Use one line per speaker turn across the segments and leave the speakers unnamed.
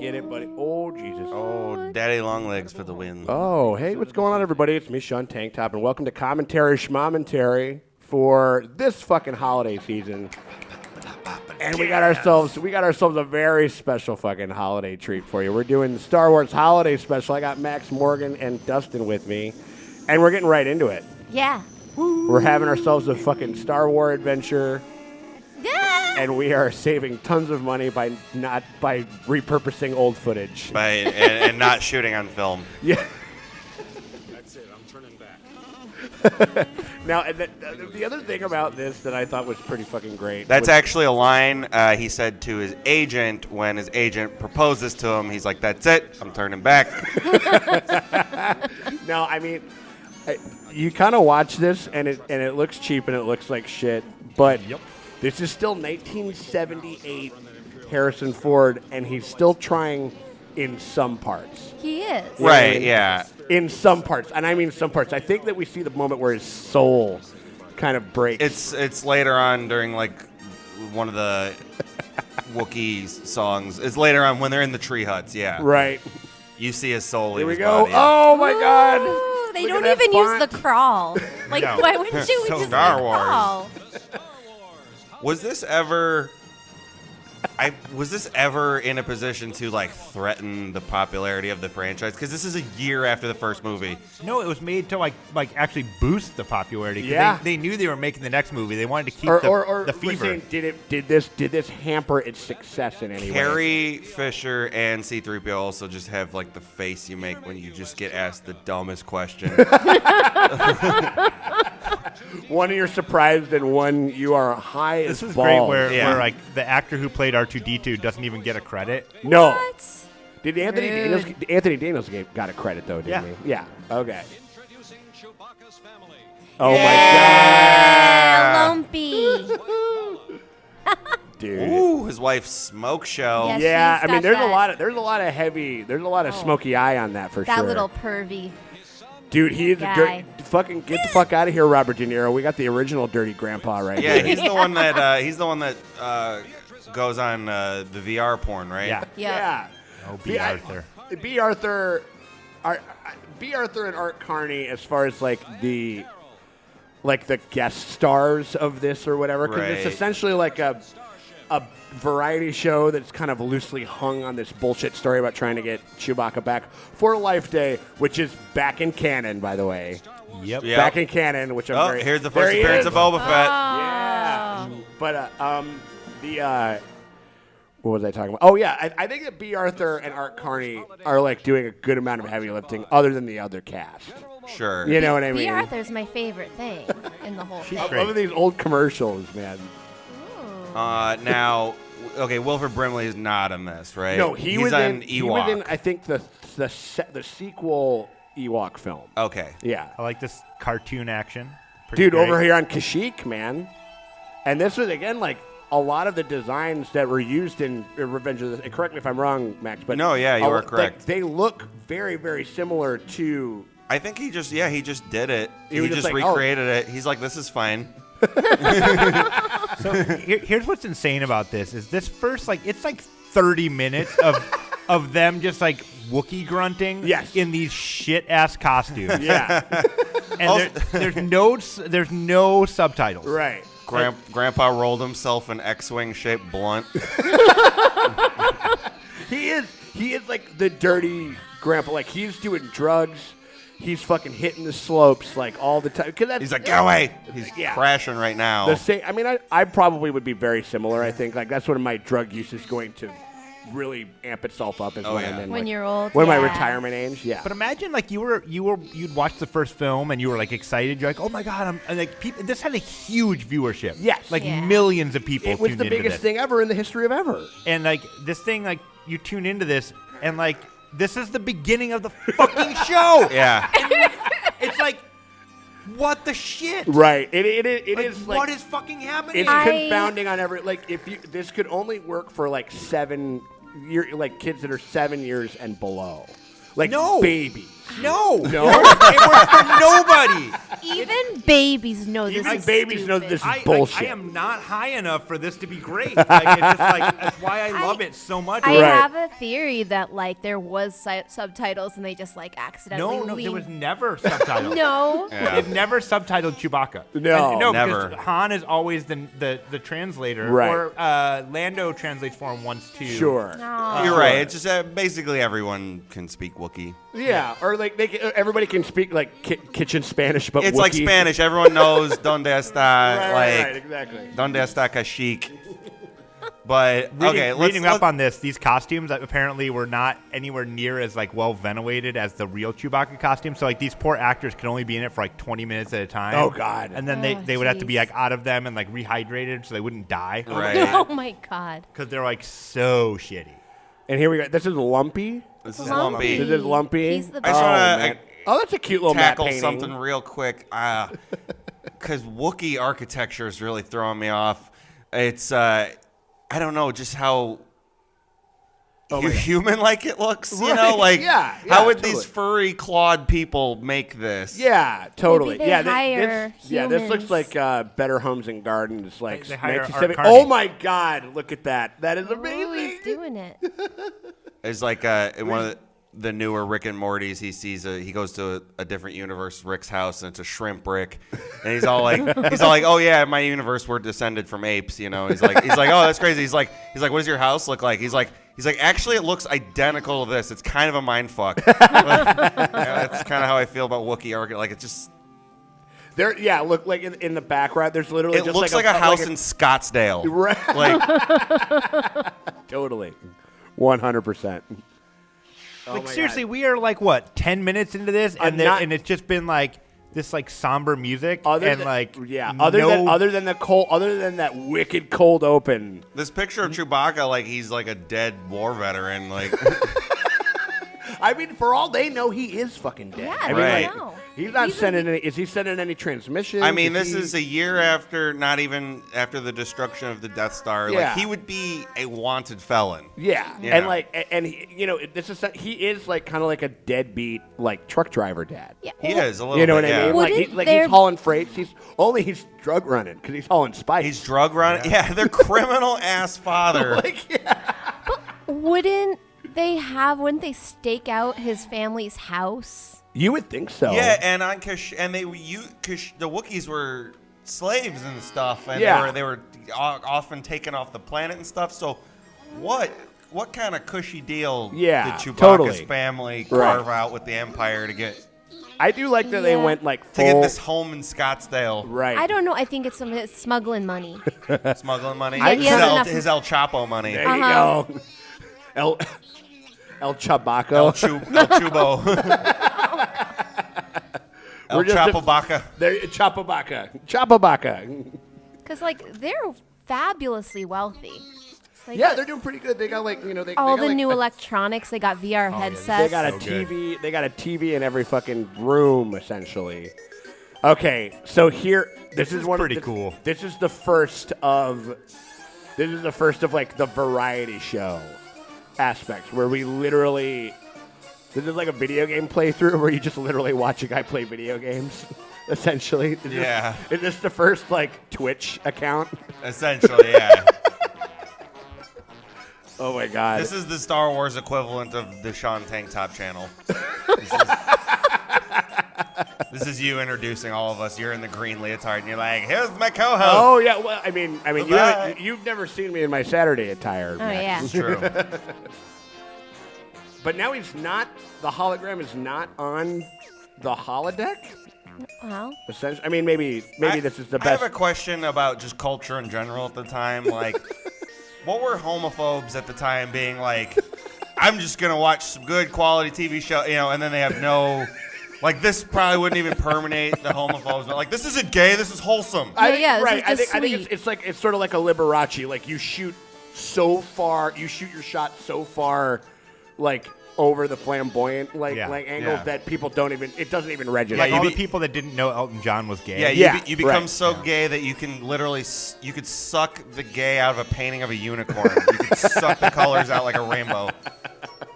Get it, buddy. Oh, Jesus.
Oh, Daddy Longlegs for the win.
Oh, hey, what's going on, everybody? It's me, Sean Tank Top, and welcome to Commentary Schmommentary for this fucking holiday season. And we got ourselves a very special fucking holiday treat for you. We're doing the Star Wars holiday special. I got Max, Morgan, and Dustin with me, and we're getting right into it.
Yeah.
We're having ourselves a fucking Star Wars adventure.
Yeah.
And we are saving tons of money by repurposing old footage.
And not shooting on film.
Yeah.
That's it. I'm turning back.
Now, the other thing about this that I thought was pretty fucking great.
That's actually a line he said to his agent when his agent proposed this to him. He's like, "That's it. I'm turning back."
No, I mean, you kind of watch this and it looks cheap and it looks like shit, but this is still 1978 Harrison Ford, and he's still trying in some parts.
He is.
Right, yeah.
In some parts, and I mean some parts. I think that we see the moment where his soul kind of breaks.
It's later on during like one of the Wookiee songs. It's later on when they're in the tree huts, yeah.
Right.
You see his soul leave
Here we
his
go.
body.
Oh my God.
Ooh, they
Look
don't
at that
even use
font.
the crawl. Like,
No.
why wouldn't you
So
use
Star
the
Wars.
crawl?
Was this ever in a position to like threaten the popularity of the franchise? Because this is a year after the first movie.
No, it was made to like actually boost the popularity. 'Cause
Yeah.
they knew they were making the next movie. They wanted to keep
Or
the
we're
fever.
saying, did this hamper its success in any way?
Carrie Fisher and C-3PO also just have like the face you make when you just get asked the dumbest question.
One you're surprised and one you are high
This
as
is
balls.
great where
Yeah.
the actor who played R2-D2 doesn't even get a credit.
No.
What?
Did Anthony Daniels got a credit though, didn't
Yeah.
he? Yeah. Okay.
Introducing Chewbacca's family.
Oh
Yeah, Lumpy.
my God, dude.
Ooh, his wife's smoke show.
Yes.
Yeah,
she's
I mean,
got
there's a lot of smoky eye on that for
That
sure.
little pervy.
Dude, he is a
guy.
dirty. Fucking get the fuck out of here, Robert De Niro. We got the original dirty grandpa right
Yeah,
here.
he's the one that goes on the VR porn, right?
Yeah.
Yeah.
Oh, B. Arthur.
B. Arthur and Art Carney, as far as like the guest stars of this or whatever, because it's
Right.
essentially like a variety show that's kind of loosely hung on this bullshit story about trying to get Chewbacca back for Life Day, which is back in canon, by the way.
Yep.
Yeah.
Back in canon, which I'm
Oh,
very.
here's the
there
first
he
appearance
is.
of Boba Fett.
Yeah. But what was I talking about? Oh yeah, I think that B. Arthur and Art Carney are like doing a good amount of heavy lifting, other than the other cast.
Sure.
You know what I mean?
B. Arthur's my favorite thing in the whole thing.
I love these old commercials, man.
Now, okay, Wilford Brimley is not in this, right?
No,
He's
was
on
in.
Ewok.
He was in. I think the sequel Ewok film.
Okay.
Yeah,
I like this cartoon action. Pretty
dude,
great.
over here on Kashyyyk, man. And this was again like a lot of the designs that were used in Revenge of the. Correct me if I'm wrong, Max. But
No, yeah, you are correct.
They look very, very similar to.
I think he just did it.
He
He
was
just
just like, oh.
recreated it. He's like, this is fine.
So here's what's insane about this is this first it's like 30 minutes of them just like Wookiee grunting
Yes.
in these shit ass costumes.
Yeah,
And there's no subtitles.
right.
Grandpa rolled himself an X-wing shaped blunt.
He is like the dirty grandpa. Like he's doing drugs. He's fucking hitting the slopes like all the time.
He's like, go away. He's
Yeah.
crashing right now.
The same. I mean, I probably would be very similar. I think like that's when my drug use is going to really amp itself up. Is
Oh,
when
yeah.
I'm in,
When
like,
you're old.
when my
yeah.
retirement age. Yeah.
But imagine like you'd watch the first film and you were like excited. You're like, oh my god! And like this had a huge viewership.
Yes.
like
Yeah.
millions of people.
It was
tuned
the
into
biggest
this.
thing ever in the history of ever.
And like this thing, like you tune into this and like this is the beginning of the fucking show.
yeah.
It's like, what the shit?
Right. It
Like,
is like
what is fucking happening?
it's
I-
confounding on every like if you this could only work for like 7 year like kids that are 7 years and below. Like
No.
babies.
No.
No?
It works for nobody.
Even babies know this
Even
is
babies know
stupid.
this is bullshit.
I am not high enough for this to be great. Like, it's just like that's why I love it so much.
I
Right.
have a theory that like there was subtitles and they just like accidentally.
No, there
leaned-
was never subtitles.
No.
Yeah.
They've never subtitled Chewbacca.
No.
No,
Never.
because Han is always the translator.
Right.
Or Lando translates for him once too.
Sure.
No.
You're right. It's just basically everyone can speak Wookiee.
Yeah, or like everybody can speak like kitchen Spanish, but
It's like
Wookiee.
Spanish. Everyone knows donde está,
Right, exactly.
donde está Kashyyyk. But
Reading up on this, these costumes apparently were not anywhere near as like well ventilated as the real Chewbacca costume. So like these poor actors could only be in it for like 20 minutes at a time.
Oh, God.
And then
Oh,
they would have to be
jeez.
like out of them and like rehydrated so they wouldn't die.
Right.
Oh my god.
Because they're like so shitty.
And here we go. This is Lumpy.
This is
Lumpy.
Lumpy.
This is Lumpy.
He's the
I just
oh,
want
man.
to
Oh, that's a cute little matte
tackle
painting.
something real quick. Because Wookiee architecture is really throwing me off. It's, I don't know, just how human-like it looks. You know,
Right.
like,
Yeah,
how would
totally.
these furry, clawed people make this?
Yeah, totally.
Maybe they
yeah,
hire
this looks
humans.
like Better Homes and Gardens, like
They hire
1970.
Art Carney.
Oh my God! Look at that. That is
Oh,
amazing.
he's doing it.
It's like in one of the newer Rick and Morty's, he sees he goes to a different universe, Rick's house, and it's a shrimp Rick, and he's all like, oh yeah, my universe we're descended from apes, you know. He's like, oh that's crazy. He's like, what does your house look like? He's like, actually it looks identical to this. It's kind of a mind fuck. That's kind of how I feel about Wookiee architecture. Like it's just.
There, yeah. Look, like in the background, there's literally.
It
just
looks like a house in Scottsdale.
Right.
Like
Totally. 100%.
Like seriously, we are like what 10 minutes into this, and and it's just been like this like somber music
Other
and
than,
like
other than that wicked cold open.
this picture of Chewbacca, like he's like a dead war veteran. Like
I mean, for all they know, he is fucking dead.
Yeah,
I mean,
Right.
like,
know.
he's not
He's
sending any. Is he sending any transmissions?
I mean, this is a year after, not even after the destruction of the Death Star.
Yeah.
Like he would be a wanted felon.
Yeah,
You
and
know.
like, and he, you know, this is he is like kind of like a deadbeat like truck driver dad.
Yeah.
He is a little.
You know
bit,
what I
yeah.
mean?
Wouldn't
Like
there-
he's hauling freights. He's drug running because he's hauling spice.
He's drug running. Yeah, their criminal ass father.
like, yeah.
Wouldn't they stake out his family's house?
You would think so.
Yeah, and on the Wookiees were slaves and stuff, and
Yeah.
they were often taken off the planet and stuff. So, what kind of cushy deal
Yeah,
did Chewbacca's
totally.
family
Right.
carve out with the Empire to get
I do like that they
Yeah.
went like
to get
full.
this home in Scottsdale?
Right.
I don't know. I think it's smuggling money.
Smuggling money.
Yeah, he has enough-
His El Chapo money.
There you go. El Chabaco.
El Chubo. El
We're just
Chapo Baka.
There, Chapabaka.
Because like they're fabulously wealthy. Like,
Yeah, they're doing pretty good. They got like, you know, they
all
got
the
like
new
a-
electronics. They got VR headsets.
They got a
So good.
TV. They got a TV in every fucking room, essentially. Okay, so here, this is one
pretty
of the,
cool.
This is the first of like the variety show aspects where we literally. This is like a video game playthrough where you just literally watch a guy play video games. Essentially,
Yeah.
Is this the first like Twitch account?
Essentially, yeah.
Oh my god!
This is the Star Wars equivalent of the Sean Tank Top channel. This is you introducing all of us. You're in the green leotard, and you're like, "Here's my co-host."
Oh yeah, well, I mean,
Bye-bye.
you've never seen me in my Saturday attire.
Oh
Max.
yeah.
It's true.
But now he's not. The hologram is not on the holodeck.
Well,
Essentially, I mean, maybe this is the
I
best.
have a question about just culture in general at the time. Like, what were homophobes at the time being like? I'm just gonna watch some good quality TV show, you know, and then they have no. Like, this probably wouldn't even permeate the homophobes. But like, this isn't gay. This is wholesome.
I
Yeah,
think,
yeah, this
right.
is just
I think
sweet.
it's like it's sort of like a Liberace. Like you shoot so far, you shoot your shot so far, like over the flamboyant like
Yeah.
angle
Yeah.
that people don't even. It doesn't even register.
Like
you
all
be-
the people that didn't know Elton John was gay.
Yeah,
Yeah,
you become
right.
so gay that you can literally you could suck the gay out of a painting of a unicorn. You could suck the colors out like a rainbow.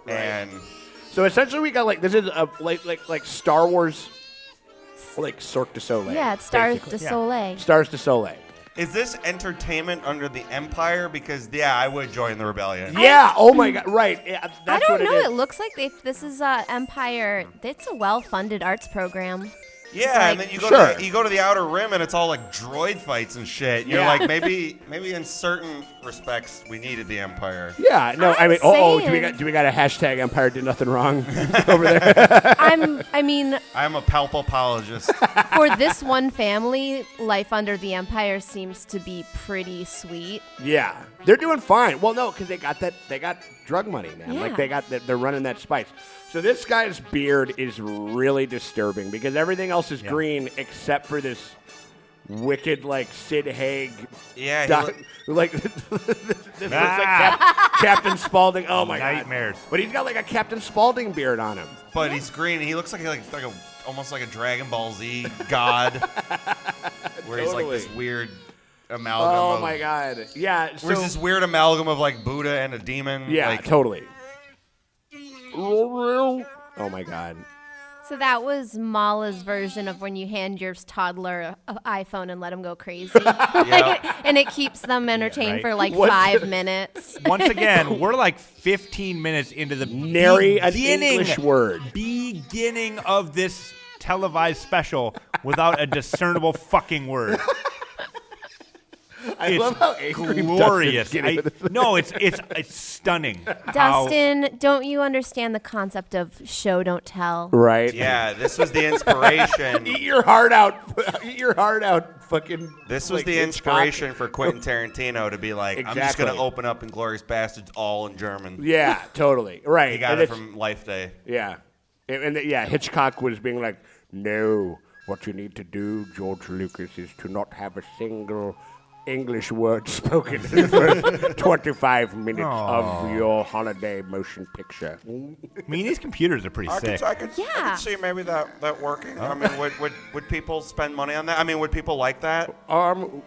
And
So essentially, we got like this is a like Star Wars, like Cirque du Soleil.
Yeah, it's Stars
basically.
de Soleil.
Stars du Soleil.
Is this entertainment under the Empire? Because I would join the rebellion.
Yeah. Oh my God. Right. Yeah,
I
that's
don't
what
know.
it is.
It looks like this is Empire. It's a well-funded arts program.
Yeah,
like-
and then you go
Sure.
to you go to the Outer Rim and it's all like droid fights and shit. You're
Yeah.
like maybe in certain respects we needed the Empire.
Yeah. No. I
I'm
mean,
saying-
do we got a hashtag Empire did nothing wrong over there?
I mean,
I'm a palpapologist.
for this one family, life under the Empire seems to be pretty sweet.
Yeah, they're doing fine. Well, no, because they got drug money, man. Like
Yeah.
they're running that spice. So this guy's beard is really disturbing because everything else is green except for this wicked like Sid Haig.
Yeah,
Like this looks like Captain Spaulding. Oh my
Nightmares.
God! But he's got like a Captain Spaulding beard on him.
but he's green. He looks like a almost like a Dragon Ball Z god, where he's like this
Totally.
weird amalgam.
Oh
of,
my God! Yeah. So
Where's this weird amalgam of like Buddha and a demon?
yeah,
like,
totally. Oh my God!
So that was Mala's version of when you hand your toddler an iPhone and let him go crazy. And it keeps them entertained
right.
for like
What's
5 minutes.
Once again, we're like 15 minutes into the
Nary an
beginning,
English word.
beginning of this televised special without a discernible fucking word.
I
It's
love how angry
glorious.
Dustin's getting with this.
No, it's stunning. how-
Dustin, don't you understand the concept of show don't tell?
Right.
Yeah, this was the inspiration.
Eat your heart out. Eat your heart out. Fucking.
This was
like,
the
Hitchcock.
inspiration for Quentin Tarantino to be like, I'm just
Exactly.
gonna open up Inglourious Bastards all in German.
Yeah, totally. Right.
He got
And
it
it's-
from Life Day.
Yeah. Yeah, Hitchcock was being like, no, what you need to do, George Lucas, is to not have a single English word spoken in the first 25 minutes of your holiday motion picture.
I mean, these computers are pretty sick.
I could
Yeah.
see maybe that working. I mean, would people spend money on that? I mean, would people like that?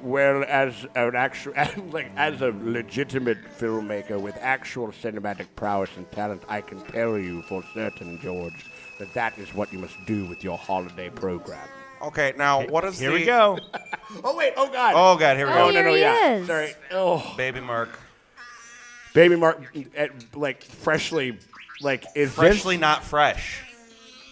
Well, as an actual, as a legitimate filmmaker with actual cinematic prowess and talent, I can tell you for certain, George, that is what you must do with your holiday program.
Okay, now what is
Here we go.
Oh wait! Oh God!
Oh God, here we
Oh,
go.
here he is.
Sorry. Oh,
Baby Mark.
Baby Mark, like freshly, like is
Freshly not fresh.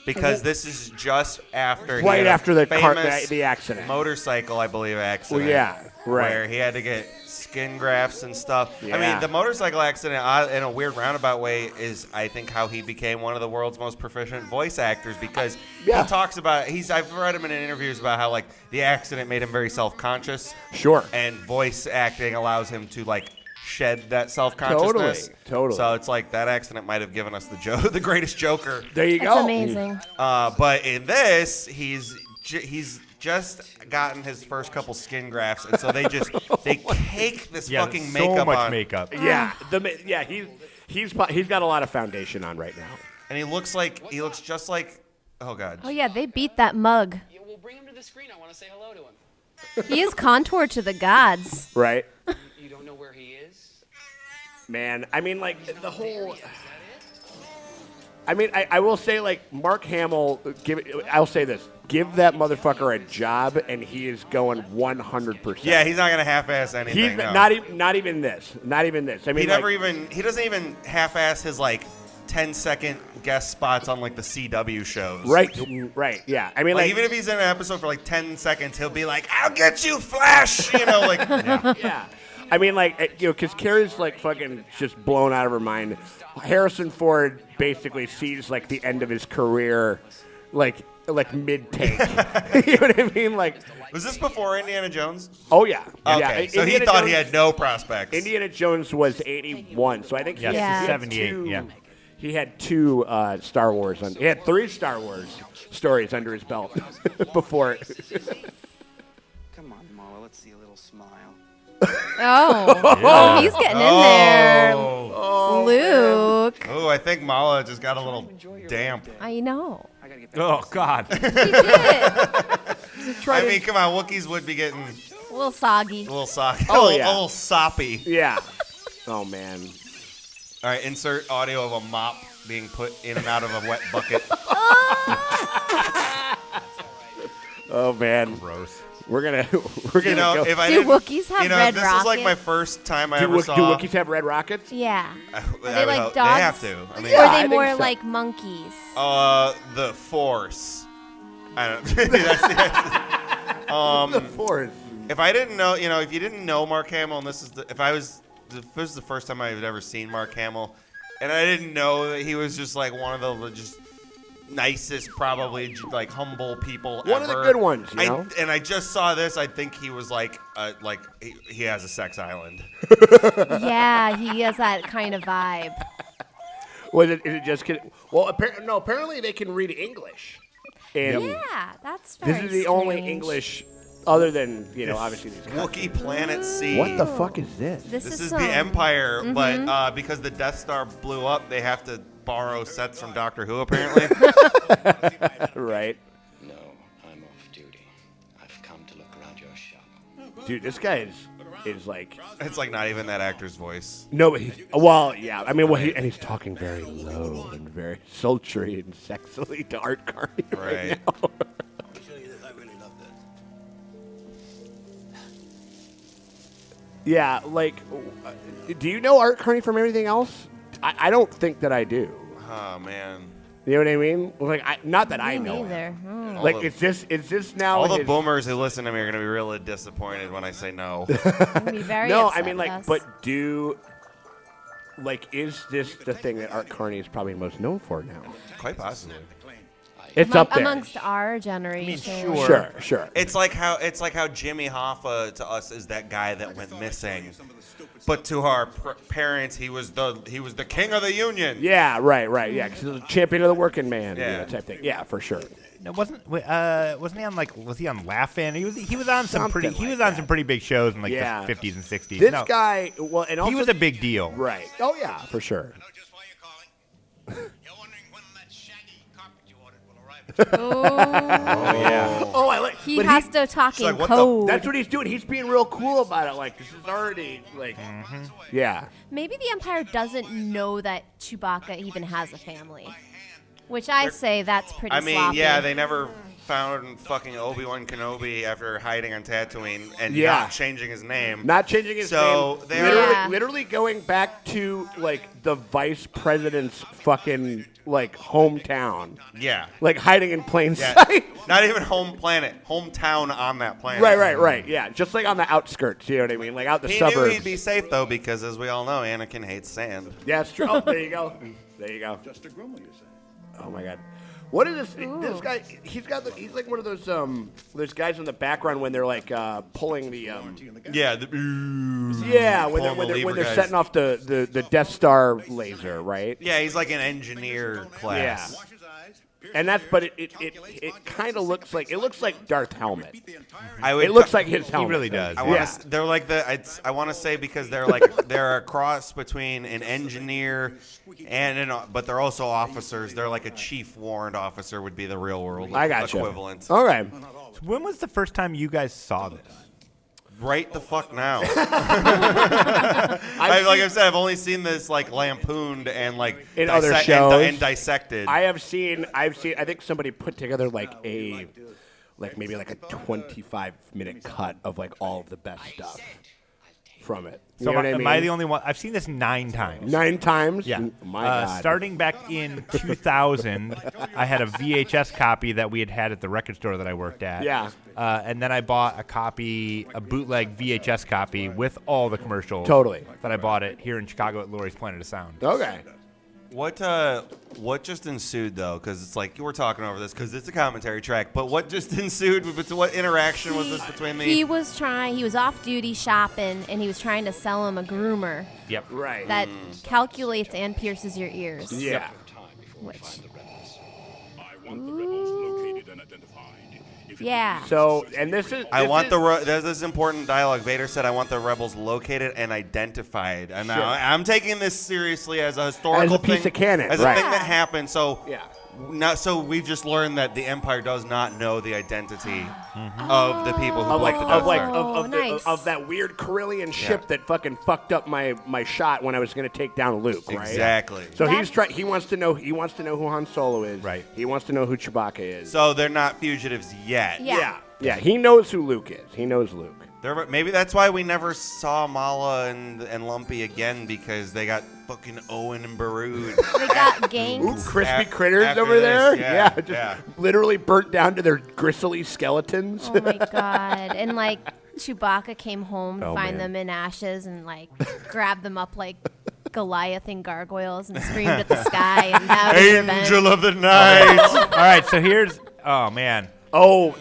Because this is just after he
Right
had a
after the
famous
the accident.
motorcycle, I believe, accident.
Well, yeah, right.
Where he had to get skin grafts and stuff. I
Yeah.
mean, the motorcycle accident, in a weird roundabout way, is I think how he became one of the world's most proficient voice actors because
Yeah.
he talks about I've read him in interviews about how like the accident made him very self-conscious.
Sure.
And voice acting allows him to like shed that self-consciousness.
Totally.
So it's like that accident might have given us the greatest Joker.
There you
That's
go.
amazing.
But in this, he's just gotten his first couple skin grafts, and so they cake this
Yeah,
fucking
so
makeup
much
on,
makeup.
Yeah. He's got a lot of foundation on right now.
and he looks just like, oh God.
Oh, yeah, they beat that mug.
Yeah, we'll bring him to the screen. I want to say hello to him.
He is contoured to the gods.
Right.
You don't know where he is?
Man, I mean, like the whole. I mean, I will say, like Mark Hamill. I'll say this: give that motherfucker a job, and he is going 100%.
Yeah, he's not gonna half-ass anything.
He's
no.
not even this. Not even this. I mean,
He doesn't even half-ass his like 10-second guest spots on like the CW shows.
Right. Yeah. I mean,
Like
like
even if he's in an episode for like 10 seconds, he'll be like, "I'll get you, Flash," you know, like.
yeah. I mean, like, because Carrie's, like, fucking just blown out of her mind. Harrison Ford basically sees, like, the end of his career, like mid-take. You know what I mean? Like,
Was this before Indiana Jones?
oh, yeah.
Okay,
Yeah.
so he
Indiana
thought
Jones-
he had no prospects.
Indiana Jones was 81, so I think
Yes,
he had
78,
two,
yeah.
He had two Star Wars. He had 3 Star Wars stories under his belt before.
Come on, Mala, let's see a little smile.
Oh, he's getting in there. Luke.
Oh, I think Mala just got a little damp.
I know.
I gotta get back.
Oh God.
He did.
I mean, come on, Wookiees would be getting
A little soggy.
a little soppy.
Oh,
a
yeah.
little soppy.
Yeah. Oh, man.
All right, insert audio of a mop being put in and out of a wet bucket.
Oh man,
Gross.
we're gonna
You know,
go.
if I
Do
didn't,
Wookiees have
you know,
red
this is like my
rockets?
first time I
do,
ever
Wook-
saw.
do Wookiees have red rockets?
Yeah.
I
Are
would
they like
hope-
dogs?
They have to. I mean,
Or are
I
they
think
more
so.
like monkeys?
the Force. I don't. That's
The Force.
If I didn't know, you know, if you didn't know Mark Hamill, and this is if this is the first time I've ever seen Mark Hamill, and I didn't know that he was just like one of the just nicest, probably like humble people
One
ever.
of the good ones, you know?
And I just saw this. I think he was like he has a sex island.
Yeah, he has that kind of vibe.
Was it? Is it just kidding? Well, apparently they can read English. And
Yeah, that's very
this is the only
strange.
English, other than obviously these guys.
Wookiee Planet C.
What the fuck is this?
This
This is
some-
the Empire, but because the Death Star blew up, they have to borrow sets from Doctor Who, apparently.
Right,
No, I'm off duty. I've come to look around your shop.
dude. This guy is like
It's like not even that actor's voice.
no. But well, yeah. I mean, and he's talking very low and very sultry and sexily to Art Carney
Right.
now.
I'll show you this. I really love this.
Yeah, like, do you know Art Carney from everything else? I don't think that I do.
Oh man.
You know what I mean? Like, not that I
Me
know.
neither.
him.
All
Like,
the-
it's this now.
All the
his-
boomers who listen to me are gonna be really disappointed when I say no.
I'd be very
No,
upset
I mean,
with
like,
us.
but is this the thing that Art Carney is probably most known for now?
Quite possibly.
It's up there.
amongst our generation.
sure.
Sure.
It's like how Jimmy Hoffa to us is that guy that went missing, but to our parents he was the king of the union.
Yeah, right. Yeah, because he was a champion of the working man,
Yeah.
type thing. Yeah, for sure.
No, wasn't he on was he on Laugh-In? He was on some
Something
pretty
like that.
some pretty big shows in like
Yeah.
the 50s and 60s.
This
No,
guy, well, and also
he was a big deal.
right. Oh yeah, for sure.
I know just why you're calling. You're wondering when that shaggy carpet you ordered will arrive.
Oh,
Yeah.
Oh, I like.
he
but
has to talk in
like, what the-
code.
That's what he's doing. He's being real cool about it. Like, this is already like, yeah.
Maybe the Empire doesn't know that Chewbacca even has a family, which I say that's pretty
I mean,
sloppy.
yeah, they never found fucking Obi-Wan Kenobi after hiding on Tatooine and
Yeah.
not changing his name.
Not changing his
So
name.
they
are-
Literally going back to like the vice president's fucking like hometown,
Yeah.
like hiding in plain
Yeah.
sight.
Not even home planet, hometown on that planet.
Right. Yeah, just like on the outskirts. You know what I mean? Like out the
He
suburbs.
knew he'd be safe though, because as we all know, Anakin hates sand.
Yeah, it's true. Oh, there you go. There you go.
Just a grumble, you say.
Oh my God. What is this? This guy, he's like one of those guys in the background when they're like pulling the
Yeah.
yeah, when
Pulling the
they're
lever guys.
setting off the Death Star laser, right?
Yeah, he's like an engineer class.
Yeah. And that's, but it kind of looks like Darth Helmet. It looks like his
He
helmet.
really does.
I want
Yeah.
to. They're like I want to say because they're they're a cross between an engineer and but they're also officers. They're like a chief warrant officer would be the real world
I got you.
equivalent.
All right.
When was the first time you guys saw this?
Right the fuck now.
I've
Like
seen-
I said, I've only seen this like lampooned and like
In other shows.
and dissected.
I've seen. I think somebody put together like maybe like a 25-minute cut of like all of the best stuff from it. You
So
know what I
am
mean?
I the only one? I've seen this 9 times.
9 times?
Yeah.
My God.
Starting back in 2000, I had a VHS copy that we had at the record store that I worked at.
Yeah.
And then I bought a bootleg VHS copy with all the commercials.
Totally.
That I bought it here in Chicago at Lori's Planet of Sound.
Okay.
What just ensued though? Because it's like we're talking over this because it's a commentary track. But what just ensued? What interaction was this between me?
He was off duty shopping, and he was trying to sell him a groomer
Yep.
Right.
that calculates and pierces your ears.
yeah.
Which,
I want the rebels located and identified. If you
yeah.
So, and this is.
I
this
want
is-
there's this important dialogue. Vader said, "I want the rebels located and identified." And now
Sure.
I'm taking this seriously as a historical
As a piece
thing,
of canon,
as
right.
a thing that happened. So
Yeah.
So we've just learned that the Empire does not know the identity of the people who like the Death Star.
Nice.
Of that weird Corellian ship that fucking fucked up my shot when I was going to take down Luke, right?
Exactly.
So he wants to know who Han Solo is.
Right.
He wants to know who Chewbacca is.
So they're not fugitives yet.
Yeah.
He knows who Luke is. He knows Luke.
Maybe that's why we never saw Mala and Lumpy again, because they got fucking Owen and Barood.
They got ganked.
Crispy critters
after
over there.
this,
Just literally burnt down to their gristly skeletons.
Oh my god! And like Chewbacca came home to find
man.
them in ashes and like grabbed them up like Goliath and gargoyles and screamed at the sky and vowed his revenge.
Angel of the night.
All right, so here's man.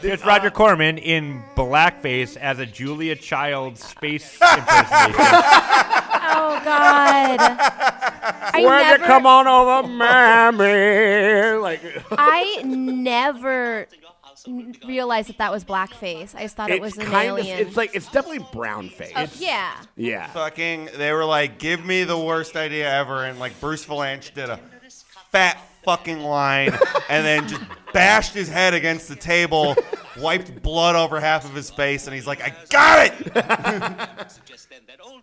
Here's Roger Corman in blackface as a Julia Child space impersonation.
Oh God!
Where'd you come on over, mammy? Like
I never realized that was blackface. I just thought it was an alien.
It's definitely brown face.
Yeah.
Yeah.
Fucking, they were like, give me the worst idea ever, and like Bruce Valanche did a fat fucking line and then just bashed his head against the table, wiped blood over half of his face, and he's like, I got it.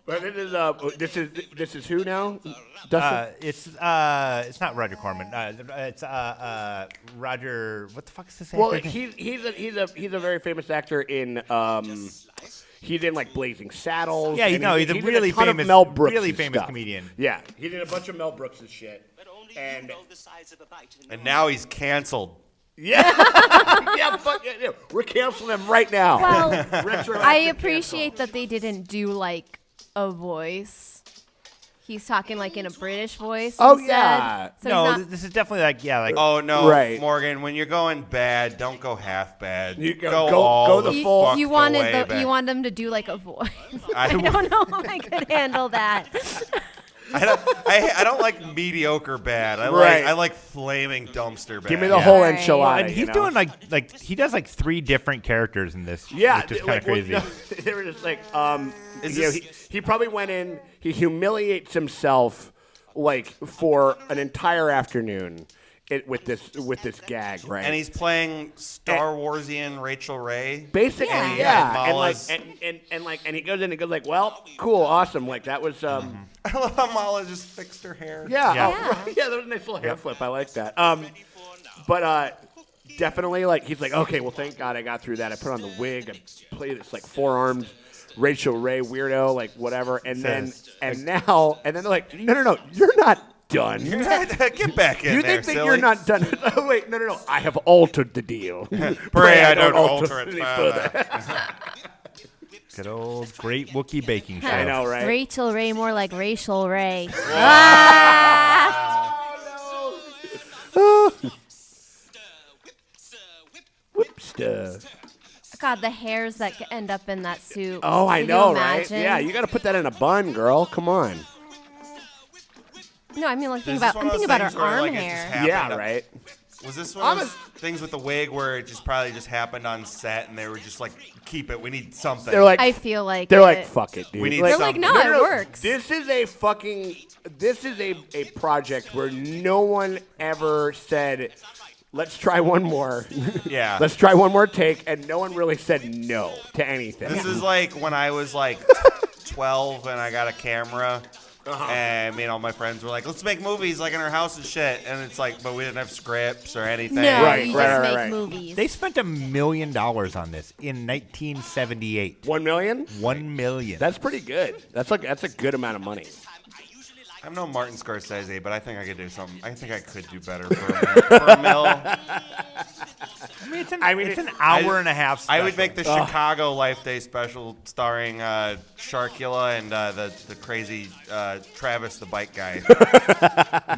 But this is who now?
It's not Roger Corman. It's Roger. What the fuck is this?
Well,
actor's name?
he's a very famous actor in he's in like Blazing Saddles.
Yeah,
and
he's a
in
really
ton of
famous,
Mel Brooks
really
and
famous
stuff.
comedian.
Yeah, he did a bunch of Mel Brooks' shit.
And now he's canceled.
Yeah, fuck yeah, we're canceling him right now.
Well,
Retroactive
I appreciate that they didn't do like a voice. He's talking like in a British voice.
Oh,
instead.
yeah.
So
No,
he's not,
this is definitely like.
Oh no,
Right.
Morgan, when you're going bad, don't go half bad.
You go
all
the
the
full-
fuck
you
way
wanted
back.
you want them to do like a voice.
I
I don't know if I could handle that.
I don't like mediocre bad.
Right.
I like flaming dumpster bad.
Give me the whole
Right.
enchilada.
And he's doing like he does like 3 different characters in this.
Yeah,
which is kind of crazy.
They were just like,
Is
you know,
this-
he probably went in, he humiliates himself like for an entire afternoon with this gag, right?
And he's playing Star Warsian Rachel Ray.
basically,
Yeah.
yeah, and like,
Mala's-
and he goes in and goes like, well, cool, awesome, like that was,
I love how Mala just fixed her hair.
yeah,
Yeah.
yeah, that was a nice little hair flip. I like that. But definitely, like, he's like, okay, well, thank God I got through that. I put on the wig, I played this like 4-armed Rachel Ray weirdo, like whatever, and then they're like, no, you're not done.
You're not, get back in
You
there,
think that
silly.
you're not done? Oh, wait, no. I have altered the deal.
Pray I don't alter it
any
further.
Good old great Wookiee baking show.
I know, right?
Rachel Ray, more like Rachel Ray.
Whoopster.
God, the hairs that end up in that suit.
Oh, I
Can you
know, right?
imagine?
Yeah, you got to put that in a bun, girl. Come on.
No, I mean, like,
Is
think
this
about,
one
I'm
of
thinking
those
about her
things where,
arm
like, it just
hair.
happened
Yeah,
to-
right.
Was this one of those things with the wig where it just probably just happened on set and they were just like, keep it, we need something.
They're like,
I feel like
they're like,
it.
fuck it, dude.
We need
They're
something.
like, no, it works.
This is a project where no one ever said, let's try one more.
Yeah.
Let's try one more take, and no one really said no to anything.
This is like when I was like 12 and I got a camera. And me and all my friends were like, let's make movies like in our house and shit. And it's like, but we didn't have scripts or anything.
No,
Right,
you
right,
just
right,
make
right.
movies.
They spent $1 million on this in 1978.
1 million?
$1 million.
That's pretty good. That's a good amount of money.
I'm no Martin Scorsese, but I think I could do something. I think I could do better for a mill.
I mean, it's an hour and a half special.
I would make the Chicago Life Day special starring Sharkula and the crazy Travis the bike guy.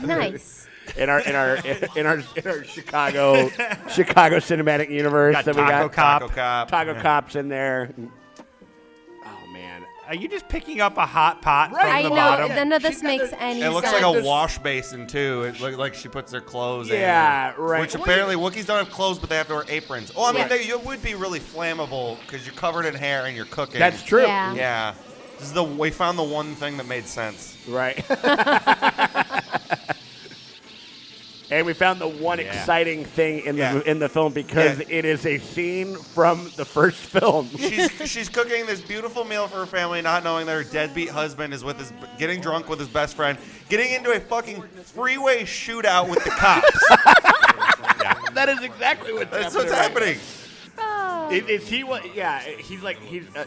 Nice.
In our Chicago cinematic universe
Got
that we
Taco
got
Cop.
Taco Cop.
Taco Cops in there. Oh man.
Are you just picking up a hot pot
I
from the
know.
bottom?
None of this makes any
It looks
sense.
like a wash basin too. It looks like she puts her clothes in.
Yeah, right.
Which apparently Wookiees don't have clothes, but they have to wear aprons. Oh, I mean,
Yeah.
you would be really flammable because you're covered in hair and you're cooking.
That's true.
Yeah.
Yeah. This is we found the one thing that made sense.
Right. And we found the one exciting thing in the film because it is a scene from the first film.
She's cooking this beautiful meal for her family, not knowing that her deadbeat husband is getting drunk with his best friend, getting into a fucking freeway shootout with the cops.
That is exactly
That's what's happening.
Is he what? Yeah, he's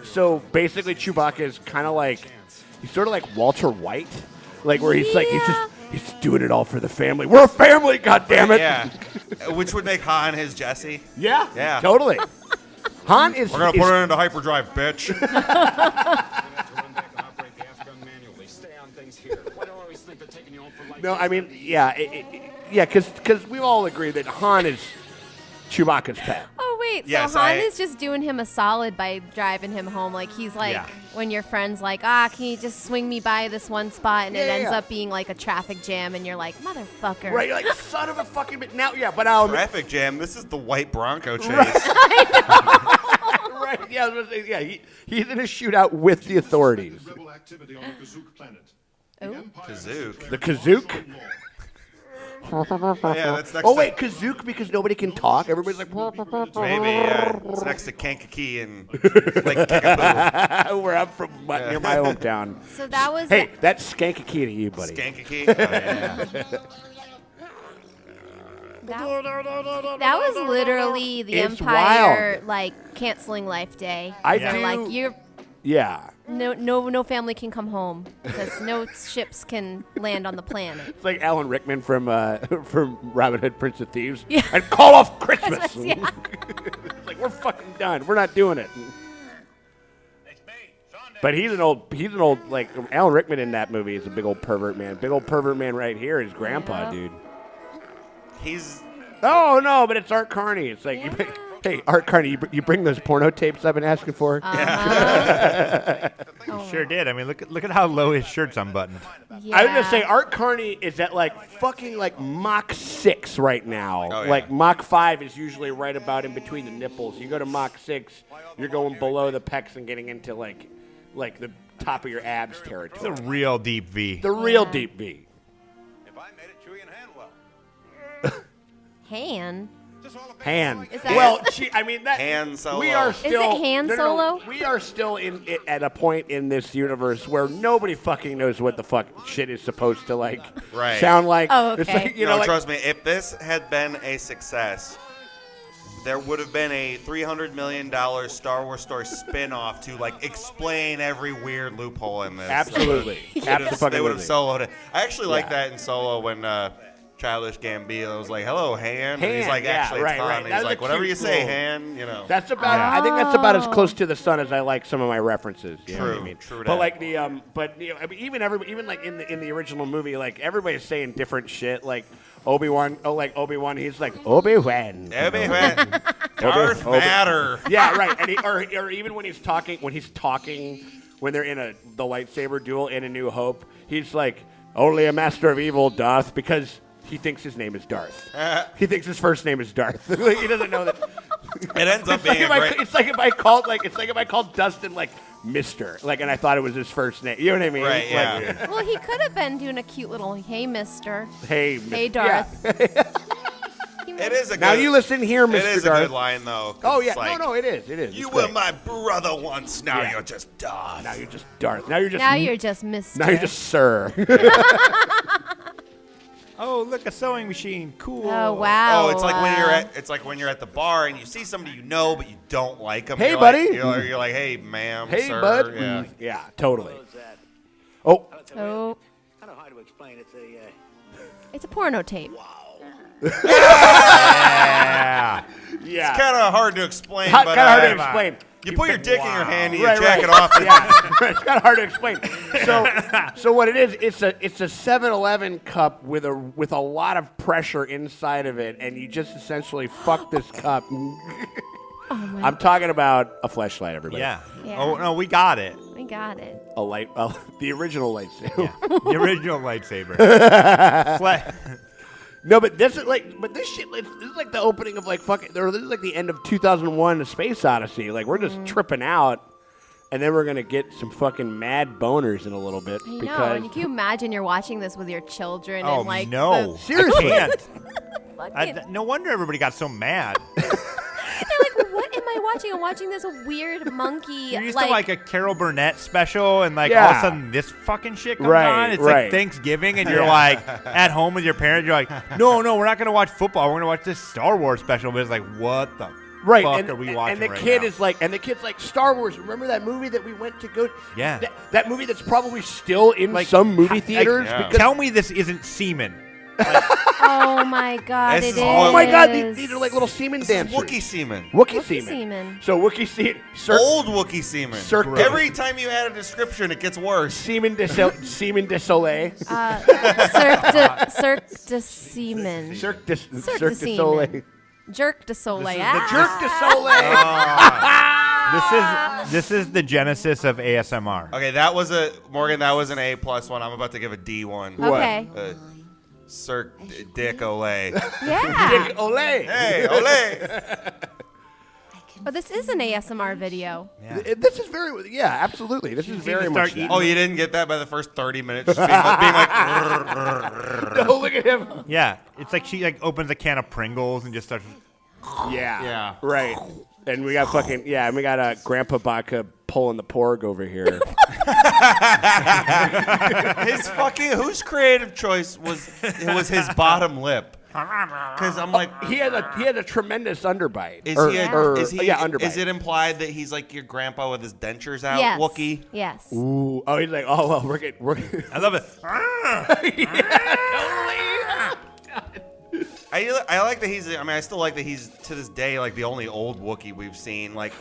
so basically Chewbacca is kind of like he's sort of like Walter White, like where he's doing it all for the family. We're a family, goddammit.
Yeah, which would make Han his Jesse.
Yeah, totally. Han is.
We're gonna put it into hyperdrive, bitch.
No, I mean, because we all agree that Han is Chewbacca's pet.
Oh, wait.
Yes,
so Han is just doing him a solid by driving him home. Like, he's like, when your friend's like, can you just swing me by this one spot? And it ends up being like a traffic jam. And you're like, motherfucker.
Right, you're like, son of a fucking bitch. Now,
Traffic jam. This is the white Bronco chase.
Right, he's in a shootout with the authorities.
Rebel activity on the Kashyyyk planet.
Kashyyyk.
The Kashyyyk?
Yeah, that's next.
Oh wait, Kashyyyk because nobody can talk. Everybody's like,
maybe it's next to Kankakee and Lake Kickapoo.
where I'm from, near my hometown.
So that was.
Hey, that's Skankakee to you, buddy.
Skankakee. Oh, yeah.
That was literally the
It's
Empire,
wild.
like canceling Life Day.
I
They're
do-
like you're
Yeah.
no family can come home because no ships can land on the planet.
It's like Alan Rickman from Robin Hood, Prince of Thieves.
Yeah.
And call off Christmas.
Christmas, yeah.
It's like we're fucking done. We're not doing it. But he's an old like Alan Rickman in that movie is a big old pervert man. Big old pervert man right here is Grandpa, dude.
He's.
Oh no, but it's Art Carney. It's like, hey, Art Carney, you bring those porno tapes I've been asking for.
Sure did. I mean, look at how low his shirt's unbuttoned.
Yeah.
I was gonna say Art Carney is at like fucking like Mach 6 right now.
Oh, yeah.
Like Mach 5 is usually right about in between the nipples. You go to Mach 6, you're going below the pecs and getting into like the top of your abs
It's
territory.
a real deep V.
The real deep V.
If I made it, Chewie and Han well.
Han.
Han.
Is that-
Well, that
Han Solo.
We are
Is
it
still
Han
no,
Solo?
we are still at a point in this universe where nobody fucking knows what the fuck shit is supposed to like
Right.
sound like.
Oh,
It's
okay.
like, you
No,
know, like,
trust me. If this had been a success, there would have been a $300 million Star Wars story spin-off to like explain every weird loophole in this.
absolutely,
They would have
absolutely.
soloed it. I actually like
Yeah.
that in Solo when Childish Gambino was like, "Hello, Han." And he's
Han,
like,
yeah,
"Actually,
right,
it's Han."
right.
And
That
he's
was
like,
a
"Whatever
cute
you say,
little-
Han." You know.
That's about. I think that's about as close to the sun as I like some of my references. You know what I
True,
mean?
true
But
that.
like the I mean, even like in the original movie, like everybody's saying different shit. Like Obi-Wan, he's like Obi-Wan.
Obi-Wan. Darth Vader.
Yeah, right. And or even when he's talking, when they're in the lightsaber duel in A New Hope, he's like, only a master of evil doth, because he thinks his name is Darth. He thinks his first name is Darth. Like, he doesn't know that.
It ends up being a great.
It's like if I called Dustin like Mister, like, and I thought it was his first name. You know what I mean?
Right,
It's
yeah.
like,
Well, he could have been doing a cute little, hey, mister.
hey,
Hey,
yeah.
Darth.
It is a
Now
good.
you listen here,
It
Mr.
is a
Darth.
good line though. 'cause
Oh yeah,
it's like,
no, it is.
You
It's
were
great.
my brother once. Now
Yeah.
you're just Darth.
Now you're just Darth. Now you're just.
Now you're just mister.
Now you're just Sir.
Oh, look, a sewing machine. Cool.
Oh, wow.
Oh, it's like when you're at the bar and you see somebody you know but you don't like them.
Hey,
you're
buddy.
Like, you're like, hey, ma'am.
Hey,
sir.
bud.
Yeah.
Yeah, totally. Oh,
Oh,
I don't know how to explain. It's a.
it's a porno tape.
Yeah.
yeah.
Kind of hard to explain.
Kind of
but,
hard to
uh,
explain.
You put your dick in your hand and you
Right,
jack
right.
it off. And
Yeah, it's kind of hard to explain. So what it is, it's a 7-Eleven cup with a lot of pressure inside of it, and you just essentially fuck this cup. I'm talking about a fleshlight, everybody.
Yeah.
Yeah.
Oh, no, we got it.
We got it.
A light, the original lightsaber.
The original lightsaber.
No, but this is this shit. This is like the opening of like fucking. This is like the end of 2001: A Space Odyssey. Like we're just tripping out, and then we're gonna get some fucking mad boners in a little bit
I know.
because
And can you imagine you're watching this with your children
Oh,
and like
no.
Seriously.
I can't.
fucking.
No wonder everybody got so mad.
They're like, what am I watching? I'm watching this weird monkey.
You're used to like a Carol Burnett special, and like all
Yeah.
of a sudden this fucking shit comes
Right,
on. It's
right.
like Thanksgiving, and you're like at home with your parents. You're like, no, we're not gonna watch football. We're gonna watch this Star Wars special. But it's like, what the
Right,
fuck
and,
are we watching
and the
right
kid
now?
is like, and the kid's like, Star Wars. Remember that movie that we went to go?
Yeah.
That movie that's probably still in
Like,
some movie theaters.
Yeah.
Because,
Tell me this isn't semen.
Oh my god,
This
it
is-
is.
oh my God, these are like little semen
This is
dancers.
Wookiee semen.
Wookiee
Wookiee
semen.
semen.
So Wookiee semen.
Old Wookiee semen.
Cirque-
Every time you add a description, it gets worse.
Semen de Soleil.
Cirque de semen.
Cirque de
Cirque de
Soleil.
Jerk de soleil.
The Jerk de Soleil.
This is the genesis of ASMR.
Okay, that was a Morgan. That was an A+ one. I'm about to give a D one.
Okay.
Cirque Dick Olay.
Yeah.
Dick Olay.
Hey, Olay.
But this is an ASMR video.
This is very, yeah, absolutely. This is very much that.
Oh, you didn't get that by the first 30 minutes? Just being like
Oh, look at him.
Yeah, it's like she like opens a can of Pringles and just starts.
Yeah.
Yeah.
Right. And we got and we got Grandpa Baka pulling the porg over here.
his fucking whose creative choice was his bottom lip? Because I'm like,
he had a tremendous underbite.
is
underbite.
Is it implied that he's like your grandpa with his dentures out,
Yes.
Wookiee?
Yes.
Ooh. Oh, he's like, oh well, we're
I love it.
I like that he's. I mean, I still like that he's to this day like the only old Wookiee we've seen. Like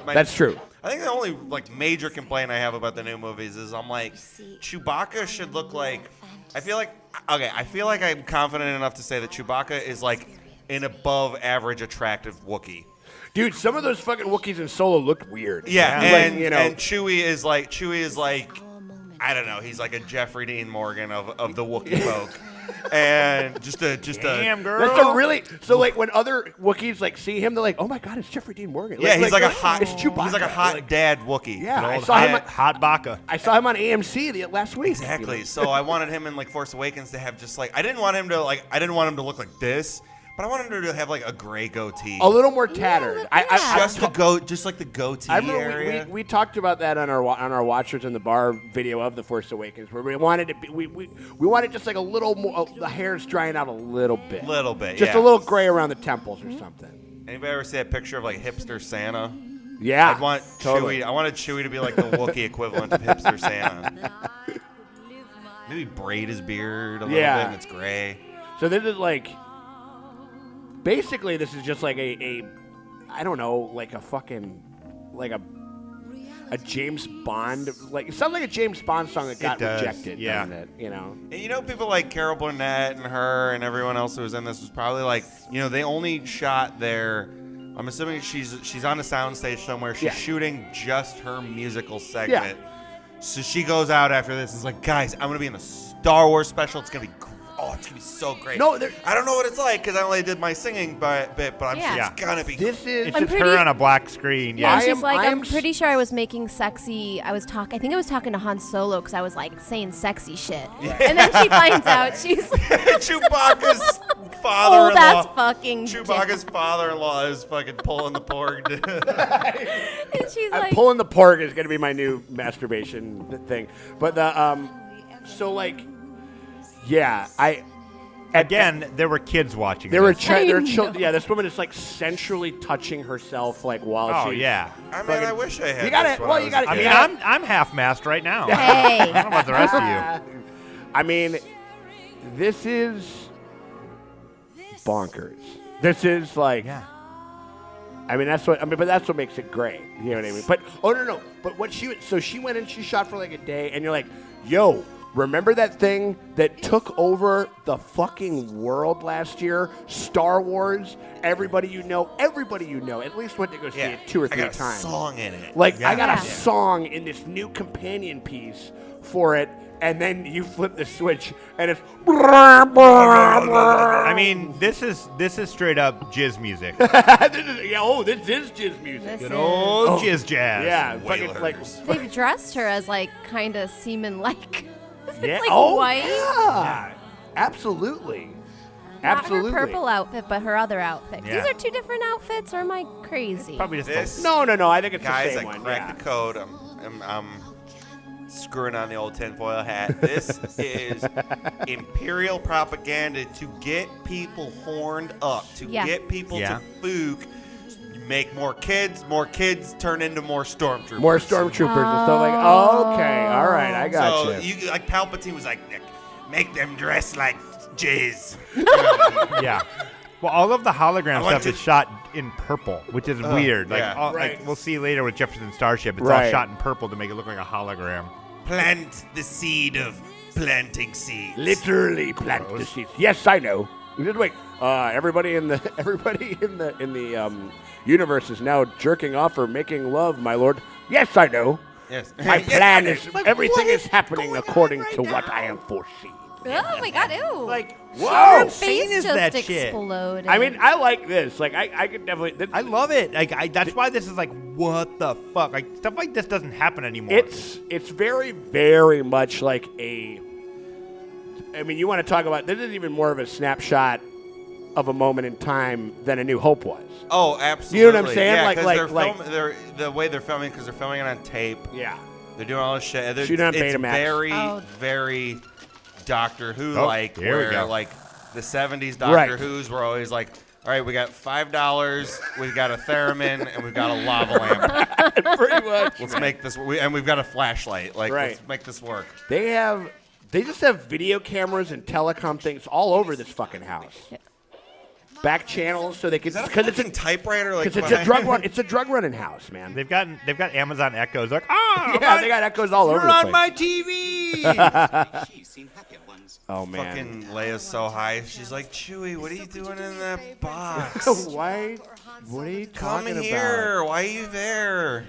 That's true.
I think the only like major complaint I have about the new movies is I'm like, Chewbacca should look like. I feel like I'm confident enough to say that Chewbacca is like an above average attractive Wookiee.
Dude, some of those fucking Wookiees in Solo looked weird.
Yeah,
Like,
and Chewie is like I don't know, he's like a Jeffrey Dean Morgan of the Wookiee folk. And
Damn, girl.
That's a really so like when other Wookiees like see him, they're like, oh my God, it's Jeffrey Dean Morgan.
yeah, he's like a hot.
It's Chewbacca.
He's like a hot dad Wookiee.
Yeah, I
Old
saw him.
hot Baka.
I saw him on AMC last week.
Exactly. So I wanted him in like Force Awakens to have just like I didn't want him to look like this, but I wanted him to have like a gray goatee.
A little more tattered.
Yeah.
Just like the goatee
I remember
area.
we talked about that on our Watchers in the Bar video of The Force Awakens, where we wanted to be, we wanted just like a little more, the hair's drying out a little bit. Just
yeah.
a little gray around the temples or something.
Anybody ever see that picture of like hipster Santa?
Yeah.
I wanted Chewie to be like the Wookiee equivalent of hipster Santa. Maybe braid his beard a little bit and it's gray.
So this is like, basically this is just like a I don't know, like a fucking, like a James Bond, like it sounds like a James Bond song that got rejected.
Yeah.
Doesn't it? You know.
And you know, people like Carol Burnett and her and everyone else who was in this was probably like, you know, they only shot their. I'm assuming she's on a soundstage somewhere. She's shooting just her musical segment.
Yeah.
So she goes out after this and is like, guys, I'm gonna be in the Star Wars special. It's gonna be. It's gonna be so great.
No,
I don't know what it's like because I only did my singing bit, but I'm sure it's gonna be.
This is.
It's
I'm
just
pretty-
her on a black screen.
Yeah,
Yeah.
she's like, I'm
I'm
pretty sure I was making sexy. I think I was talking to Han Solo because I was like saying sexy shit. And then she finds out she's like,
Chewbacca's
oh,
father-in-law.
that's fucking.
Chewbacca's father-in-law is fucking pulling the porg.
And she's like,
Pulling the porg is gonna be my new masturbation thing. But the so like, yeah,
Again, there were kids watching.
there were
this.
children. Yeah, this woman is like sensually touching herself like while
Oh
she's.
yeah.
I mean, I wish I had.
You gotta-
this when
well,
I
you
was
gotta-
a
I
kid.
mean, I'm half-mast right now. I
hey.
don't know about the rest of you.
I mean, this is bonkers. This is like.
Yeah.
I mean, but that's what makes it great. You know what I mean? But no. But what she went and she shot for like a day, and you're like, yo. Remember that thing that took over the fucking world last year? Star Wars. Everybody you know, at least went to go see it 2 or 3
I got
times.
a song in it.
Like, I got
Yeah.
a song in this new companion piece for it, and then you flip the switch, and it's.
I mean, this is straight up jizz music.
this is jizz music.
This
Good
is-
old jizz jazz.
Yeah, fucking like.
Whalers.
They've dressed her as like kind of semen-like. It's
Yeah.
like
Oh,
white.
yeah. Absolutely. Absolutely.
Not her purple outfit, but her other outfit.
Yeah.
These are 2 different outfits, or am I crazy?
Probably just
This
No. I think it's
guys,
the same
I
one.
cracked the code. I'm screwing on the old tinfoil hat. This is imperial propaganda to get people horned up, to
Yeah.
get people
Yeah.
to fook. Make more kids turn into more stormtroopers.
More stormtroopers and stuff like. Oh, okay, all right, I got
So
you.
you like Palpatine was like, make them dress like jizz.
Yeah. Well, all of the hologram
want
stuff
to-
is shot in purple, which is weird. Like,
yeah.
like we'll see later with Jefferson Starship, it's all
Right.
shot in purple to make it look like a hologram.
Plant the seed of planting seeds.
Literally plant the seeds. Yes, I know. Just wait. Everybody in the universe is now jerking off or making love, my lord. Yes, I know.
Yes.
My
Yes,
plan
okay.
is everything is happening according to what I am foreseeing.
Oh my god, ew.
Like,
Whoa!
how
Her
insane
face
is
just
that shit?
exploded.
I mean, I like this. Like, I could definitely.
I love it. Like, that's why this is like, what the fuck? Like, stuff like this doesn't happen anymore.
It's very, very much like a. I mean, you want to talk about this is even more of a snapshot of a moment in time than A New Hope was.
Oh, absolutely.
You know what I'm saying?
Yeah,
Like-
'cause
like-
they're the way they're filming because they're filming it on tape.
Yeah.
They're doing all this shit. They're,
Shooting on
it's
Betamax.
very,
Oh.
very Doctor Who
Oh,
like,
here we
where
go.
like the 70s Doctor
Right.
Who's were always like, all right, we got $5, we've got a theremin, and we've got a lava lamp.
Pretty much.
Let's make this. And we've got a flashlight. Like,
Right.
let's make this work.
They just have video cameras and telecom things all over this fucking house. Back channels so they can
Is that a
because it's
fucking typewriter? Like,
a drug run. It's a drug running house, man.
They've got Amazon Echoes. Like,
Yeah, they got echoes all over
you're
the
on
place.
my TV.
She's seen happier ones.
Oh man.
Fucking Leia's so high. She's like, Chewie, what are you doing in that box?
Why? What are you
Come
talking
here. Why are you there?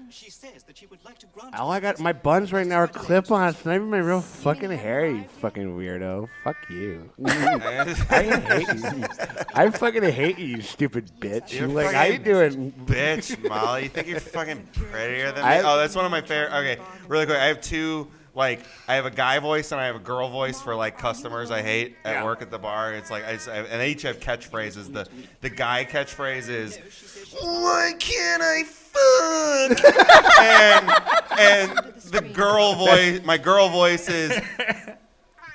She says that she would like to grant.
about? All I got, my buns right now are clip-ons. It's not even my real fucking hair, you fucking weirdo. Fuck you. I hate you. I fucking hate you, you stupid bitch.
You're
Like, how you
fucking
doing?
Bitch, Molly. You think you're fucking prettier than me?
I-
Oh, that's one of my favorite. Okay, really quick. I have two. Like, I have a guy voice and I have a girl voice for like customers I hate at
Yeah.
work at the bar. It's like and they each have catchphrases. The guy catchphrase is, "Why can't I fuck?" and the girl voice, my girl voice is,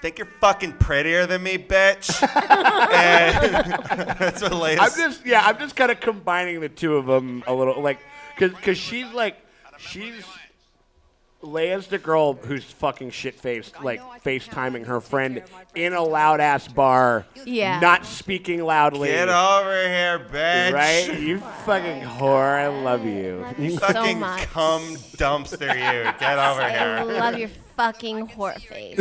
"Think you're fucking prettier than me, bitch?" And that's what latest.
I'm just kind of combining the two of them a little, like, cause she's Leia's the girl who's fucking shit-faced, like FaceTiming her friend in a loud-ass bar,
Yeah.
not speaking loudly.
Get over here, bitch.
Right? You fucking whore. I love you.
So
Fucking
much.
cum dumpster you. Get over
I
here.
love your fucking whore face.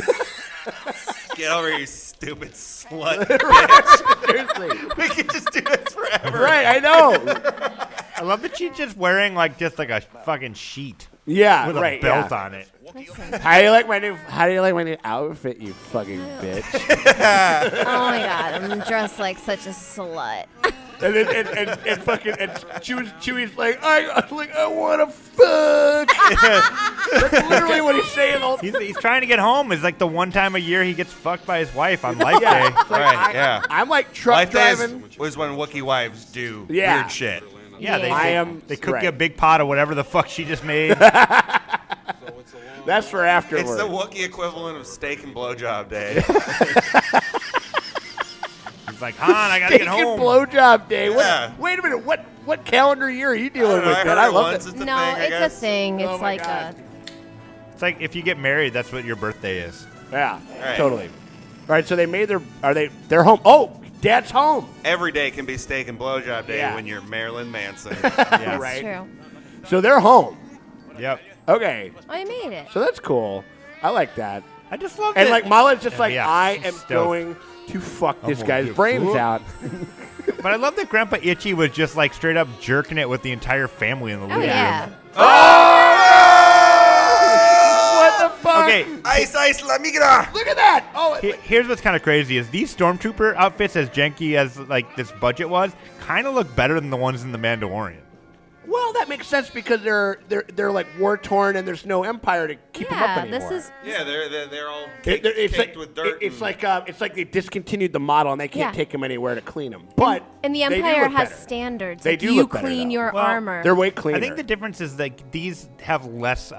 Get over here, you stupid slut bitch.
Seriously.
We could just do this forever.
Right, I know.
I love that she's just wearing like just like a fucking sheet
Yeah,
with
right.
a belt
yeah.
on it.
Listen.
How do you like my new outfit, you fucking bitch?
Oh my god, I'm dressed like such a slut.
And then and fucking and Chewie's like I want to fuck. That's literally what he's saying. All
He's trying to get home. It's like the one time a year he gets fucked by his wife on Life
yeah,
Day.
it's like,
Right, yeah.
I'm like truck
Life Day
driving.
was when Wookiee wives do
Yeah.
weird shit.
Yeah, they,
Yeah.
I
they,
am
they cook
right.
you a big pot of whatever the fuck she just made.
That's for afterward.
It's the Wookiee equivalent of steak and blowjob day.
He's like, Han, I gotta get
Taking
home.
blowjob day.
Yeah.
Wait a minute. What calendar year are you dealing with,
I
man?
heard
I
it
love
once.
it.
It's a
No,
thing, I
it's a
guess.
thing.
Oh
It's
my
like
God.
It's like if you get married, that's what your birthday is.
Yeah,
Right.
totally. All right, so they made they're home. Oh, Dad's home.
Every day can be steak and blowjob day
Yeah.
when you're Marilyn Manson.
Yeah.
Right.
true.
So they're home.
Yep.
Okay,
I made it.
so that's cool. I like that.
I just love
And
it.
like Mala's just like,
Yeah,
I
she's
am
stoked.
going to fuck this
gonna
guy's
get
brains
fucked.
out.
But I love that Grandpa Itchy was just like straight up jerking it with the entire family in the
Oh
living
yeah.
room.
What the fuck?
Okay,
Ice, let me get off.
Look at that. Oh,
here's what's kind of crazy is these stormtrooper outfits, as janky as like this budget was, kind of look better than the ones in the Mandalorian.
Well, that makes sense because they're like war torn and there's no empire to keep them up anymore.
Yeah, they're all
It's
caked
like
with dirt.
it's like they discontinued the model and they can't take them anywhere to clean them. But
and the
they do
Empire
look
has
better.
standards.
They
Like,
do
you
look better,
clean
though.
your
Well,
armor.
They're way cleaner.
I think the difference is like these have less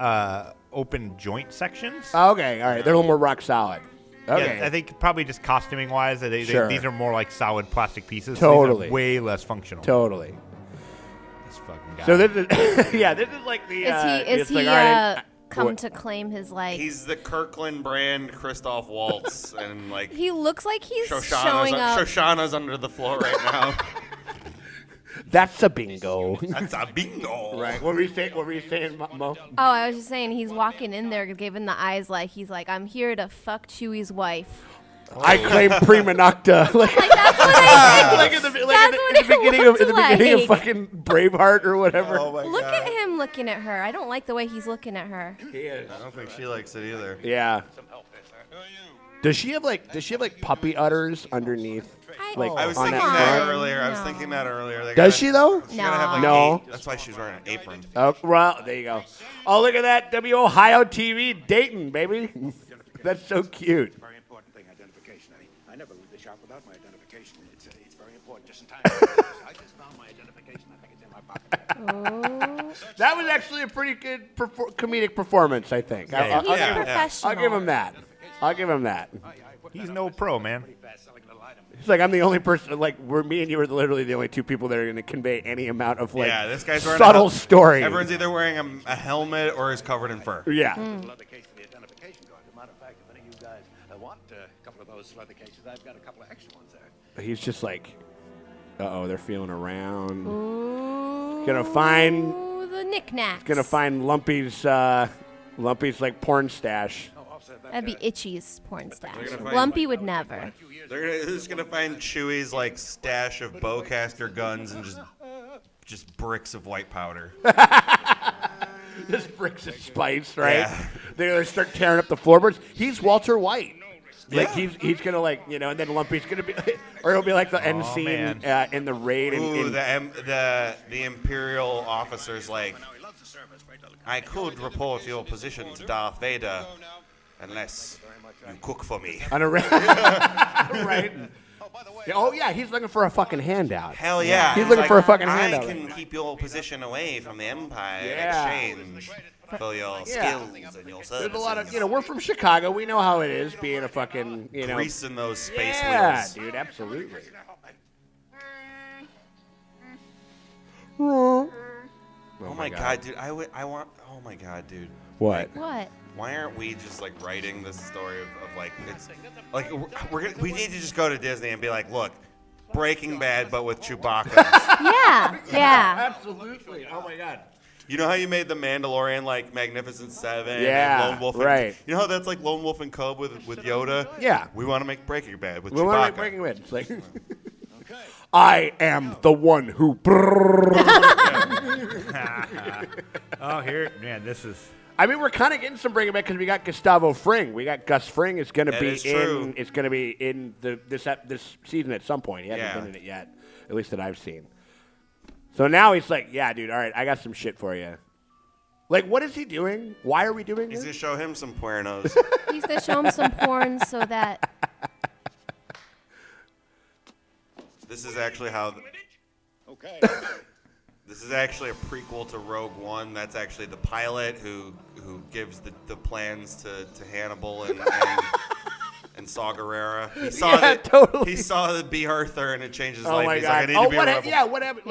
open joint sections.
Okay, all right. They're a little more rock solid. Okay.
Yeah, I think probably just costuming wise,
Sure.
these are more like solid plastic pieces. So these
Totally.
are way less functional.
Totally.
This fucking guy.
So this is yeah. This is like the.
Is
it's
he
like, all right,
come
what-
to claim his like?
He's the Kirkland brand Christoph Waltz, and like
He looks like he's
Shoshana's,
showing up.
Shoshana's under the floor right now.
That's a bingo.
That's a bingo.
Right. What were you saying? What were you saying, Mo?
Oh, I was just saying he's walking in there, giving the eyes like he's like, I'm here to fuck Chewie's wife.
I claim prima nocta. Like,
Like that's what I
like
think.
in the
That's what it
beginning of
looked like.
fucking Braveheart or whatever.
Oh my
Look
god.
at him looking at her. I don't like the way he's looking at her.
He is.
I don't think she likes it either.
Yeah. Does she have like puppy udders underneath? Like
I was
on
thinking
that
that
front?
earlier. I was
No.
thinking that earlier. They
Does
gotta-
she though?
She's gotta have like
No.
8. That's why she's wearing an apron.
Oh, well, there you go. Oh, look at that. Ohio TV Dayton, baby. That's so cute.
Very important thing, identification. I never leave the shop without my identification. It's very important. Just in time. I just found my identification. I think it's in my pocket.
Oh.
That was actually a pretty good comedic performance, I think.
Yeah,
I'll,
He's
I'll
a
give,
professional.
I'll give him that. I'll give him that.
He's no pro, man.
It's like I'm the only person. Like me and you are literally the only two people that are going to convey any amount of like
Yeah, this guy's wearing
subtle
a
story.
Everyone's either wearing a helmet or is covered in fur.
Yeah.
Leather case for the identification card. As a matter of fact, if any of you guys want a couple of those leather cases, I've got a couple of extra ones there.
He's just like, uh-oh, they're feeling around.
Ooh,
Gonna find
the knickknacks.
Lumpy's like porn stash.
That'd be Itchy's porn stash.
gonna find-
Lumpy would never.
They're just gonna find Chewie's like stash of bowcaster guns and just bricks of white powder.
Just bricks of spice, right?
Yeah.
They're gonna start tearing up the floorboards. He's Walter White. Like
Yeah.
he's gonna like and then Lumpy's gonna be, or he'll be like the end scene
man.
in the raid.
Ooh,
in
the Imperial officer's like, I could report your position to Darth Vader, unless you cook for me.
on a raid, right? Yeah, oh yeah, he's looking for a fucking handout.
Hell yeah.
He's looking for a fucking
I
handout.
can keep your position away from the Empire
Yeah.
in exchange for your
Yeah.
skills and your services.
There's a lot of we're from Chicago. We know how it is being a fucking
greasing those space
yeah,
wheels.
dude, absolutely.
Oh my god, dude! I want. Oh my god, dude!
What?
What?
Why aren't we just like writing this story of like it's like we need to just go to Disney and be like, look, Breaking Bad but with Chewbacca.
Yeah, yeah.
Absolutely. Oh my god.
You know how you made the Mandalorian like Magnificent Seven?
Yeah,
and Lone Wolf.
right.
You know how that's like Lone Wolf and Cub with Yoda?
Yeah.
We want to make Breaking Bad with
We
Chewbacca.
want to make Breaking Bad. It's like, I am the one who.
Oh, here, man, this is.
I mean, we're kind of getting some Breaking Bad because we got Gustavo Fring. We got Gus Fring is going to
That
be
is true.
in. It's going to be in this season at some point. He hasn't
Yeah.
been in it yet, at least that I've seen. So now he's like, yeah, dude. All right, I got some shit for you. Like, what is he doing? Why are we doing
He's
this?
gonna show him some puernos.
He's gonna show him some porn so that.
This is actually how.
Okay.
This is actually a prequel to Rogue One. That's actually the pilot who gives the plans to Hannibal and Saw Gerrera. He saw
Yeah, totally.
He saw the B. Arthur and it changed his
Oh
life.
my
He's
god!
like, I need to be a rebel.
Yeah, what happened?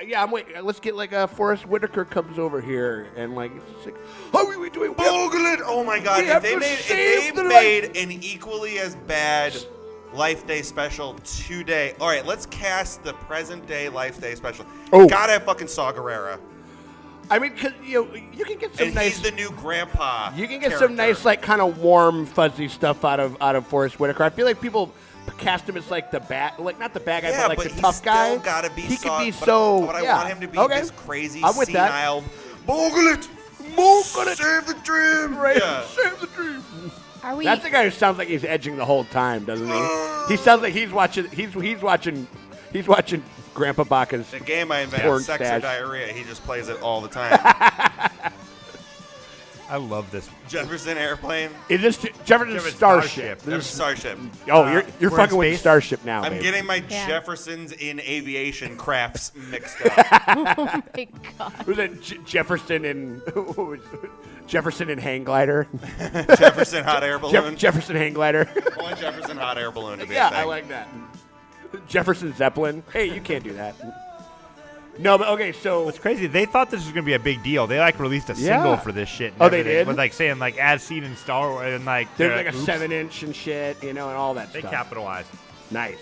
Yeah.
I'm waiting. Let's get like Forrest Whitaker comes over here and like, it's like, how are we doing?
Bogle it! Oh my god!
We
If
have
they
to
made
save the
an equally as bad Life Day special today. All right, let's cast the present day Life Day special.
Oh.
Gotta have fucking Saw Gerrera.
I mean, cause you can get some
And
nice.
he's the new grandpa.
You can get
character.
some nice, like, kind of warm, fuzzy stuff out of Forrest Whitaker. I feel like people cast him as like the bad, like not the bad guy,
Yeah,
but like
but
the
he's
tough guy.
still gotta be
he
Saw,
could be
but,
so.
But I
yeah.
want him to be
Okay.
this crazy,
I'm with that.
senile. Bogle it! Save the dream!
Right.
Yeah.
Save the dream.
Are we?
That's the guy who sounds like he's edging the whole time, doesn't he? He sounds like he's watching. He's watching Grandpa Baka's.
The game I invented,
Porn
Sex or
stash.
Diarrhea, he just plays it all the time.
I love this.
Jefferson Airplane.
Is this Jefferson Starship?
Starship.
Starship.
Oh, you're
We're in
fucking with
space?
Starship now,
I'm
babe.
getting my
Yeah.
Jeffersons in aviation crafts mixed up.
Oh my god.
Was it Jefferson and what was it? Jefferson and hang glider?
Jefferson hot air balloon.
Jefferson hang glider.
I want Jefferson hot air balloon to be
Yeah,
a thing.
I like that. Jefferson Zeppelin. Hey, you can't do that. No, but okay, so
What's crazy? They thought this was gonna be a big deal. They like released a
Yeah.
single for this shit. And
Oh, they
everything,
did?
With like saying like as seen in Star Wars and like
there's
they're
like a
oops.
7-inch and shit, and all that
They
stuff.
capitalized.
Nice.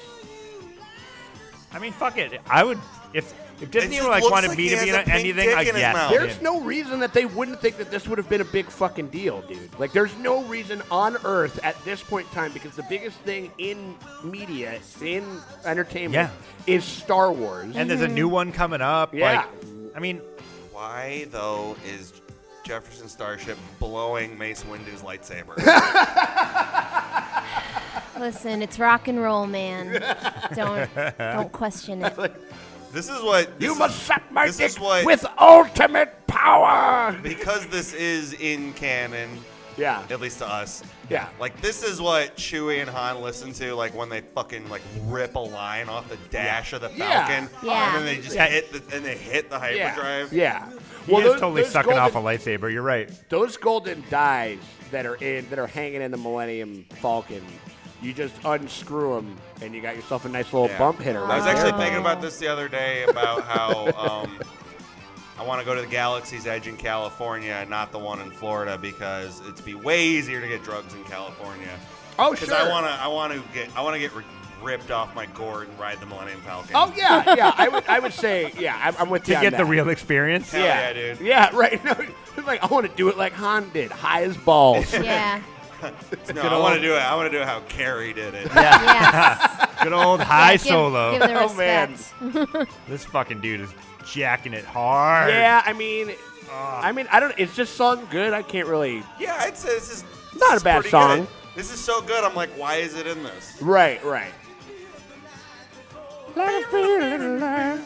I mean, fuck it. I would if Disney
just
were like
looks
wanted
like
me
he
to
has
be
a
in
pink
anything,
dick
I
in his
guess.
mouth.
There's no reason that they wouldn't think that this would have been a big fucking deal, dude. Like, there's no reason on earth at this point in time, because the biggest thing in media, in entertainment, is Star Wars.
And there's a new one coming up.
Yeah.
Like, I mean,
Why, though, is Jefferson Starship blowing Mace Windu's lightsaber?
Listen, it's rock and roll, man. Don't question it.
This is what...
You must suck my
this
dick
is what-
with ultimate power.
Because this is in canon,
Yeah.
at least to us.
Yeah.
Like, this is what Chewie and Han listen to, like, when they fucking, like, rip a line off the dash of the
Yeah.
Falcon.
Yeah.
And then they just hit the hyperdrive.
Yeah.
he is totally
those
sucking off a
golden-
lightsaber. You're right.
Those golden dies that are hanging in the Millennium Falcon, you just unscrew them, and you got yourself a nice little
Yeah.
bump hitter.
I was
right
actually
there.
thinking about this the other day about how I want to go to the Galaxy's Edge in California and not the one in Florida because it'd be way easier to get drugs in California.
Oh,
Because
sure.
I want to get ripped off my gourd and ride the Millennium Falcon.
Oh yeah. I would say I'm with you
To
on
get the
that.
real experience.
Hell yeah, dude.
Yeah, right. No, it's like I want to do it like Han did, high as balls.
Yeah.
No, I want to do it. I want to do it how Carrie did it.
Yes.
Good old high
Yeah, give-
solo.
Give the
Oh, man.
respect.
This fucking dude is jacking it hard.
Yeah, I mean, I don't. It's just sung good. I can't really.
Yeah, I'd say this is
Not
this
a bad
is pretty
song.
good. This is so good. I'm like, why is it in this?
Right. Like a feeling alive.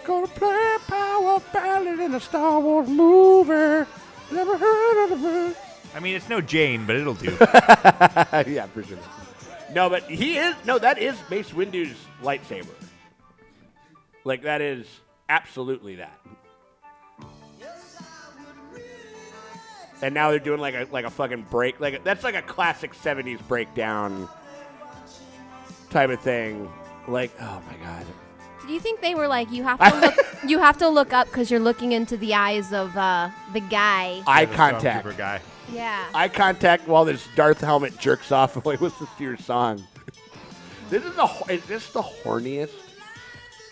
Gonna play a power ballad in a Star Wars movie. Never heard of the bird.
I mean, it's no Jane, but it'll do.
Yeah, for sure. No, but that is Mace Windu's lightsaber. Like, that is absolutely that. And now they're doing like a fucking break. That's like a classic 70s breakdown type of thing. Like, oh my god.
Do you think they were like, you have to look up because you're looking into the eyes of the guy?
Eye
The
contact.
Stormtrooper guy.
Yeah.
Eye contact while this Darth helmet jerks off while he listens to your song. Is this the horniest?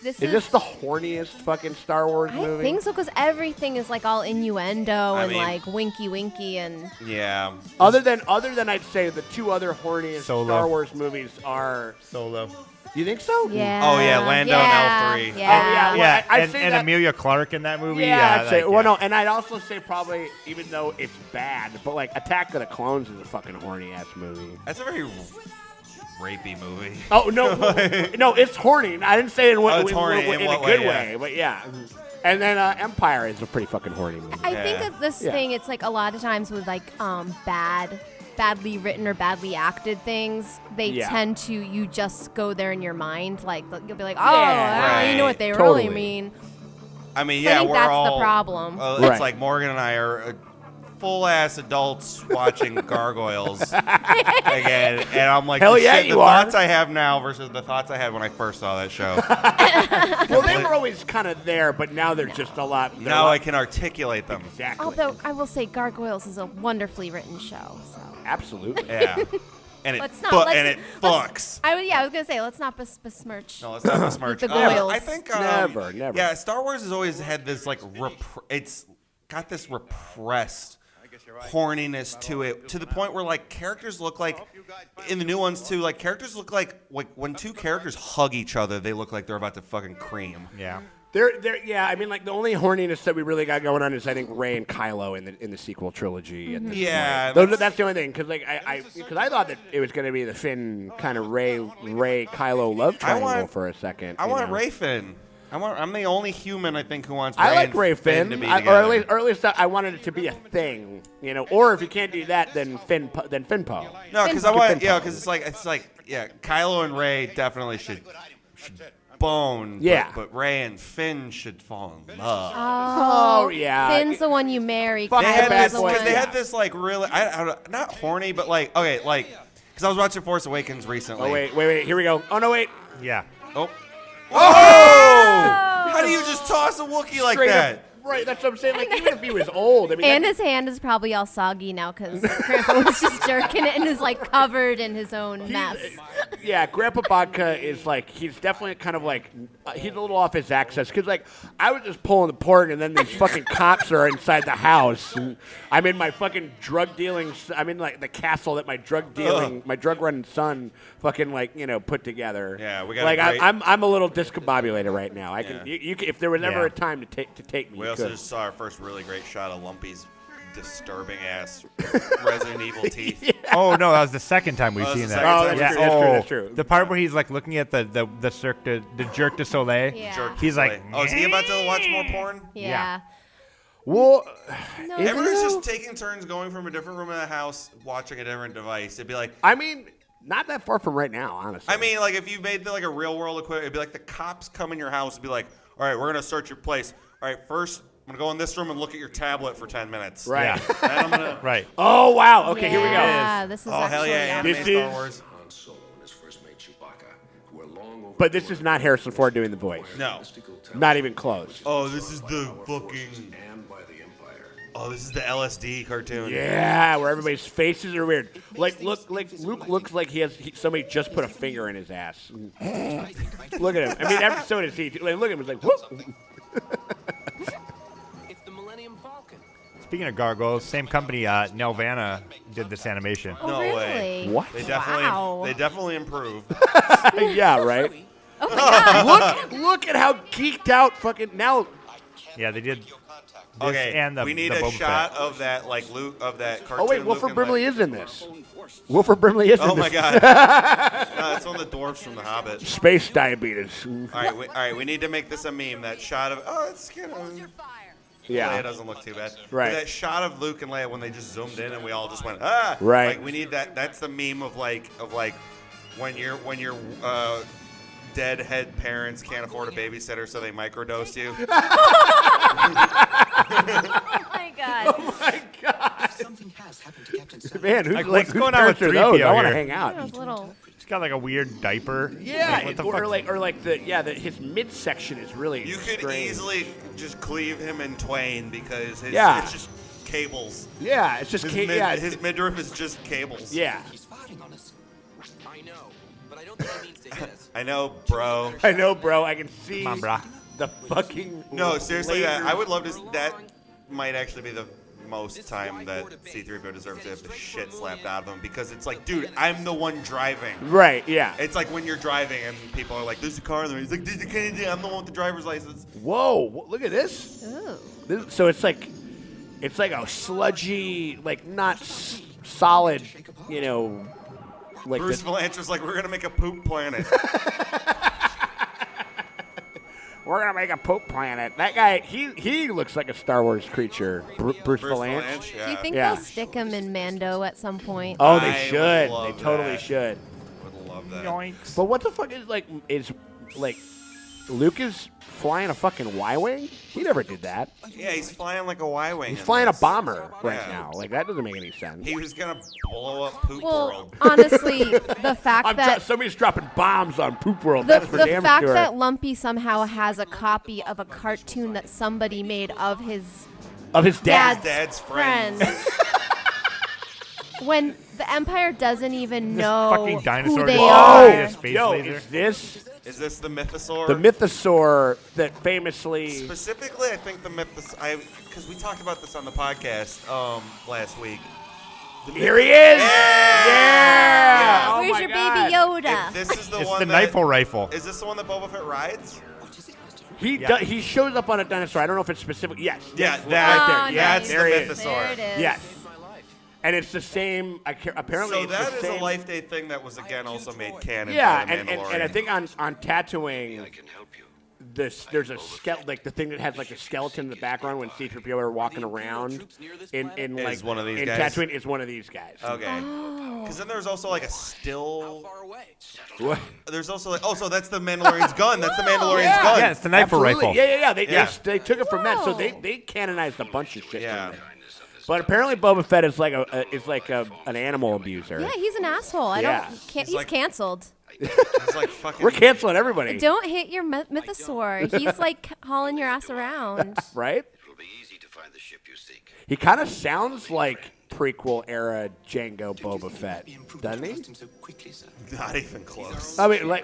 Is this the horniest fucking Star Wars
I
movie?
think so, because everything is like all innuendo and
mean-
like winky and
Yeah.
Other than I'd say the two other horniest
Solo.
Star Wars movies are.
Solo.
You think so?
yeah.
Oh, yeah, Lando and L3.
Yeah.
Oh, yeah. Well,
Yeah,
I'd
and,
say
and
that-
Amelia Clark in that movie.
Yeah, I'd say.
like,
Well,
yeah.
no, and I'd also say probably, even though it's bad, but like Attack of the Clones is a fucking horny ass movie.
That's a very rapey movie.
Oh no, no, it's horny. I didn't say it in,
it's horny.
in
In
a
what
good
way,
way, but yeah. And then Empire is a pretty fucking horny movie.
I
Yeah.
think that this
Yeah.
thing, it's like a lot of times with like badly written or badly acted things, they
Yeah.
tend to, you just go there in your mind. Like, you'll be like, oh,
Yeah.
you know
Right.
what they
Totally.
really mean.
I mean,
So I
yeah,
think
we're
that's
all
the problem.
Right.
It's like Morgan and I are full-ass adults watching Gargoyles again, and I'm like,
Hell
the
yeah,
shit-
you
the
are.
thoughts I have now versus the thoughts I had when I first saw that show.
Well, they were always kind of there, but now they're just a lot. they're a
Now
lot-
I can articulate them.
Exactly.
Although I will say Gargoyles is a wonderfully written show. So
Absolutely.
Yeah, and it
let's not.
and it
let's-
fucks.
I was gonna say, let's not besmirch.
No, let's not besmirch.
The Goyles.
I think
Never.
Yeah, Star Wars has always had this like it's got this repressed horniness to it, to the point where like characters look like in the new ones too. Like characters look like when two characters hug each other, they look like they're about to fucking cream.
Yeah.
Yeah, I mean, like the only horniness that we really got going on is I think Rey and Kylo in the sequel trilogy. At this point. That's the only thing because like I thought that it was going to be the Finn kind of Rey Kylo love triangle for a second.
I want Rey Finn. I'm the only human I think who wants.
I like Rey Finn,
to be
or at least I wanted it to be a thing, Or if you can't do that, then Finn Poe.
No, because I want, because it's like, Kylo and Rey definitely should bone.
Yeah,
but Rey and Finn should fall in love.
Oh
yeah,
Finn's the one you marry.
Fuck
they had
bad
this,
boy.
because they had this like really, I don't, not horny, but like because I was watching Force Awakens recently.
Oh wait, here we go. Oh no, wait.
Yeah.
Oh. Whoa! How do you just toss a Wookiee like
Straight
that?
up, right, that's what I'm saying. Like, even if he was old, I mean,
And his hand is probably all soggy now because Grandpa was just jerking it and is like covered in his own mess.
Yeah, Grandpa Baka is like, he's definitely kind of like, he's a little off his axis. Because, like, I was just pulling the pork and then these fucking cops are inside the house. And I'm in my fucking drug dealing, I'm in like the castle that my drug running son fucking like, put together.
Yeah, we got
like,
great...
I'm a little discombobulated right now. I can, you can, if there was ever a time to take me,
we also just saw our first really great shot of Lumpy's disturbing ass Resident Evil teeth.
Yeah.
Oh no, that was the second time we've seen that.
Oh, that's true.
The part where he's like looking at the Cirque du Soleil.
Yeah.
He's like,
is he about to watch more porn?
Yeah.
Well,
No,
Everyone's just taking turns going from a different room of the house, watching a different device. It'd be like,
I mean, not that far from right now, honestly.
I mean, like if you made like a real world equivalent, it'd be like the cops come in your house and be like, all right, we're gonna search your place. All right, first I'm gonna go in this room and look at your tablet for 10 minutes.
Right.
Yeah.
Then I'm gonna.
Right.
Oh wow. Okay, here we go.
Yeah, this is
Oh hell yeah,
actually
anime
This
Star
is-
Wars.
Han Solo and his first mate Chewbacca, who are long over
But this is not Harrison Ford doing the voice.
No.
Not even close.
Oh, this is the fucking.
and by the Empire.
Oh, this is the LSD cartoon.
Yeah, where everybody's faces are weird. Like Luke looks like somebody just put a finger in his ass. Look at him. I mean, so does he. Like, look at him. It's like, whoop.
It's the Millennium Falcon.
Speaking of gargoyles, same company, Nelvana did this animation.
Oh,
No
really?
way.
What?
They definitely improved.
Yeah, right.
Oh my god.
Look at how geeked out fucking now.
Yeah, they did. This
Okay,
and the,
we need
the
a
Boba
shot
Fett.
of that like Luke of that cartoon.
Oh wait,
Luke
Wilford
and
Brimley
Leia.
is in this. Wilford Brimley is in
Oh
this.
my god. No, it's one of the dwarfs from The Hobbit.
Space diabetes.
All right, we need to make this a meme. That shot of it's kind of. Leia
Yeah.
doesn't look too bad.
Right.
But that shot of Luke and Leia when they just zoomed in and we all just went ah.
Right.
Like we need that. That's the meme of like when your deadhead parents can't afford a babysitter, so they microdose you.
Oh my god.
Oh my god.
Something has happened to Captain Solo.
Man, who's
Like, what's
whose
going on with
parents are those?
3PO
I want to
here?
hang out.
That was little.
He's got like a weird diaper.
Yeah,
Like, what the fuck?
his midsection is really.
You could
strange.
easily just cleave him in twain because
Yeah.
it's just cables.
Yeah, it's just
His midriff is just cables.
yeah.
He's firing on us. I know, but I don't think he means to hit us.
I know, bro.
I know, bro. I can see
Come on, brah.
the fucking.
No, seriously,
laser-
I would love to. That might actually be the most time that C-3PO deserves to have the shit slapped out of him because it's like, dude, I'm the one driving.
Right. Yeah.
It's like when you're driving and people are like, "There's a car there." He's like, "I'm the one with the driver's license."
Whoa! Look at this.
Ooh.
So it's like a sludgy, like not solid, like
Bruce
this.
Valancher's like, "We're gonna make a poop planet."
We're gonna make a poop planet. That guy, he looks like a Star Wars creature. Bruce Valanche.
yeah.
Do you think
Yeah.
they'll stick him in Mando at some point?
Oh,
I
they
would
should. They
love
totally
that.
should.
Would love that.
Yoinks.
But what the fuck is Luke is flying a fucking Y-wing? He never did that.
Yeah, he's flying like a Y-wing.
He's
in
flying a
this.
bomber right
Yeah.
now. Like that doesn't make any sense.
He was gonna blow up Poop
Well,
World.
honestly, the fact that
Somebody's dropping bombs on Poop World.
the
That's for
the
damn
fact
sure.
that Lumpy somehow has a copy of a cartoon that somebody made of his
of his dad.
Dad's friends.
when the Empire doesn't even know
fucking dinosaur
who they
just
are.
died. Space
Yo,
laser.
is this
Is this the Mythosaur?
the Mythosaur that famously?
Specifically, I think the Mythosaur. Because we talked about this on the podcast last week.
Here he is.
Yeah!
Yeah. Oh
Where's
my
your
God.
baby Yoda?
If this is the
It's
one
the
that,
Knifle rifle.
Is this the one that Boba Fett rides?
He shows up on a dinosaur. I don't know if it's specific. Yes.
Yeah,
yes,
that
right there.
that's
there
the
he is.
mythosaur.
There it is.
Yes. And it's the same. Apparently,
So
it's
that
the
is
same.
a Life Day thing that was again also made canon.
Yeah,
by the
and I think on Tatooine,
can help you.
there's a like the thing that has like a skeleton in the background when C-3PO are walking around in like
one of these
in
guys?
Tatooine is one of these guys.
Okay. Because then there's also like a still.
Far away.
What?
There's also like so that's the Mandalorian's gun. That's the Mandalorian's gun.
Yeah, it's the rifle.
Absolutely. Yeah. They took it from that, so
Whoa.
they canonized a bunch of shit.
Yeah.
From it. But apparently, Boba Fett is like an animal abuser.
Yeah, he's an asshole.
Yeah.
He's
like-
canceled.
It's like fucking.
We're canceling everybody,
Don't hit your mythosaur. He's like hauling your ass around.
right?
It'll be easy to find the ship you seek.
He kind of sounds like prequel era Jango Boba Fett, doesn't he?
So quickly, sir.
Not even close.
I mean, like,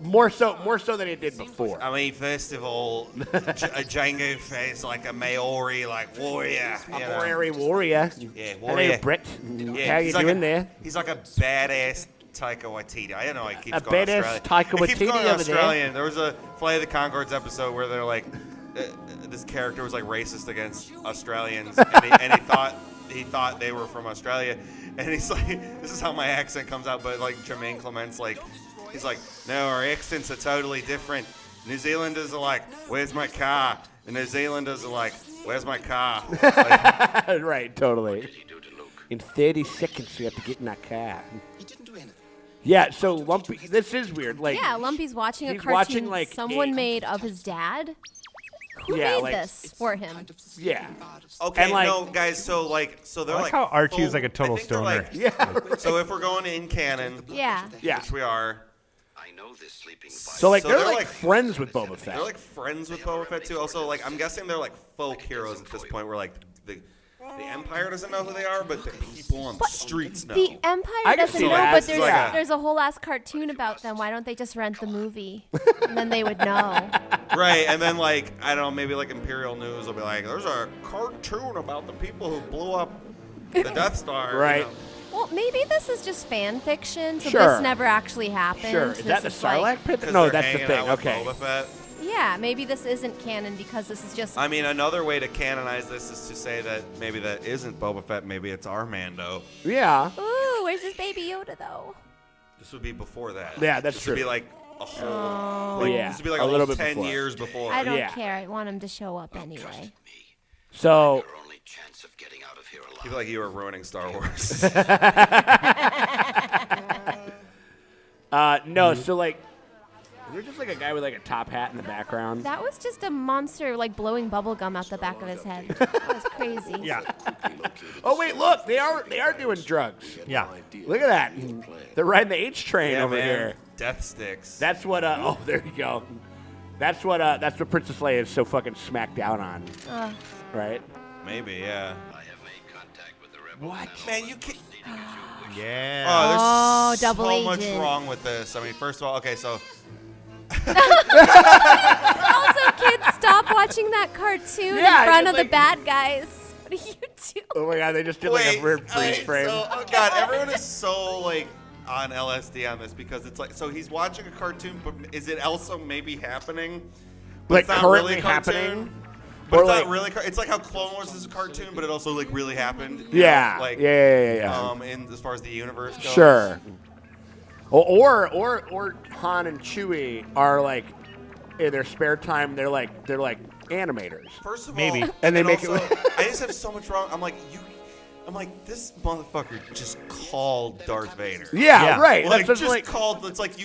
more so than he did before.
I mean, first of all, Django Fett is like a Maori like warrior. You know?
Honorary warrior.
Yeah,
Hello,
warrior.
Brett.
Yeah,
How you
he's like
doing
a,
there?
He's like a badass Taika Waititi. I don't know. He keeps
A
going
badass
Australian.
Taika
He keeps
Waititi
going
over
Australian. There was a Flight of the Conchords episode where they're like, this character was like racist against Australians, and he thought they were from Australia, and he's like, this is how my accent comes out, but like Jermaine Clement's like, he's like, no, our accents are totally different. New Zealanders are like, where's my car? And New Zealanders are like, where's my car? Like,
Right, totally.
He do to Luke.
In 30 seconds, we have to get in our car.
He didn't do anything.
Yeah, so Lumpy, this is weird. Like,
Yeah, Lumpy's watching a
he's
cartoon
watching, like,
someone made of his dad. Who
Yeah,
made
like,
this for him?
yeah.
okay,
And, like-
no, guys, so they're
I
like
like how Archie's
full-
like a total
I think they're,
stoner.
like-
Yeah.
So if we're going in canon,
Yeah.
Yeah.
which we are,
I know this sleeping
So, like,
So
they're,
they're,
like,
like-
friends with Boba Fett.
they're like friends with Boba Fett too. Also, like I'm guessing they're like folk heroes at this point, where like the Empire doesn't know who they are, but the people on the streets know.
The Empire
I can
doesn't
see
know,
that.
but
It's
there's
like a-
there's a whole ass cartoon about them. Why don't they just rent the movie? And then they would know.
Right, and then like I don't know, maybe like Imperial News will be like, "There's a cartoon about the people who blew up the Death Star." you
Right.
know?
Well, maybe this is just fan fiction, so
Sure.
this never actually happened.
Sure. Is that the
This like-
Sarlacc pit?
'Cause
No,
they're
that's the
hanging
thing.
out with
Okay.
Boba Fett.
Yeah, maybe this isn't canon because this is just.
I mean, another way to canonize this is to say that maybe that isn't Boba Fett, maybe it's our Mando.
Yeah.
Ooh, where's this baby Yoda though?
This would be before that.
Yeah, that's
this
true.
would be like a whole.
Oh.
Like,
Yeah,
This would be like
a
a
little
little
bit
10
before.
years before.
I don't
Yeah.
care. I want him to show up anyway.
So,
Your only chance of getting out of here alive.
People like you are ruining Star Wars.
no, so, like, there's just, like, a guy with, like, a top hat in the background.
That was just a monster like blowing bubble gum out the back of his head. That was crazy.
Yeah.
Oh, wait, look. They are doing drugs.
Yeah.
Look at that. They're riding the H train
yeah,
over
man.
here.
Death sticks.
That's what, oh, there you go. That's what Princess Leia is so fucking smacked down on. Right?
Maybe, yeah.
I have made contact with the rebels.
What?
Man, you can't.
Yeah.
Oh, there's
Oh,
so
double
much
agent.
wrong with this. I mean, first of all, okay, so
Also, kids, stop watching that cartoon
Yeah,
in front
just
of the
like-
bad guys. What are you doing?
Oh, my God. They just did, like, a weird freeze
wait,
frame.
So, oh God, everyone is so like on LSD on this because it's like, so he's watching a cartoon, but is it also maybe happening? But
Like,
it's not
currently
really a cartoon?
happening?
But
Or
it's
like-
not really. It's like how Clone Wars is a cartoon, but it also like really happened. you
Yeah.
know, like
yeah.
in as far as the universe goes.
Sure. Or Han and Chewie are like in their spare time they're like animators.
First of
Maybe.
all,
And they
and
make it-
also, I just have so much wrong. I'm like this motherfucker just called Darth Vader.
Yeah,
Yeah.
right.
Like
That's
just
like
called. It's like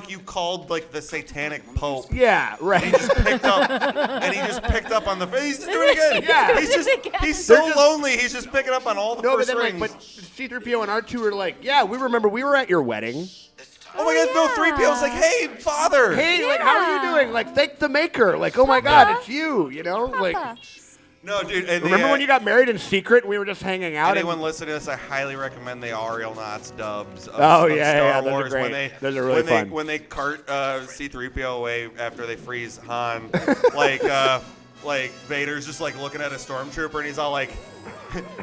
you called like the satanic pope.
yeah, right.
He just picked up on the. He's doing it again.
Yeah.
He's so
They're just-
lonely. He's just picking up on all the
No, but
first
then
rings.
like, but C-3PO and R2 are like, yeah, we remember we were at your wedding.
oh my God, no! 3PO's like, hey, father.
Hey, like, how are you
Yeah.
doing? Like, thank the maker. Like, oh my God, it's you. You know, like,
Papa.
No, dude. And
remember when you got married in secret and we were just hanging out?
Anyone
and,
listening to this, I highly recommend the Ariel Knots dubs. Of,
Oh,
of
yeah,
Star
yeah, those are
Wars
great.
when they
Those are really fun.
when they cart C-3PO away after they freeze Han, like Vader's just like looking at a stormtrooper and he's all like,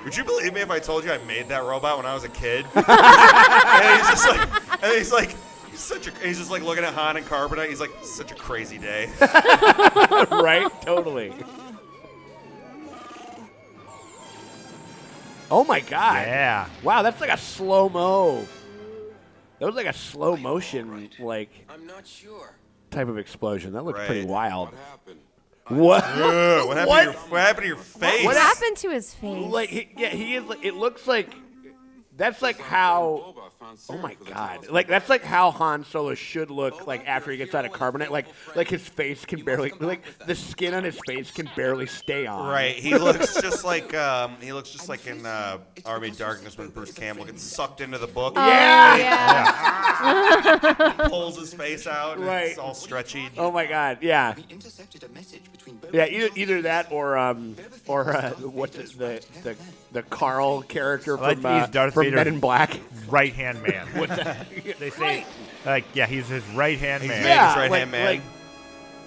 "Would you believe me if I told you I made that robot when I was a kid?" And he's just like, He's just like looking at Han and Carbonite. He's like, such a crazy day.
Right? Totally. Oh my God.
Yeah.
Wow, that's like a slow-mo. That was like a slow motion, like,
I'm not sure.
type of explosion. That looked pretty
Right.
wild.
What happened?
What?
What happened to your face?
What happened to his face?
Like, he is. It looks like that's like how. Oh my God! Like that's like how Han Solo should look like after he gets out of carbonite. Like his face can barely, like the skin on his face can barely stay on.
Right, he looks just like in Army of Darkness when Bruce Campbell gets sucked into the book.
Yeah.
Pulls his face out. And
Right.
It's all stretchy.
Oh my God! Yeah.
We intercepted a message between both
Yeah. Either that or what's it, the Carl character
like
from
he's Darth
from
Vader's
Men in Black.
Right-hand man. What's that? They say, like, yeah, he's his right-hand man.
Yeah.
His right-hand man.
Like,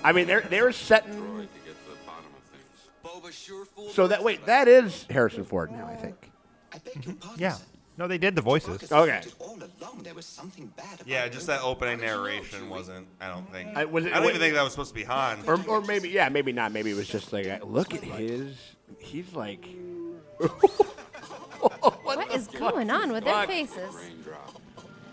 I mean, they're setting.
To get to the bottom of things.
Boba sure fooled
So that that is Harrison Ford now, I think.
I beg your pardon,
Yeah.
sir.
No, they did the voices.
Baka
Okay.
suspected all along there was something bad about
Yeah, just that
Boba.
opening narration wasn't. I don't think.
I- was it-
I don't even think that was supposed to be Han.
Or maybe, yeah, maybe not. Maybe it was just like, look at his. He's like.
what is going on with their faces?
Raindrop.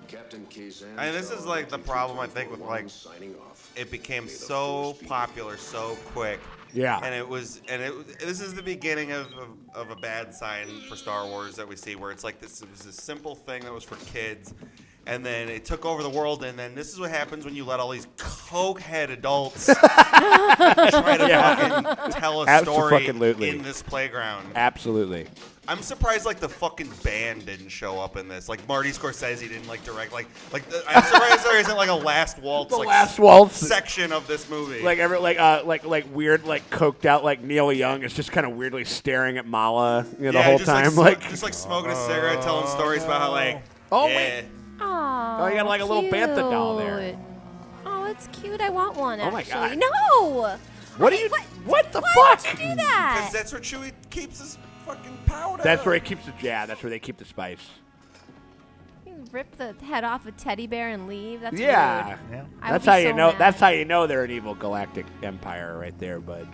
Captain Kazan.
I mean, this is like the problem I think with like
signing off.
it became so popular so quick.
Yeah.
This is the beginning of a bad sign for Star Wars that we see, where it's like it was a simple thing that was for kids, and then it took over the world, and then this is what happens when you let all these cokehead adults try to fucking tell a story
Abso-fucking-lutely.
in this playground.
Absolutely.
I'm surprised like the fucking band didn't show up in this. Like Marty Scorsese didn't like direct. I'm surprised there isn't like a Last Waltz.
The
like,
Last Waltz.
section of this movie.
Like weird, like coked out, like Neil Young is just kind of weirdly staring at Mala, the whole
just
time,
like,
like.
just like smoking a cigarette, telling stories about how like.
Oh,
yeah.
wait.
Oh,
you got like a little bantha doll there.
cute. Oh, it's cute. I want one.
Oh my
Actually.
God.
No.
What are you? What the
Why
fuck?
would you do that?
Because that's where Chewie keeps his fucking powder.
That's where he keeps the. Yeah, that's where they keep the spice.
You rip the head off a teddy bear and leave. That's
Yeah.
rude.
Yeah.
I would
That's
be
how you
so
know.
mad.
That's how you know they're an evil galactic empire, right there, bud.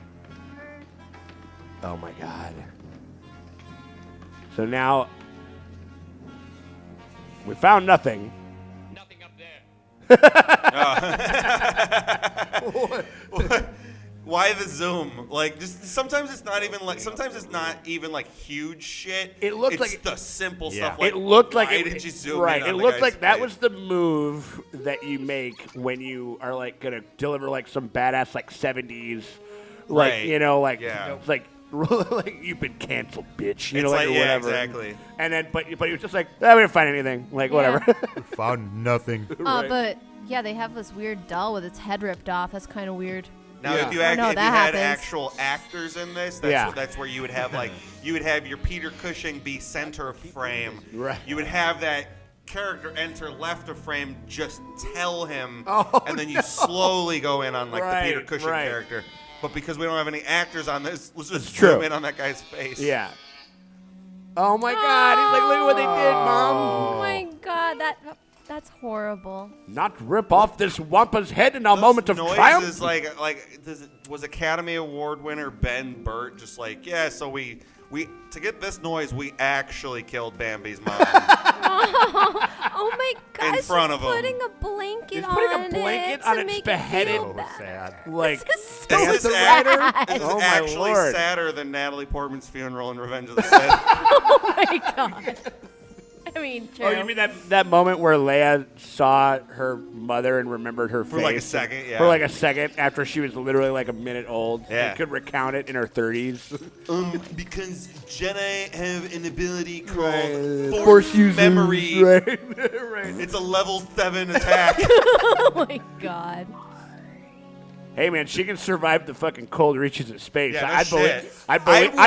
Oh my God. So now we found nothing.
Nothing up there.
Why the zoom? Like, just sometimes it's not even like. Sometimes it's not even like huge shit.
It looked
it's
like-
the simple
Yeah.
stuff. Like,
It looked like
why
it.
did you zoom
right.
in on
It
the
looked
guy's
like that
face?
was the move that you make when you are like gonna deliver like some badass like 70s, like
Right.
like
Yeah.
it's like like you've been canceled, bitch. You know,
It's
like,
like-
or
yeah,
whatever.
exactly.
And then, but he was just like, we didn't find anything. Like whatever.
Found nothing.
Right.
But yeah, they have this weird doll with its head ripped off. That's kind of weird.
Now,
Yeah.
if you,
I know
if you
that
had
happens.
actual actors in this, that's,
Yeah.
that's where you would have like you would have your Peter Cushing be center of frame.
Right.
You would have that character enter left of frame, just tell him,
Oh,
and then you slowly go in on like
Right,
the Peter Cushing
right.
character. But because we don't have any actors on this, let's just
It's true.
zoom in on that guy's face.
Yeah. Oh my God! He's like, look at what they did, Mom.
Oh my God, that's horrible.
Not rip off this Wampa's head in a
Those
moment of
noises,
triumph.
was Academy Award winner Ben Burt just like, yeah, so we to get this noise, we actually killed Bambi's mom.
Oh my God!
In front
she's
of him.
putting a blanket
He's
on
putting a blanket
it
on
to
its
make
beheaded-
it feel
So
bad.
sad.
Like,
This is so
This is,
sad.
this is
Oh my
actually
Lord.
sadder than Natalie Portman's funeral in Revenge of the Sith.
Oh my God. I mean, true.
oh, you mean that moment where Leia saw her mother and remembered her face
For like a second, yeah.
For like a second after she was literally like a minute old.
Yeah.
And could recount it in her 30s.
Because Jedi have an ability called
Right.
Force
users,
Memory.
Right. Right.
It's a level 7 attack.
Oh my God.
Hey man, she can survive the fucking cold reaches of space.
Yeah, no
I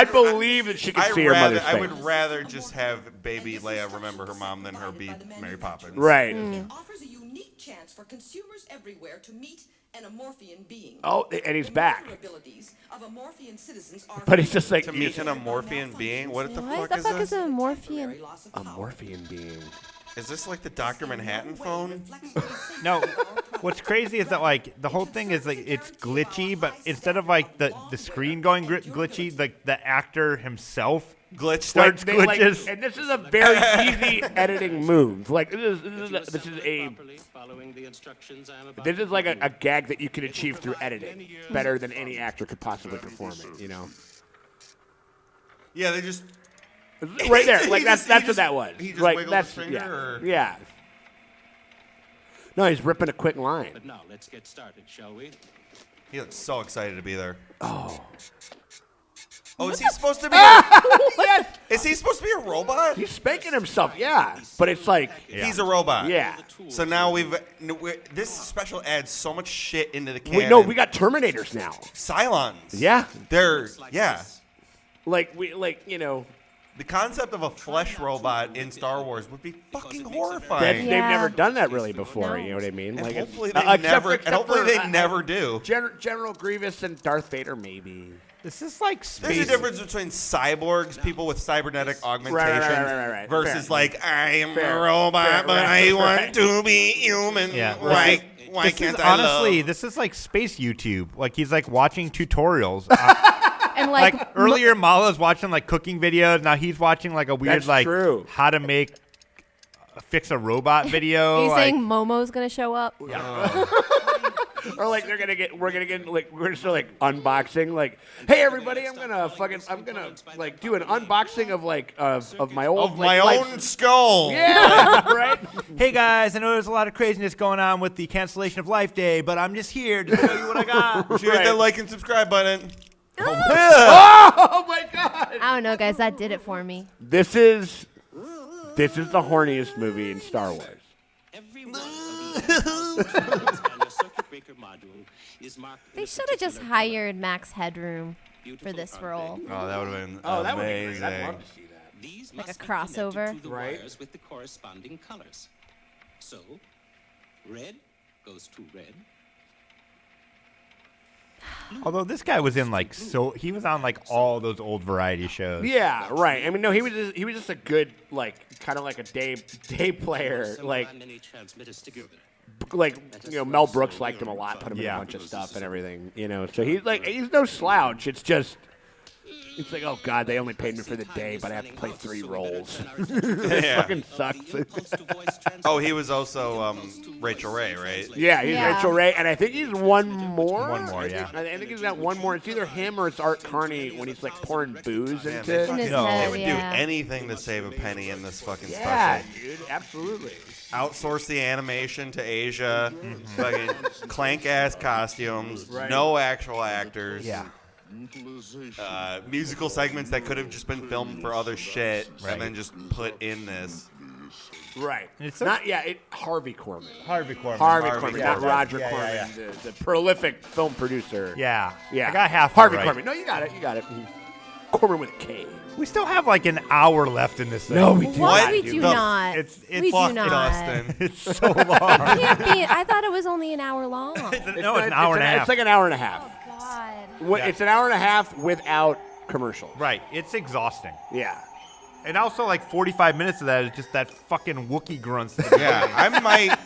shit.
believe that she can see her mother's face.
I would rather just have baby Leia remember her mom than her be Mary Poppins.
Right.
Mm.
offers a unique chance for consumers everywhere to meet an Amorphian being.
Oh, and he's
The
back.
motor abilities of Amorphian citizens are
But he's just like,
To meet an Amorphian being? What the
What
fuck
the
is
fuck
this?
is a Morphian?
a Morphian being.
Is this like the Dr. Manhattan phone?
No, what's crazy is that like the whole thing is like it's glitchy, but instead of like the screen going glitchy, like the actor himself
Glitch
starts
Like,
glitches.
and this is a very easy editing move. Like this is like a gag that you can achieve through editing better than any actor could possibly perform it. You know.
Yeah, they just
Right there, like that's what that was.
He just
like
wiggled
that's
his finger, or?
yeah. No, he's ripping a quick line.
But now, let's get started, shall we?
He looks so excited to be there.
Oh.
Oh, is he supposed to be?
Yes.
Is he supposed to be a robot?
He's spanking himself, yeah. But it's like
He's a robot.
Yeah.
So now this special adds so much shit into the canon.
we got Terminators now.
Cylons.
Yeah.
They're the concept of a flesh robot in Star Wars would be fucking horrifying.
They've never done that really before. You know what I mean?
And
like
hopefully they never do.
General Grievous and Darth Vader, maybe.
This is like space.
There's a difference between cyborgs, people with cybernetic augmentations,
right.
versus
Fair.
like I am
Fair.
a robot,
Fair,
but
right,
I want
right.
to be human.
Yeah.
Why
This
can't
is,
I
honestly,
love?
this is like space YouTube. Like he's like watching tutorials.
And
like earlier, Mala's watching like cooking videos. Now he's watching like a weird
That's
like
true.
how to fix a robot video.
Are you
like,
saying Momo's gonna show up?
Or like we're gonna start like unboxing. Like, hey everybody, I'm gonna like do an unboxing of like of my old
Of
like,
my
life-
own skull.
Yeah, right.
Hey guys, I know there's a lot of craziness going on with the cancellation of Life Day, but I'm just here to show you what I got.
Hit that like and subscribe button.
Oh my god!
I don't know, guys. That did it for me.
This is the horniest movie in Star Wars.
Every one of these and a circuit breaker module is marked in
They
a
should have just
particular
hired Max Headroom for
beautiful
this
front
role.
thing.
Oh, that would have been
That would be
amazing.
great. I'd love to see that.
These
Like
must
a
be connected
crossover.
to the
Right.
wires with the corresponding colors. So, red goes to red.
Although this guy was in like he was on like all those old variety shows.
Yeah, right. I mean, no, he was just a good like kind of like a day player. Like
Many transmitters together.
Mel Brooks liked him a lot, put him in a bunch of stuff and everything. You know, so he's no slouch. It's just. It's like, oh god, they only paid me for the day, but I have to play 3 roles. It fucking sucks.
Oh, he was also Rachel Ray, right?
Yeah, he's
Yeah.
Rachel Ray, and I think he's one more.
One more, yeah.
I think he's got one more. It's either him or it's Art Carney when he's like pouring booze
Man,
into.
they,
In
fucking,
his
No.
head,
they would
yeah.
do anything to save a penny in this fucking
Yeah,
special.
dude, absolutely.
Outsource the animation to Asia. Fucking clank ass costumes.
Right.
No actual actors.
Yeah.
Musical segments that could have just been filmed for other shit and then just put in this.
Right.
It's
Not Harvey Korman.
Harvey Korman.
Harvey
Harvey
Korman, not
Korman.
Roger
Yeah,
Corman,
yeah,
The prolific film producer.
Yeah.
Yeah.
I got half of it
Harvey
right.
Korman. No, you got it. Corman with a K.
We still have like an hour left in this thing.
No, we do
What?
not.
We
dude.
do
The-
not.
it's
we do
Fuck
not.
Dustin.
It's so long.
Can't be. I thought it was only an hour long.
No, it's an hour and a half.
It's like an hour and a half.
God.
It's an hour and a half without commercials.
Right. It's exhausting.
Yeah.
And also like 45 minutes of that is just that fucking Wookiee grunts.
Yeah, I might.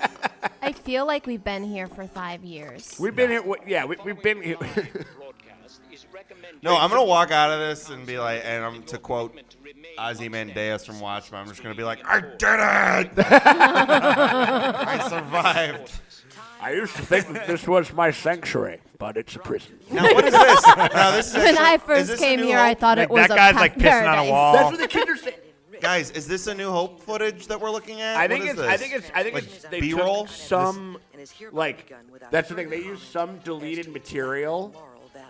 I feel like we've been here for 5 years.
We've been here. Yeah, we've been here.
No, I'm gonna walk out of this and be like, and I'm to quote Ozymandias from Watchmen. I'm just gonna be like, I did it! I survived.
I used to think that this was my sanctuary, but it's a prison.
Now what is this? Now this is
When
actually-
I
is
first
this a
came
New
here, I
Hope?
thought
Like,
it was
that
a
guy's,
path
like, pissing on a
paradise.
wall.
That's what the kids are saying.
Guys, is this a New Hope footage that we're looking at?
I think
What
it's.
is
I
this?
think it's. I think
Like
it's. They
B-roll?
took some like. That's the thing. They used some deleted material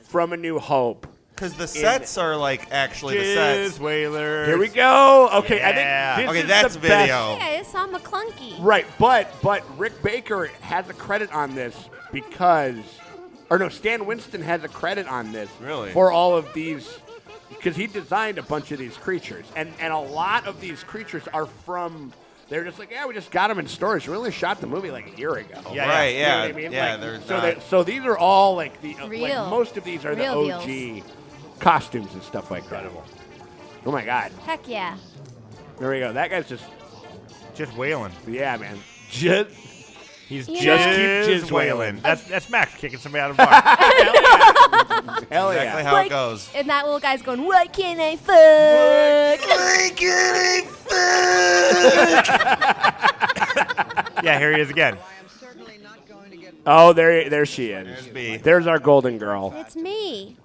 from A New Hope.
Because the sets are like actually the sets.
Whalers.
Here we go. Okay,
Yeah.
I think this
Okay,
is
that's
the best.
video.
Yeah, it's on McClunky.
Right, but Rick Baker has a credit on this because, or no, Stan Winston has a credit on this
Really?
for all of these, because he designed a bunch of these creatures, and a lot of these creatures are from. They're just like, yeah, we just got them in storage. We only shot the movie like a year ago.
Yeah,
Right,
You know
yeah.
what I mean?
Yeah,
Like,
there's
so,
not-
so these are all like the like
Real.
most of these are the
Real
OG costumes and stuff like that. Oh my God!
Heck yeah.
There we go. That guy's just
just wailing.
Yeah, man. Just
He's
You
just
know-
keep
Just
wailing.
wailing.
That's Max kicking somebody out of the bar.
hell yeah.
Exactly how it goes.
And that little guy's going, "Why can't I fuck?"
Yeah, here he is again.
Oh, there she is.
There's B.
There's our golden girl.
It's me.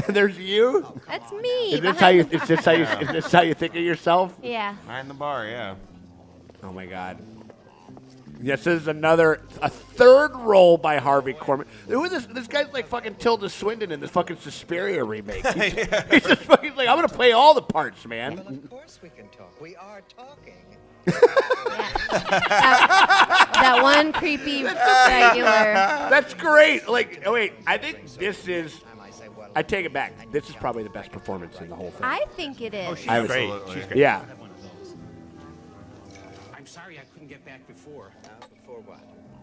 There's you.
That's me.
Is this
behind
how you?
the-
Is this how you think of yourself?
Yeah.
Behind the bar, yeah.
Oh my God. Yes, this is a third role by Harvey Korman. Who is this guy's like fucking Tilda Swinton in this fucking Suspiria remake. He's just fucking like, I'm gonna play all the parts, man.
Of course we can talk. We are talking.
That one creepy regular.
That's great. Like, oh wait, I think this is. I take it back. This is probably the best performance in the whole thing.
I think it is.
She's
I was-
great.
Absolutely.
She's great.
Yeah.
I'm sorry I couldn't get back before.
Before what?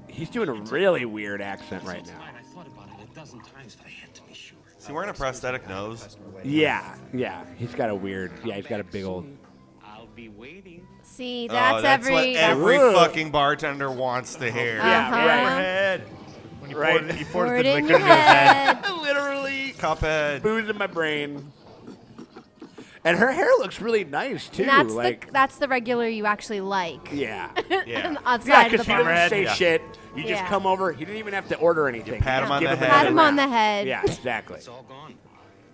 He's doing a really weird accent right now.
I thought about it a dozen times, but I had to be sure.
Is he wearing a prosthetic nose?
Yeah. He's got a weird. Yeah, he's got a big old.
I'll be waiting.
See,
Oh,
that's
what
every.
every
Ugh.
fucking bartender wants to hear.
Yeah,
Uh-huh.
right.
Head. When you
Right.
poured, he pours
Pour
the
it in
liquor
your
into his head.
head.
Literally
Cuphead.
booze in my brain. And her hair looks really nice too.
And that's
like,
that's the regular you actually like.
yeah.
Yeah.
Outside
Yeah,
of
because
the
he
bar.
doesn't say
Yeah.
shit. You just
Yeah.
come over. He didn't even have to order anything.
pat him
just
on
give
the
a
head.
Pat him
wrap.
on the head.
Yeah, exactly.
It's all gone.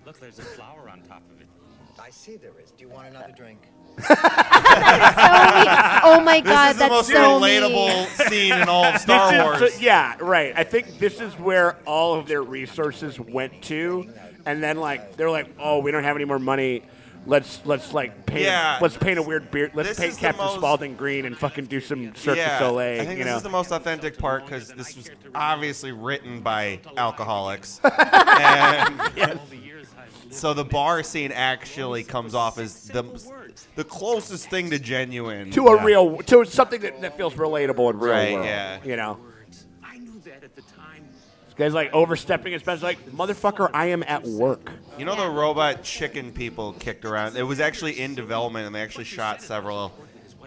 Look, there's a flower on top of it.
I see there is. Do you want another drink?
Oh my
This
God,
is the
that's
most
so
relatable
mean.
scene in all of Star
This
Wars.
is, yeah, right. I think this is where all of their resources went to, and then like they're like, oh, we don't have any more money. Let's like paint.
Yeah.
Let's paint a weird beard. Let's
This
paint
is the
Captain
most-
Spaulding green and fucking do some Cirque du
Yeah,
Soleil.
I think
you
this
know.
is the most authentic part because this was obviously written by alcoholics. And so the bar scene actually comes off as the closest thing to genuine.
to a real, to something that feels relatable in real
Right,
world.
yeah.
You know.
I knew that at the time.
This guy's like overstepping his bounds. Like, motherfucker, I am at work.
You know the robot chicken people kicked around? It was actually in development, and they actually shot several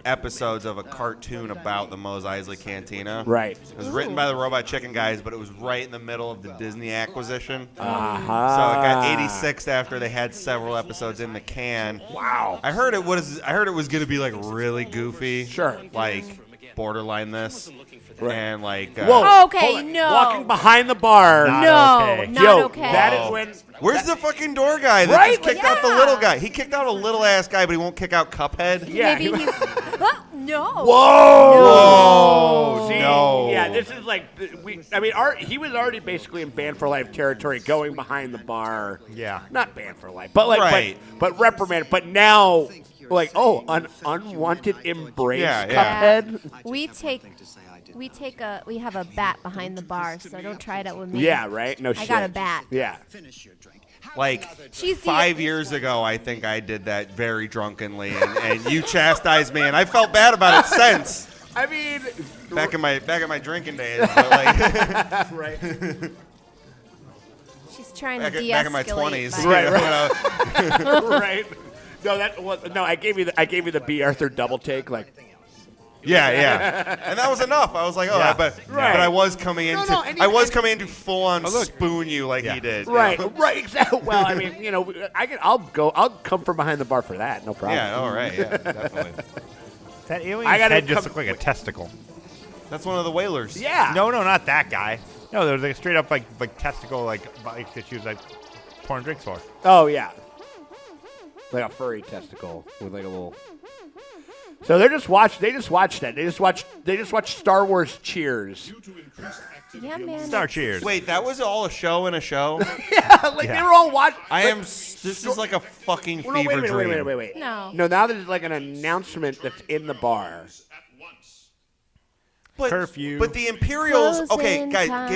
episodes of a cartoon about the Mos Eisley Cantina.
Right.
It was written by the robot chicken guys, but it was right in the middle of the Disney acquisition.
Uh-huh.
So it got 86 after they had several episodes in the can.
Wow.
I heard it was gonna be like really goofy.
Sure.
Like borderline this. And like
Whoa.
Okay,
hold on.
no.
Walking behind the bar.
No,
okay.
not
Yo,
okay.
that is when.
where's the fucking door guy that
Right?
just kicked out the
Yeah.
little guy? He kicked out a little ass guy, but he won't kick out Cuphead.
Yeah.
Maybe he's. No.
Whoa! See,
No.
Yeah, this is like he was already basically in banned for life territory, going behind the bar.
Yeah.
Not banned for life, but like,
Right.
but reprimanded. But now, like, oh, an unwanted embrace,
Yeah, yeah.
Cuphead.
We have a bat behind the bar, so don't try it out with me.
Yeah, right. No
I
shit.
got a bat.
Yeah.
Like
She's the-
5 years ago, I think I did that very drunkenly, and you chastised me, and I felt bad about it since.
I mean,
Back in my drinking days, but like
right.
She's trying to
back
de-escalate.
in my 20s.
by-
Right. No, I gave you the B. Arthur double take. Like,
Yeah, and that was enough. I was like, oh,
Yeah.
but
Right.
I was coming in
No, and
I
you-
was coming in to full on
look.
spoon you like
Yeah.
he did. you
right,
know?
right, exactly. Well, I mean, I'll come from behind the bar for that. No problem.
Yeah. All right. Yeah. Definitely.
That alien's
I gotta
head just
come-
looked like a testicle.
That's one of the whalers.
Yeah.
No, not that guy. No, there was like a straight up like testicle like that she was like pouring drinks for.
Oh yeah. Like a furry testicle with like a little. So they just watched that. They just watched Star Wars Cheers.
Yeah, man.
Star Cheers.
Wait, that was all a show in a show?
Yeah, like
Yeah.
they were all watching.
This is like a fucking fever
Wait a minute,
dream.
wait.
No.
No, now there's like an announcement that's in the bar.
But,
Curfew.
But the Imperials. Okay,
Closing
guys,
time.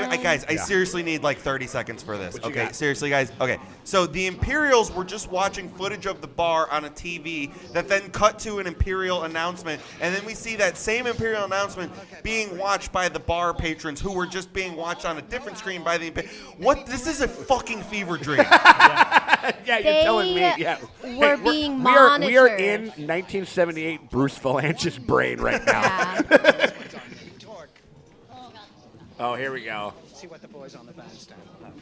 I
Yeah.
seriously need like 30 seconds for this.
you
Okay,
got?
seriously, guys. Okay, so the Imperials were just watching footage of the bar on a TV that then cut to an Imperial announcement, and then we see that same Imperial announcement being watched by the bar patrons who were just being watched on a different screen by the Imperial. What? This is a fucking fever dream.
Yeah, you're telling me. Yeah.
were being
we are
monitored.
in 1978 Bruce Valanche's brain right now.
Yeah.
Oh, here we go.
See what the boys on the bandstand will have.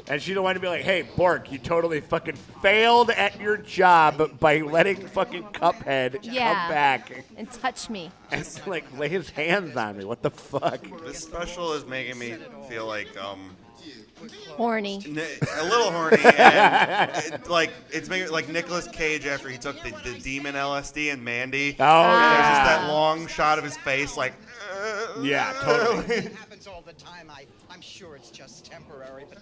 And she don't want to be like, hey, Bork, you totally fucking failed at your job by letting fucking Cuphead
Yeah.
come back
And touch me.
and like lay his hands on me. What the fuck?
This special is making me feel like
Horny.
a little horny, and it's making like Nicolas Cage after he took the demon LSD and Mandy.
Oh,
And there's just
yeah.
that long shot of his face, like.
Yeah, totally.
It happens all the time. I'm sure it's just temporary, but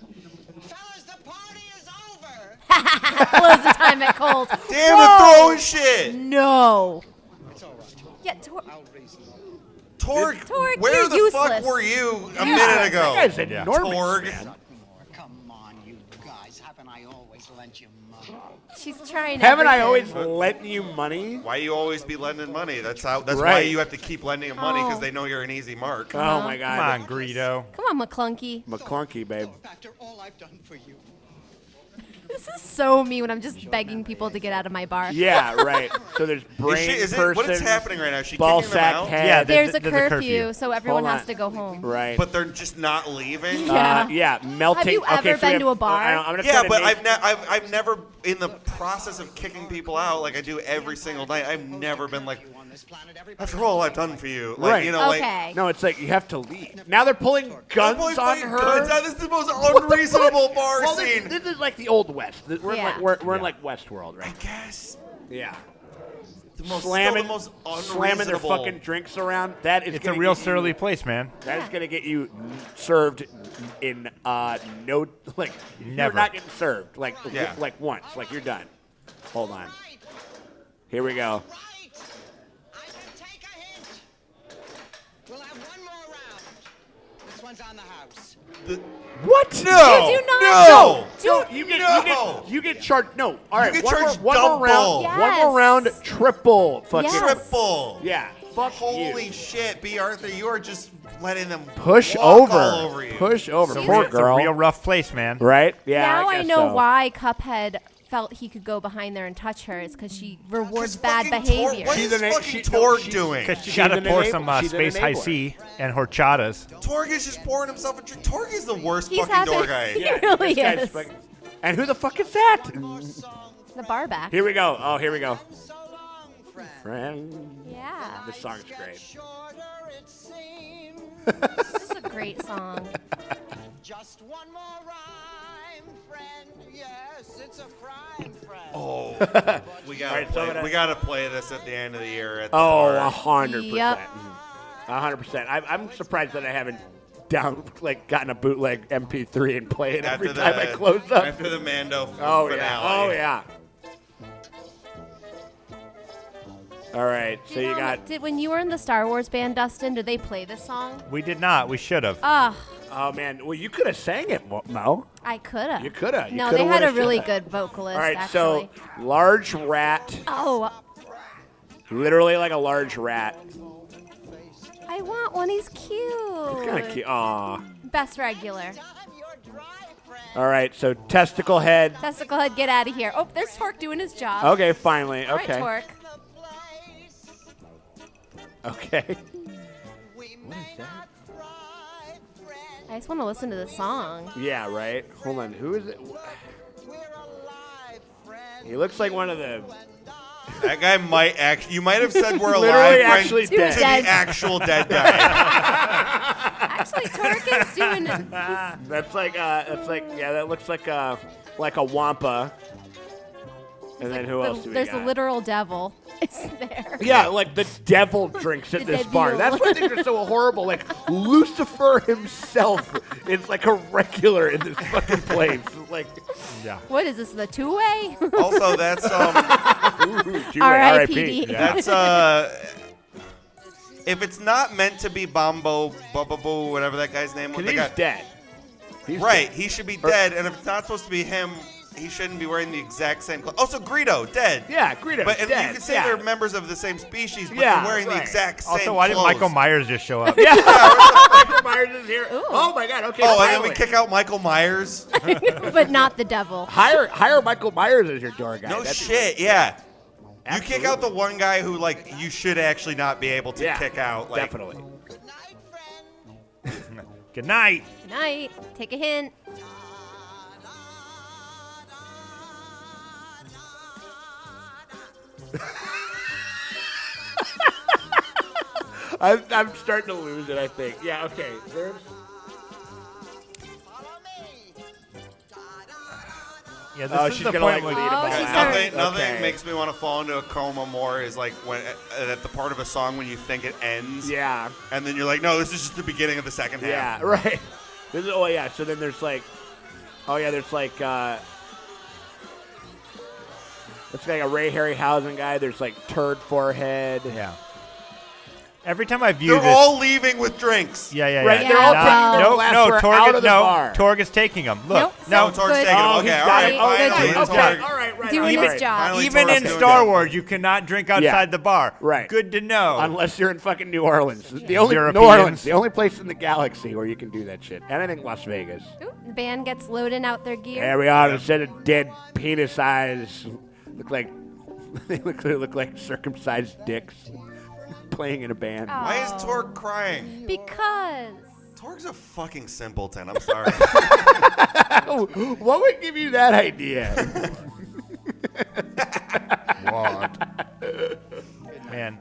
fellas, the party is over.
Close the time at Coles.
Damn,
Whoa.
they're throwing shit.
No.
It's all right.
Yeah,
I'll reason.
Torg,
Torg,
where
you're
the fuck
useless.
were you a minute ago?
That guy's enormous,
Torg.
man.
Come on, you guys. Haven't I always lent you money?
She's trying
Haven't I
everything.
always lent you money?
Why you always be lending money? That's why
Right.
you have to keep lending him money, because
Oh.
they know you're an easy mark.
Oh, my God.
Come on, Greedo.
Come on, McClunky.
McClunky, babe.
After all I've done for you.
This is so me when I'm just begging people to get out of my bar.
Yeah, right. So there's brain
Is it,
person,
what is happening right now? Is she
ball
kicking them
sack
out?
head.
Yeah,
There's a
There's a
curfew,
curfew.
so everyone
Hold
has
on.
to go home.
Right.
But they're just not leaving?
Yeah.
Melting.
Have you ever
okay, so we
been
have-
to a bar?
I'm gonna
Yeah,
try to
but
name-
I've never, in the process of kicking people out, like I do every single night, I've never been like,
On this planet, everybody
after all I've done for you. Like,
Right.
you know,
Okay.
No, it's like you have to leave. Now they're pulling guns
Boy,
on
fucking
her.
guns out. This is the most
What the
unreasonable
fuck?
bar
Well,
scene.
This is like the old West. We're in
Yeah.
like we're in like Westworld, right?
I guess.
Yeah.
Slamming, the most
slamming their
unreasonable.
fucking drinks around. That is
It's a
gonna
real
get you-
surly place, man.
That is gonna get you served in no like You're
Never.
not getting served like
Yeah.
like once. Like you're done. Hold on. Here we go.
Right. I can take a hint. We'll have one more round. This one's on the house.
What?
No!
You do not.
No!
No.
You get charged. No. All right.
get
one
charged
more round.
double.
Yes.
One more round. Triple. Fucking.
Yes.
Triple.
Yeah. Fuck
Holy
you.
shit, B. Arthur, you are just letting them
Push
walk
over.
all over you.
Push over.
She's-
Poor
It's a
girl.
real rough place, man.
Right? Yeah.
Now I
guess
know
so.
why Cuphead felt he could go behind there and touch her. Is because she rewards bad
Fucking
behavior.
What
She's
is
an-
fucking
she- no,
Torg
she's-
doing?
Because she
She's
got to
an
pour
enabler.
some
She's an
space high
enabler.
C and horchatas.
Torg is just pouring himself a drink. Torg is the worst
He's
fucking
having-
door guy.
He really
this guy's
is.
fucking- And who the fuck is that?
The bar back.
Here we go. Oh, here we go.
So long, friend.
Friend.
Yeah.
This song's great.
Shorter it seems.
This is a great song.
Just one more rhyme, friend. Yes, it's a crime, friend.
Oh, we gotta
Alright, so
play.
that-
We gotta play this at the end of the year. At the
Oh,
bar.
100%.
Yep.
100%. I'm surprised that I haven't gotten a bootleg MP3 and play it every time I close up.
After the Mando
Oh
finale.
yeah. Oh yeah. All right. So you got.
Did when you were in the Star Wars band, Dustin? Did they play this song?
We did not. We should have.
Oh man. Well, you could have sang it, Mo.
I could have.
You could have.
No, they had a really good vocalist.
All right.
Actually.
So large rat.
Oh,
Literally like a large rat.
I want one. He's cute.
Kind of cute. Aw.
Best regular.
All right. So testicle head.
Testicle head, get out of here. Oh, there's Torque doing his job.
Okay. Finally.
All right,
Okay.
Torque.
Okay.
I just want to listen to the song.
Yeah. Right. Hold on. Who is it? He looks like one of the.
That guy might actually. You might have said we're alive.
Literally
friend,
actually
to
dead.
the actual dead guy.
Actually, Torque is doing.
That's like yeah. That looks like a wampa. And then who else do we
There's
got?
a literal devil. It's there.
Yeah, like the devil drinks at
The
this bar.
devil.
That's why things are so horrible. Like Lucifer himself is like a regular in this fucking place. Like,
Yeah.
What is this? The two-way?
Also, that's
Two-way,
R.I.P.D.
that's if it's not meant to be Bombo, Bubba, whatever that guy's name was,
Because
the
he's
guy,
dead. He's
right?
dead.
He should be dead. And if it's not supposed to be him, he shouldn't be wearing the exact same clothes. Also, Greedo, dead.
Yeah, Greedo's
But and
dead.
you can say
yeah.
they're members of the same species, but
Yeah,
they're wearing the
right.
exact same
Also, why didn't
clothes.
Michael Myers just show up?
Yeah, Michael Myers is here. Oh my God! Okay.
Oh, and then we
finally.
kick out Michael Myers.
But not the devil.
Hire Michael Myers as your door guy.
No
That'd be-
shit, yeah. You
Absolutely.
kick out the one guy who, like, you should actually not be able to
Yeah,
kick out. Like,
definitely.
Good night.
Good night. Take a hint.
I'm starting to lose it. I think. Yeah. Okay. There's.
Yeah, this
Oh,
is
she's
the
gonna
point
like
where-
lead him
Oh,
on.
she's
Nothing,
gonna-
nothing
Okay.
makes me want to fall into a coma more is like when at the part of a song when you think it ends,
Yeah.
and then you're like, no, this is just the beginning of the second half.
Yeah. Right. This is, oh yeah. So then there's like. Oh yeah. There's like. It's like a Ray Harryhausen guy. There's like turd forehead.
Yeah. Every time I view
They're
this,
all leaving with drinks.
yeah.
Right,
they're all taking their
glassware out of the bar.
Torg is taking them. Look,
Nope.
No, Torg's
Good.
taking them.
Oh,
Okay,
he's
all
got
right,
it. Oh,
good.
finally,
Okay.
Torg.
All right.
Doing
all right.
his job.
Finally,
even
Torg's
in
doing
Star
good.
Wars, you cannot drink outside the bar.
Right.
Good to know.
Unless you're in fucking New Orleans. The only New
Europeans.
Orleans, the only place in the galaxy where you can do that shit. And I think Las Vegas.
Ooh, the band gets loading out their gear.
There we are. Instead of dead penis eyes, look like they look like circumcised dicks playing in a band.
Oh.
Why is Torg crying?
Because.
Torg's a fucking simpleton. I'm sorry.
What would give you that idea?
Man.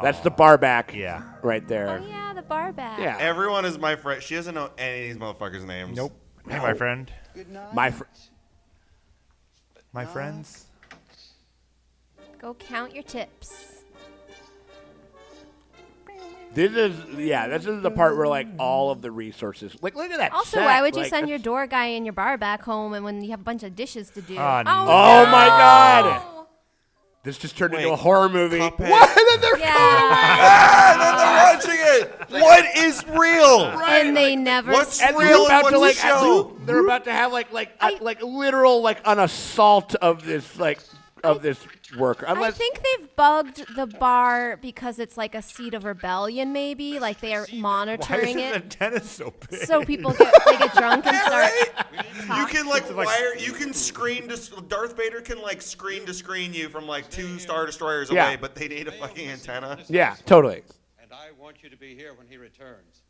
That's the bar back.
Yeah.
Right there.
Oh yeah, the bar back.
Yeah.
Everyone is my friend. She doesn't know any of these motherfuckers' names.
Nope. Hey, my friend.
My
My friends.
Go count your tips.
This is the part where like all of the resources. Like look at that.
Also,
set.
why would you
Like,
send your
that's-
door guy and your bar back home and when you have a bunch of dishes to do?
Oh, no.
Oh my God! This just turned into
Wait,
a horror movie.
Cuphead.
What? And then they're
Yeah.
Ah, they're watching it. What is real?
And they never.
What's
And
real?
they're about
What's
to
the
like
show?
they're about to have like literal like an assault of this worker.
I
Unless
think they've bugged the bar because it's like a seat of rebellion, maybe. Like they are
Why is
monitoring
his
it.
antenna so big?
So people get drunk and start.
You can like wire. You can screen. Darth Vader can like screen to screen you from like 2 Star Destroyers
Yeah.
away, but they need a fucking antenna.
yeah, totally.
And I want you to be here when he returns.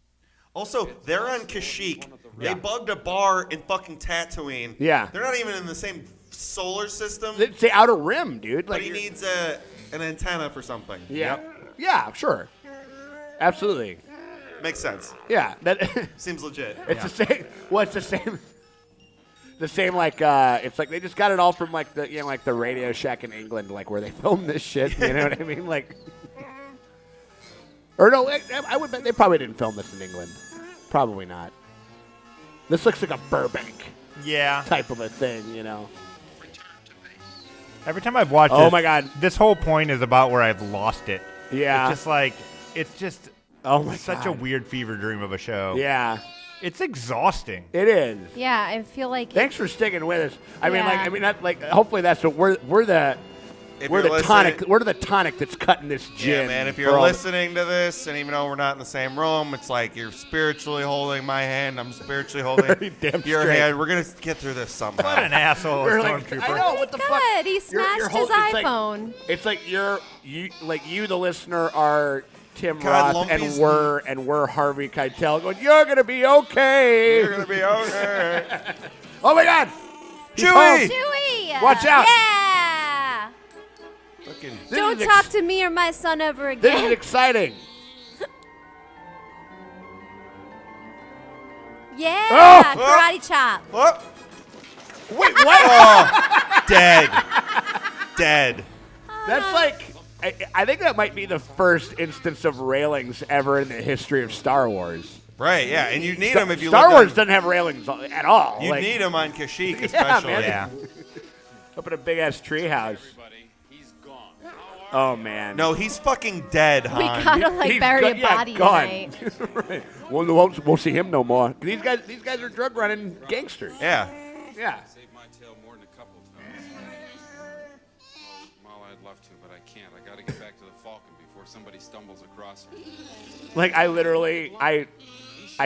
Also, they're on Kashyyyk. They bugged a bar in fucking Tatooine.
Yeah.
They're not even in the same solar system.
It's the outer rim, dude.
But
Like
he
you're-
needs an antenna for something.
Yeah. Yeah, sure. Absolutely.
Makes sense.
Yeah. That
Seems legit.
it's the same. Well, it's the same. The same like it's like they just got it all from like the like the Radio Shack in England, like where they filmed this shit. You know what I mean? Like, or no, I would bet they probably didn't film this in England. Probably not. This looks like a Burbank
Yeah.
type of a thing, you know.
Every time I've watched
Oh
this,
my God.
this whole point is about where I've lost it.
Yeah.
It's just
Oh my
such
God.
a weird fever dream of a show.
Yeah,
It's exhausting.
it is.
Yeah, I feel like.
Thanks for sticking with us. I mean,
Yeah.
not like. Hopefully, that's what we're the
If
we're
you're
the
listening-
tonic. We're the tonic that's cutting this gin.
Yeah, man. If
for
you're
all-
listening to this, and even though we're not in the same room, it's like you're spiritually holding my hand. I'm spiritually holding
Damn
your
straight.
hand. We're gonna get through this somehow.
What an asshole,
We're like,
Stormtrooper.
I know what the fuck.
Good. He smashed his iPhone.
It's like you, the listener, are Tim
God,
Roth, and
Lumpy's-
we're Harvey Keitel going. You're gonna be okay.
You're gonna be okay.
Oh my God, He's
Chewie!
home.
Chewie.
Watch out.
Yeah.
Fucking-
This
Don't
is
talk to me or my son ever
This is
again.
exciting.
Yeah.
Oh.
Karate chop.
What?
Wait, what?
Oh, dead. Dead.
That's like. I think that might be the first instance of railings ever in the history of Star Wars.
Right, yeah, and you need them if you
Star
live
Wars
on-
doesn't have railings at all.
You
like,
need them on Kashyyyk, especially.
man.
Yeah.
up in a big ass treehouse.
He's gone.
Oh man.
No, he's fucking dead,
We
Han.
gotta like bury a body
gone.
tonight.
Right. We'll see him no more. These guys are drug running gangsters.
Yeah.
Yeah.
somebody stumbles across her.
Like I literally, I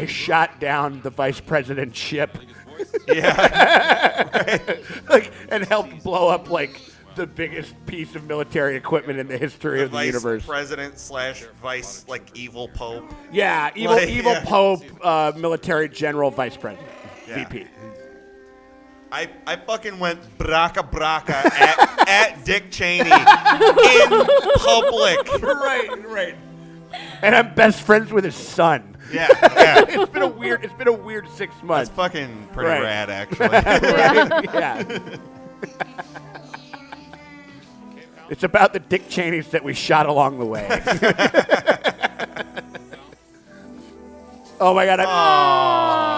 shot down the vice president's ship.
Yeah. Right.
Like, and helped blow up like the biggest piece of military equipment in the history of the universe.
President / vice, like evil pope.
Yeah, evil
yeah.
pope, military general, vice president, VP.
I fucking went braka at Dick Cheney in public.
Right. And I'm best friends with his son.
Yeah.
It's been a weird 6 months.
That's fucking pretty rad, actually.
Yeah. It's about the Dick Cheneys that we shot along the way. Oh my God!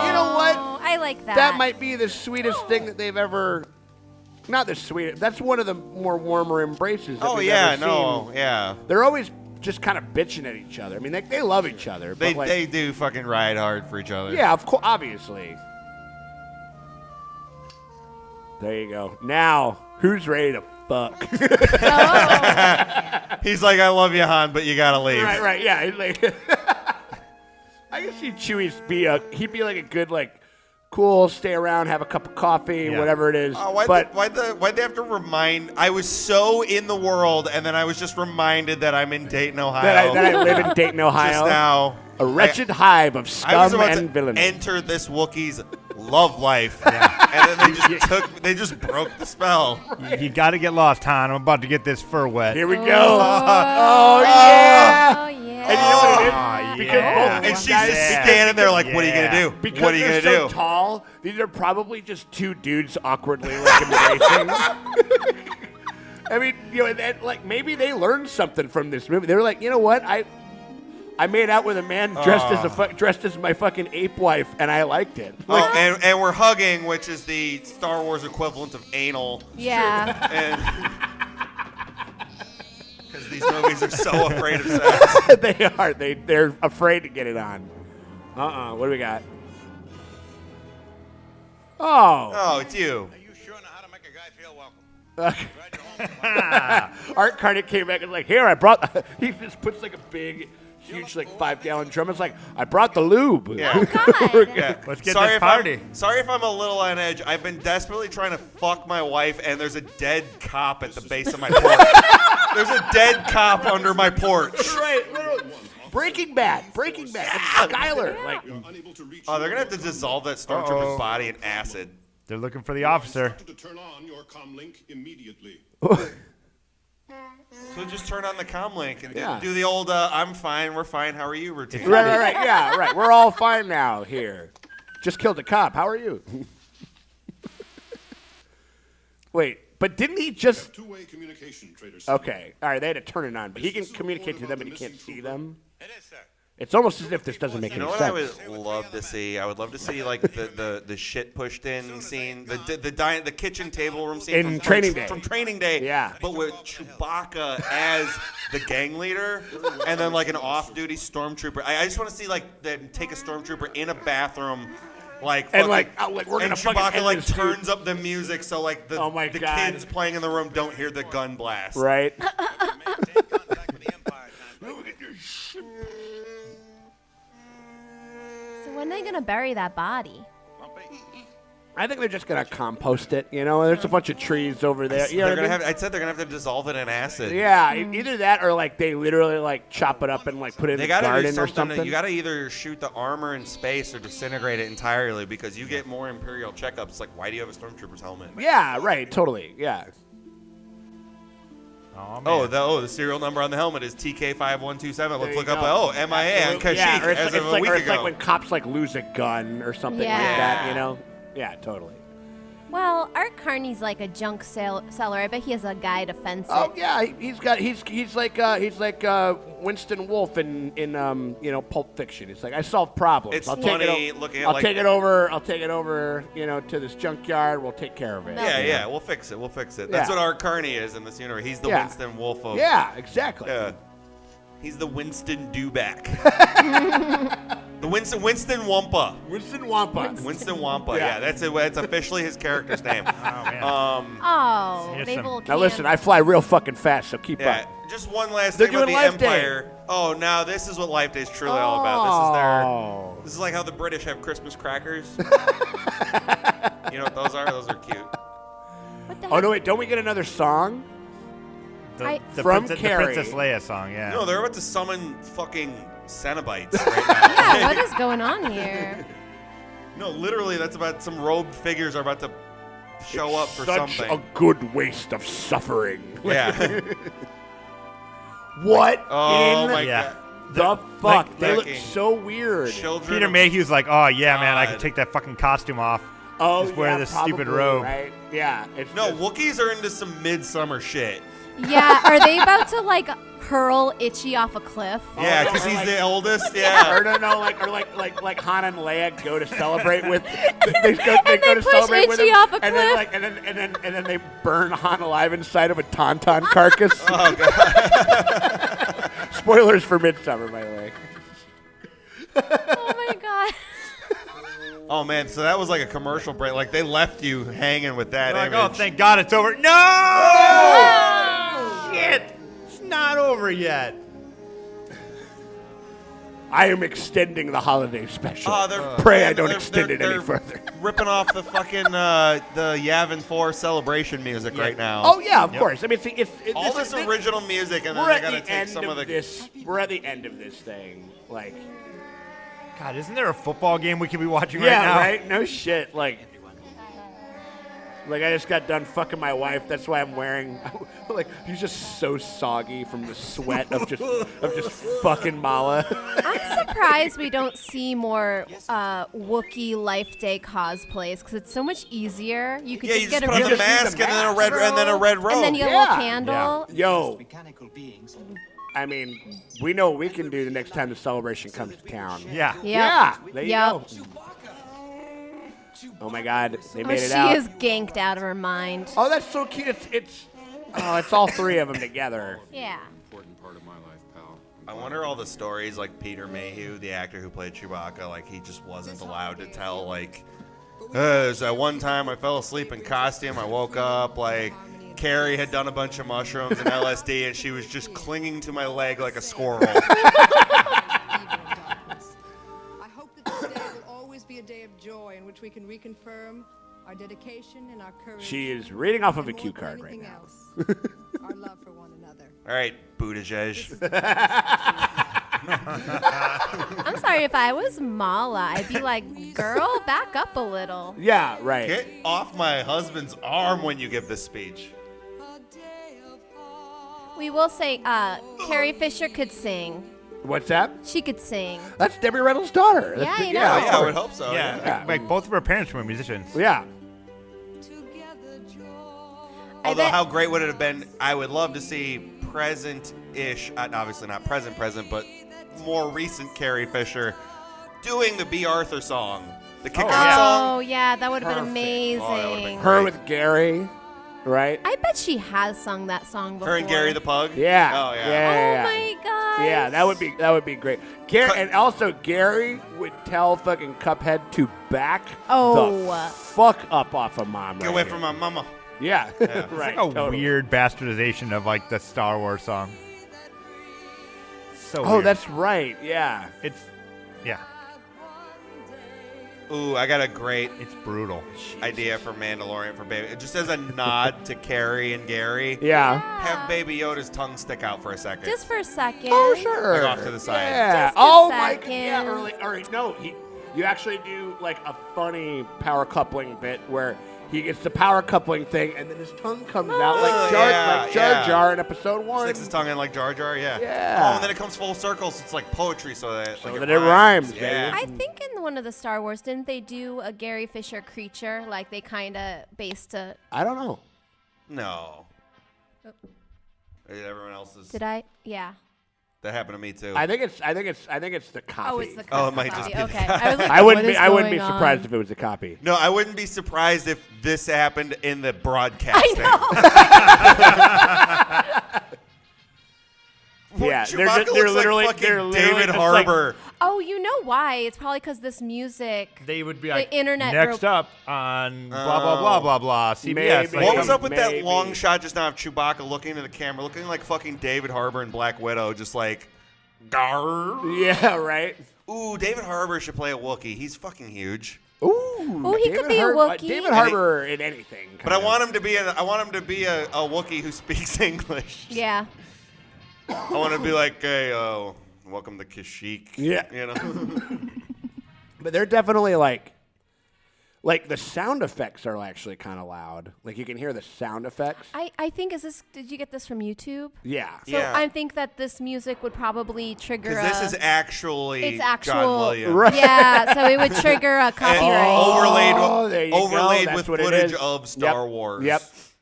You know what?
I like that.
That might be the sweetest thing that they've ever. Not the sweetest. That's one of the more warmer embraces. That we've ever seen.
Yeah.
They're always just kind of bitching at each other. I mean, they love each other. But
They do fucking ride hard for each other.
Yeah, of course, obviously. There you go. Now, who's ready to fuck?
He's like, I love you, Han, but you gotta leave.
Right, yeah. He's like, I can see Chewie's he'd be like a good, like, cool, stay around, have a cup of coffee, whatever it is.
Why'd they have to remind? I was so in the world, and then I was just reminded that I'm in Dayton, Ohio.
That I live in Dayton, Ohio.
Just now.
A wretched hive of scum and villainy.
Enter this Wookiee's love life. And then they just broke the spell.
You got to get lost, Han. I'm about to get this fur wet.
Here we go. Oh, yeah.
Oh, yeah.
And you know what it is? Because both
and she's just standing there like, what are you going to do?
Because
what are you
they're
going to
so
do?
tall, these are probably just two dudes awkwardly like embracing. I mean, and, like, maybe they learned something from this movie. They were like, you know what? I made out with a man dressed as my fucking ape wife, and I liked it. Like,
and we're hugging, which is the Star Wars equivalent of anal.
Yeah.
Because these movies are so afraid of sex.
They are. They're afraid to get it on. What do we got? Oh,
it's you.
You sure know how to make a guy feel welcome.
Art Carney came back and was like, here, I brought. He just puts like a big, huge, like 5-gallon drum. It's like, I brought the lube.
Yeah.
Oh, God.
Yeah.
Let's get this party.
Sorry if I'm a little on edge. I've been desperately trying to fuck my wife, and there's a dead cop at the base of my porch. There's a dead cop under my porch.
Right. Breaking Bad. It's Skyler. Like,
oh, they're gonna have to dissolve that stormtrooper's body in acid.
They're looking for the officer.
To turn on your comlink immediately.
So just turn on the comlink and
Yeah.
do the old I'm fine, we're fine, how are you routine.
right. Yeah, right. We're all fine now here. Just killed a cop. How are you? Wait, but didn't he just...
Two-way communication, Trader.
Okay. All right, they had to turn it on, but he can communicate to them, but he can't see them.
It is, sir.
It's almost as if this doesn't make
You know
any
what
sense.
I would love to see? I would love to see like the shit pushed in scene, the kitchen table room scene
In Training Day.
From Training Day.
Yeah.
But with Chewbacca as the gang leader, and then like an off-duty stormtrooper. I just want to see like them take a stormtrooper in a bathroom. Like
And,
fucking,
like, we're
and
gonna fucking
Chewbacca
end
like
this dude.
turns up the music so like the
God.
kids playing in the room don't hear the gun blast.
Right?
Maintain contact with the Empire.
So when are they going to bury that body?
I think they're just going to compost it, you know? There's a bunch of trees over there. You know what I mean?
I said they're gonna have to dissolve it in acid.
Yeah, either that or like they literally like chop it up and like put it in
They
the
gotta do
garden or
something.
something.
You gotta either shoot the armor in space or disintegrate it entirely because you get more Imperial checkups. Like, why do you have a stormtrooper's helmet?
Yeah, right, totally, yeah.
Oh, man.
The serial number on the helmet is TK5127.
There
Let's
you
look
go.
up. MIA on Kashyyyk
Yeah, or it's,
as of a
like,
week
or it's
ago.
like when cops like lose a gun or something like
Yeah.
that, you know? Yeah, totally.
Well, Art Carney's like a junk seller. I bet he has a guy to fence
Oh
it.
yeah, he's like Winston Wolfe in Pulp Fiction. He's like, I solve problems.
It's
I'll
funny
take it
looking at
I'll
like
take it over, to this junkyard. We'll take care of it.
yeah, we'll fix it. That's what Art Carney is in this universe. He's the
Yeah.
Winston Wolfe of
Yeah, exactly.
He's the Winston Dewback. The Winston Wampa.
Winston Wampa.
Winston Wampa. Yeah, that's officially his character's name.
Oh, man.
Oh,
Here's
they
some-
will
Now listen, I fly real fucking fast, so keep up.
Just one last
They're
thing about
doing
the
Life Day.
Empire. Oh, now this is what Life Day is truly all about. This is like how the British have Christmas crackers. You know what those are? Those are cute.
What the
Oh, no, wait. Don't we get another song?
The
From
Princess,
Carrie.
the Princess Leia song, yeah.
No, they're about to summon fucking Cenobites right now.
Yeah, what is going on here?
No, literally, that's about some robed figures are about to show up for
Such
something.
a good waste of suffering.
Yeah.
What
Oh
in
my
Yeah.
god.
the fuck? They look
fucking
so weird.
Children.
Peter
of-
Mayhew's like, oh, yeah, man, I can
God.
take that fucking costume off.
Oh,
Just wear
yeah,
this
probably,
stupid robe.
Right? Yeah. It's
No,
just-
Wookiees are into some midsummer shit.
Yeah, are they about to like hurl Itchy off a cliff?
Yeah,
no,
because
or
he's
like-
the oldest.
Or
Yeah.
no, like Han and Leia go to celebrate with. They go
they
to
push
celebrate with
Itchy
him,
off a
and then
cliff.
and then they burn Han alive inside of a tauntaun carcass.
Oh god.
Spoilers for Midsummer, by the way.
Oh my god.
Oh man, so that was like a commercial break. Like they left you hanging with that
They're like,
image.
oh, thank God it's over. No! Shit! It's not over yet.
I am extending the holiday special.
Oh, they're
Pray I don't
they're-
extend
they're-
it any
they're
further.
Ripping off the fucking the Yavin 4 celebration music right now.
Oh yeah, of course. I mean, it's
all this original music, and then
we're
they
at
gotta
the
take
end
some of the.
this. We're at the end of this thing. Like,
God, isn't there a football game we could be watching
yeah,
right now?
right? No shit. Like I just got done fucking my wife. That's why I'm wearing. Like he's just so soggy from the sweat of just fucking Mala.
I'm surprised we don't see more Wookiee Life Day cosplays because it's so much easier. You could
Yeah,
just
you
get
just
a
put on the
really
mask and then a red robe.
and then you get a
Yeah.
little candle.
Yo, I mean, we know what we can do the next time the celebration comes to town.
Yeah.
Yep.
Yeah, there you
Yep.
go. Oh my God, they
Oh,
made it
she
out.
is ganked out of her mind.
Oh, that's so cute. It's all three of them together.
Yeah.
Important part of my life, pal.
I wonder all the stories like Peter Mayhew, the actor who played Chewbacca, like he just wasn't allowed to tell. Like, there's that one time I fell asleep in costume. I woke up like Carrie had done a bunch of mushrooms and LSD, and she was just clinging to my leg like a squirrel.
I hope that this day will always be a day of joy in which we can reconfirm our dedication and our courage.
She is reading off of a
and
cue
more than
card right
anything
now.
else, our love for one another.
All right, Buttigieg.
I'm sorry, if I was Mala, I'd be like, girl, back up a little.
Yeah, right.
Get off my husband's arm when you give this speech.
We will say, Carrie Fisher could sing.
What's that?
She could sing.
That's Debbie Reynolds' daughter.
Yeah,
That's
I
the-
know.
Yeah,
of
I
course.
would hope so.
Yeah,
Yeah.
like both of her parents were musicians.
Yeah.
Although, how great would it have been? I would love to see present-ish, obviously not present, but more recent Carrie Fisher doing the B. Arthur song, the kick-out song.
Oh, yeah, that would have been
Perfect.
amazing.
Oh, that would've been
Her
great.
with Gary, right?
I bet she has sung that song before.
Her and Gary the Pug.
Yeah.
Oh yeah.
Yeah.
Oh my god.
Yeah, that would be great. Gary, and also Gary would tell fucking Cuphead to back
Oh.
the fuck up off of Mom.
Get
right
away
here.
from my mama.
Yeah,
It's
right.
like a
totally.
weird bastardization of like the Star Wars song. So
Oh,
weird.
that's right. Yeah.
It's yeah,
Ooh, I got a great
it's brutal.
idea for Mandalorian for Baby. Just as a nod to Carrie and Gary,
Yeah.
have Baby Yoda's tongue stick out for a second.
Just for a second.
Oh, sure.
Like off to the side.
Yeah.
Just a
Oh my.
second.
Yeah. Or no. You actually do like a funny power coupling bit where he gets the power coupling thing and then his tongue comes out like Jar Jar in episode 1.
Sticks his tongue in like Jar Jar, yeah.
Yeah.
Oh, and then it comes full circle, so it's like poetry, so that
it rhymes,
Yeah.
I think in one of the Star Wars, didn't they do a Gary Fisher creature? Like they kind of based a.
I don't know.
No. Everyone else is.
Did I? Yeah.
That happened to me too.
I think it's the copy.
Oh, it's the
Oh, it
copy.
might just be
Okay.
that.
I was like,
I wouldn't
what
be.
is
I wouldn't be
going
surprised
on?
if it was a copy.
No, I wouldn't be surprised if this happened in the broadcasting.
Yeah,
Chewbacca looks like fucking David
just
Harbour.
Oh, you know why? It's probably because this music.
They would be
the
like,
internet
next
broke-
up on blah, blah, blah, blah, blah, CBS.
Maybe.
Like,
What was up with
Maybe.
that long shot just now of Chewbacca looking into the camera, looking like fucking David Harbour in Black Widow, just like, gar.
Yeah, right.
Ooh, David Harbour should play a Wookiee. He's fucking huge.
Ooh,
he could be a Wookiee.
David Harbour in anything.
But I want him to be a Wookiee who speaks English.
Yeah.
I want to be like, hey, welcome to Kashyyyk.
Yeah.
You know.
But they're definitely like the sound effects are actually kind of loud. Like you can hear the sound effects.
I think did you get this from YouTube?
Yeah.
So I think that this music would probably trigger
Because this is actually John Williams.
Right.
Yeah, so it would trigger a copyright.
there you go.
Overlaid
That's
with
what it
footage
is.
of Star Wars.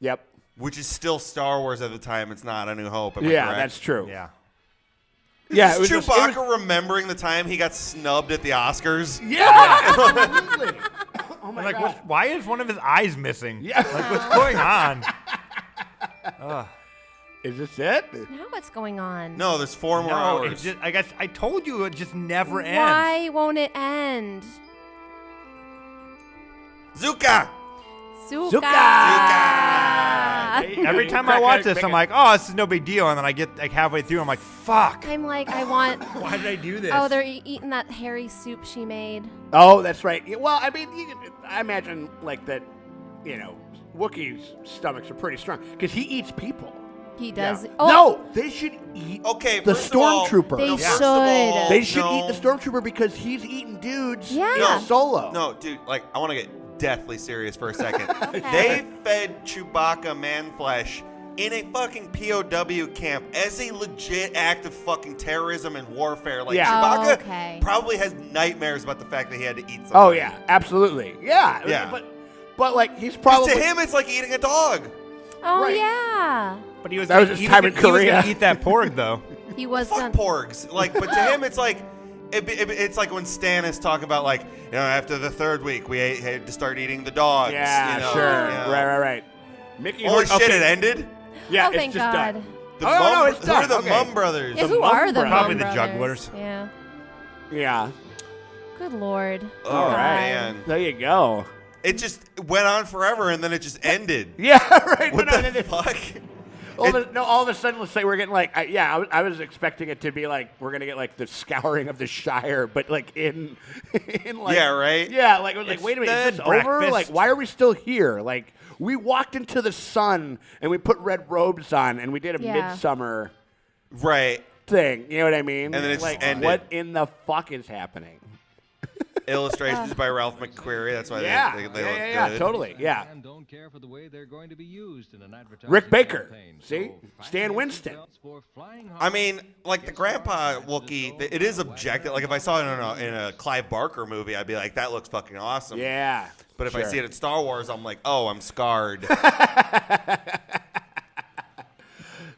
Yep.
Which is still Star Wars at the time. It's not A New Hope. Am I
Yeah,
correct?
that's true.
Yeah.
Yeah,
Is Chewbacca remembering the time he got snubbed at the Oscars?
Yeah, absolutely. Oh my
Like,
God.
why is one of his eyes missing?
Yeah.
Like, what's going on?
Is this it?
Now what's going on?
No, there's 4 more
No,
hours.
it's just, I guess I told you it just never ends.
Why won't it end?
Zuka!
Every time I watch this, I'm like, oh, this is no big deal. And then I get like halfway through, I'm like, fuck.
I'm like, I want.
Why did I do this?
Oh, they're eating that hairy soup she made.
Oh, that's right. Yeah, well, I mean, I imagine like that. You know, Wookiees' stomachs are pretty strong because he eats people.
He does.
Yeah.
Oh.
No, they should eat the
first of all-
stormtrooper.
They
No,
should.
first of all,
They should
no.
eat the stormtrooper because he's eating dudes.
Yeah.
Solo.
No, dude, like, I want to get deathly serious for a second. They fed Chewbacca man flesh in a fucking POW camp as a legit act of fucking terrorism and warfare. Like, Chewbacca probably has nightmares about the fact that he had to eat something.
Oh yeah, absolutely. Yeah.
Yeah.
But like he's
'Cause
probably
to him, it's like eating a dog.
Oh
Right.
yeah.
But he was
That was
gonna-
his
he
time in
gonna- he was
Korea.
gonna eat that porg though.
He was.
Fuck porgs. Like, but to him, it's like it's like when Stan is talking about like, you know, after the 3rd week, we had to start eating the dogs.
Yeah,
you know,
sure.
you know.
Right. Mickey.
Holy
okay.
shit! It ended.
Yeah,
Oh,
it's
thank
just
God.
done.
The
Oh, no,
Mum-
it's
who
done.
are the
Okay.
Mum brothers?
Yeah, who are the
Mum
Probably
Mum
the
brothers?
jugglers.
Yeah.
Yeah.
Good Lord.
Oh
God.
man,
There you go.
it just went on forever and then it just ended.
Yeah. Right.
What
No,
the fuck?
All of a sudden, let's say we're getting like, I was expecting it to be like we're gonna get like the scouring of the Shire, but like in like
Yeah, right?
Yeah, like
It's
wait a minute, is
the
this over?
breakfast.
Like, why are we still here? Like, we walked into the sun and we put red robes on and we did a
Yeah.
midsummer
Right.
thing. You know what I mean?
And then it just
like,
ended.
what in the fuck is happening?
Illustrations by Ralph McQuarrie. That's why
Yeah,
they look
yeah,
good.
totally, yeah.
And don't care for the way they're going to be used in an advertising
Rick Baker,
campaign.
see?
So,
Stan Winston.
for flying
I mean, like the grandpa Wookiee, it is objective. Like if I saw it in a Clive Barker movie, I'd be like, that looks fucking awesome.
Yeah.
But if I
sure.
see it at Star Wars, I'm like, oh, I'm scarred.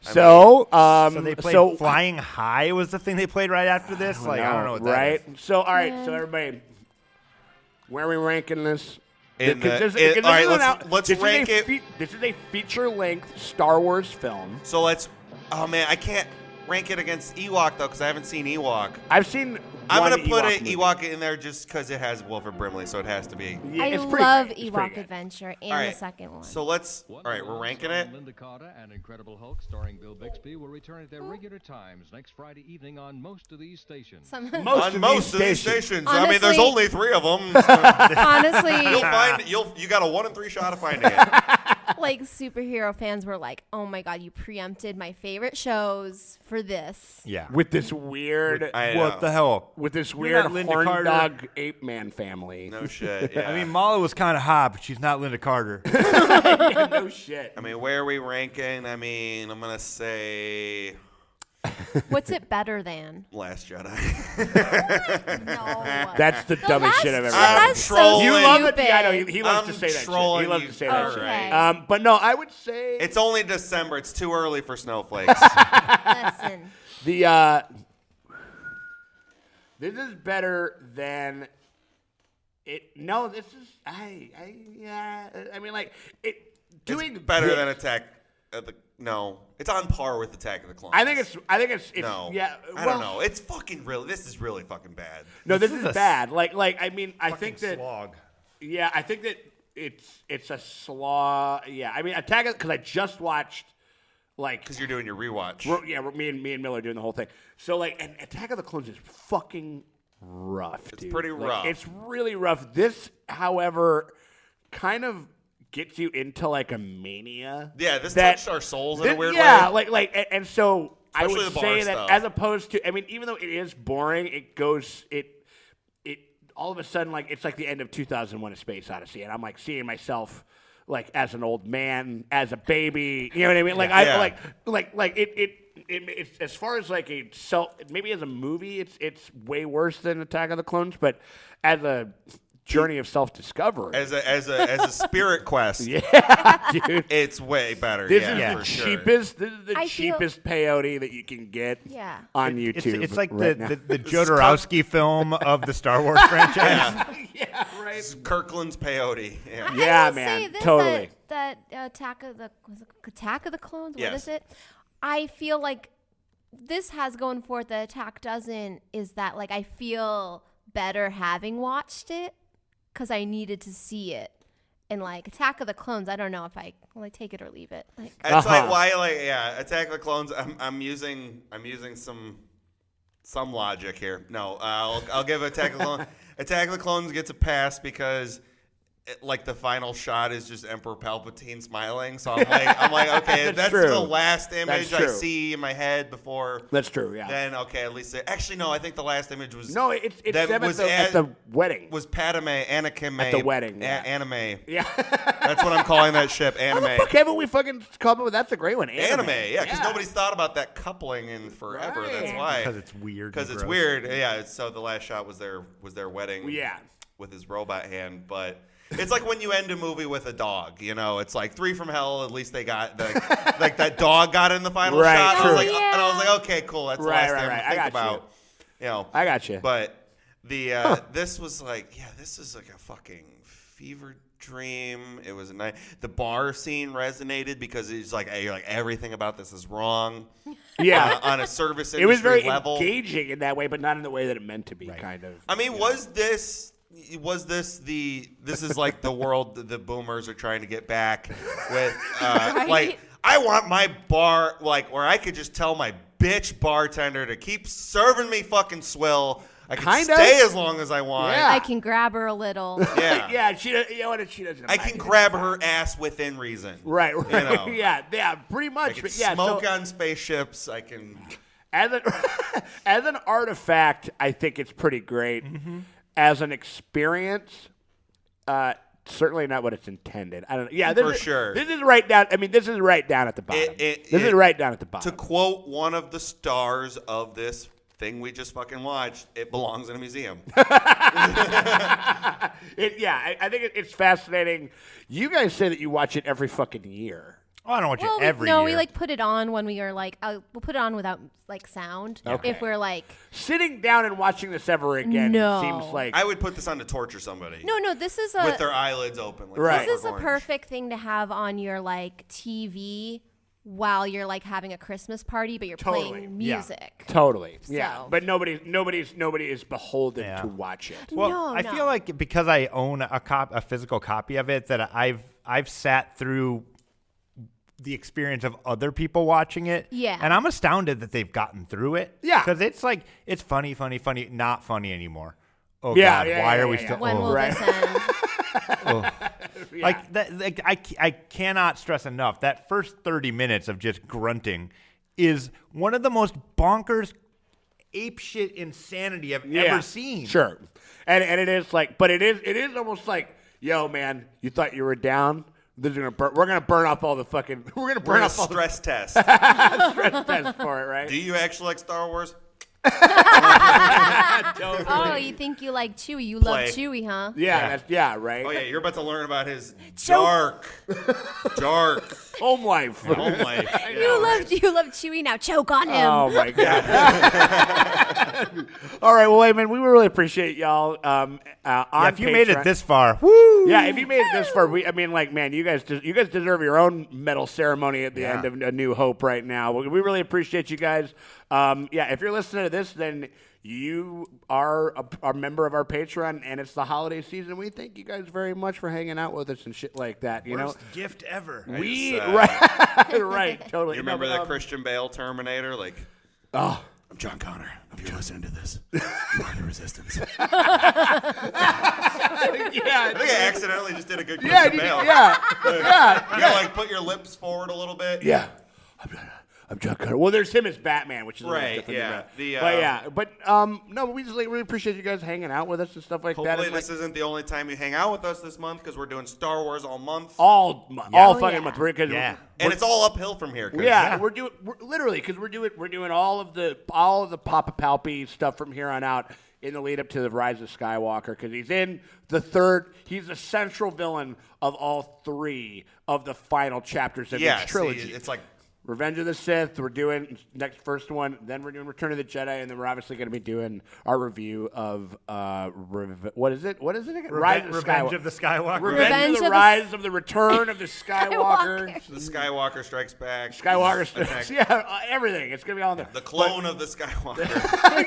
So,
So they played Flying High was the thing they played right after this. Like I don't know what that
right?
is.
So, all right. So, everybody, where are we ranking this?
In the-
Because
it-
this
all right,
is
let's
this is
rank it.
This is a feature-length Star Wars film.
So let's. Oh man, I can't rank it against Ewok though because I haven't seen Ewok.
I've seen.
I'm
one
gonna put
Ewok
an
movie.
Ewok in there just because it has Wilford Brimley, so it has to be.
Yeah,
I
it's pretty
love
great. It's pretty
Ewok
good.
Adventure and
All
the
right,
second one.
So let's. All right, we're ranking it.
Linda Carter and Incredible Hulk, starring Bill Bixby, will return at their regular times next Friday evening on most of these stations.
On most of these stations. I mean, there's
Honestly-
only 3 of them.
Honestly,
You'll find you got a 1 in 3 shot of finding it.
like superhero fans were like, "Oh my God, you preempted my favorite shows for this."
Yeah.
With this weird,
I
What
know.
the hell?
with this
You're
weird
not Linda
horn
Carter.
dog ape man family.
No shit. Yeah.
I mean, Mala was kind of hot, but she's not Linda Carter.
Yeah, no shit.
I mean, where are we ranking? I mean, I'm gonna say
What's it better than?
Last Jedi.
No.
That's the dumbest shit I've ever
I'm
heard.
That's so
trolling.
You love it?
stupid.
Yeah, I know. He loves
I'm
to say that shit. He
trolling
loves
you,
to say that shit.
Okay.
But no, I would say
It's only December. It's too early for snowflakes.
Listen.
the this is better than it. No, this is I mean like it doing
it's better
this.
than No, it's on par with Attack of the Clones.
I think it's
no.
Yeah,
I don't know. It's fucking really. This is really fucking bad.
No, this is bad. Like I mean, I think that.
Slog.
Yeah, I think that it's a slog. Yeah, I mean, Attack because I just watched.
Because you're doing your rewatch.
Me and Miller are doing the whole thing. So and Attack of the Clones is fucking rough.
It's
dude.
pretty rough.
It's really rough. This, however, kind of gets you into like a mania.
Yeah, this touched our souls in a weird way.
Yeah, and so
Especially
I would
the
say
bar
that
stuff.
as opposed to, I mean, even though it is boring, it all of a sudden it's like the end of 2001: A Space Odyssey, and I'm like seeing myself like as an old man, as a baby. You know what I mean? It's as far as like maybe as a movie, it's way worse than Attack of the Clones, but as a journey of self-discovery,
as a spirit quest,
yeah, dude,
it's way better.
This
for
is
sure.
cheapest. This is the
I feel-
cheapest peyote that you can get
Yeah.
on YouTube.
It's like
right now.
the Jodorowsky film of the Star Wars franchise.
Yeah, right.
It's Kirkland's peyote. Yeah.
Yeah,
I will
man,
say this,
totally.
That Attack of the Clones.
Yes.
What is it? I feel like this has going for it. The Attack doesn't. Is that like I feel better having watched it because I needed to see it. And like Attack of the Clones, I don't know if I take it or leave it. Like,
It's like why Attack of the Clones. I'm using some logic here. No, I'll give Attack of the Clones. Attack of the Clones gets a pass because the final shot is just Emperor Palpatine smiling. So I'm like, okay, that's
true.
the last image
That's
I
true.
see in my head before.
That's true. Yeah.
Then okay, at least actually no, I think the last image was
It's
that
them
was
at the wedding.
was Padme, Anakin,
At the wedding, yeah.
anime.
Yeah.
That's what I'm calling that ship,
How the
anime.
fuck haven't we fucking come up with? That's a great one.
Anime, yeah, because nobody's thought about that coupling in forever.
Right.
That's why.
Because it's weird.
Because
and
it's
gross.
weird. Yeah. So the last shot was their wedding.
Yeah.
With his robot hand, but it's like when you end a movie with a dog. You know, it's like 3 from Hell. At least they got like that dog got in the final
Right,
shot.
true.
And I was like, okay, cool. That's the last thing
Right.
to think about. You know,
I got you.
But the this was like, this is like a fucking fever dream. It was a night. The bar scene resonated because it's like, you're like everything about this is wrong.
Yeah.
On a service industry
It was very
level.
engaging in that way, but not in the way that it meant to be. Kind of.
I mean, was this is like the world that the boomers are trying to get back with like I want my bar like where I could just tell my bitch bartender to keep serving me fucking swill. I can stay as long as I want.
Yeah.
I can grab her a little.
Yeah.
Yeah, she doesn't.
I can grab her ass within reason.
Right.
You know.
Yeah, pretty much.
I can
But yeah,
smoke on spaceships. I can.
As an artifact, I think it's pretty great.
Mm-hmm.
As an experience, certainly not what it's intended. I don't know. Yeah,
sure.
This is right down. I mean, this is right down at the bottom. This is right down at the bottom.
To quote one of the stars of this thing we just fucking watched, it belongs in a museum.
I think it's fascinating. You guys say that you watch it every fucking year.
Oh, I don't watch
Well,
it every year.
no, we put it on when we are like, we'll put it on without like sound.
Okay.
If we're like,
Sitting down and watching this ever again
No.
seems like
I would put this on to torture somebody.
no, this is
with their eyelids open. Like
Right.
This is a
Orange.
perfect thing to have on your like TV while you're like having a Christmas party, but you're
Totally.
playing
Yeah.
music.
totally. Yeah,
So-
but nobody is beholden
Yeah.
to watch it.
Well,
No,
I
no.
feel like because I own a physical copy of it, that I've sat through the experience of other people watching it.
Yeah.
And I'm astounded that they've gotten through it.
Yeah.
Because it's like, it's funny, not funny anymore. Oh,
Yeah,
God,
yeah,
why
yeah,
are we
yeah,
still...
When
oh.
will this end?
Oh. Like, I cannot stress enough, that first 30 minutes of just grunting is one of the most bonkers apeshit insanity I've ever seen.
Sure, and it is like, but it is almost like, yo, man, you thought you were down. We're gonna burn off all the fucking. We're gonna burn
We're
off all
stress test.
the stress test for it, right?
Do you actually like Star Wars?
Oh, you think you like Chewie? You love Chewie, huh?
Yeah, right.
Oh yeah, you're about to learn about his dark
home life.
Home life.
You love Chewie now. Choke on him.
Oh my god. All right, well, hey, man, we really appreciate y'all. On
if you
Patreon.
made it this far, woo!
Yeah, if you made it this far, man, you guys deserve your own medal ceremony at the end of A New Hope right now. We really appreciate you guys. If you're listening to this, then you are a member of our Patreon, and it's the holiday season. We thank you guys very much for hanging out with us and shit like that.
Worst gift ever.
Right, totally.
You remember the Christian Bale Terminator? Like,
oh.
I'm John Connor. If you're listening to this, join the resistance.
I
think I accidentally just did a good
Yeah.
You gotta put your lips forward a little bit.
Yeah. I'm John Connor. Well, there's him as Batman, which is a little different. No, we just really appreciate you guys hanging out with us and stuff like that.
Hopefully this isn't the only time you hang out with us this month because we're doing Star Wars all month.
All fucking month.
And it's all uphill from here.
We're doing all of the Papa Palpy stuff from here on out in the lead up to the Rise of Skywalker because he's in the third. He's the central villain of all three of the final chapters of each trilogy.
It's like
Revenge of the Sith, we're doing next first one. Then we're doing Return of the Jedi, and then we're obviously going to be doing our review of what is it? What is it again?
Revenge of the Skywalker.
Revenge of the Rise of the Return of the Skywalker.
The Skywalker Strikes Back.
Skywalker Strikes. Yeah, everything. It's going to be all there.
The clone of the Skywalker.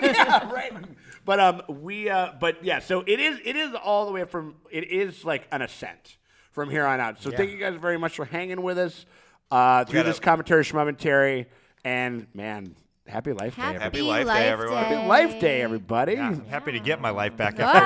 Yeah, right. So it is all the way from. It is like an ascent from here on out. So thank you guys very much for hanging with us. Through this commentary, Schmommentary, and man, happy Life Day, everybody.
Happy Life Day, everyone.
Happy Life Day, everybody.
Yeah, I'm happy to get my life back after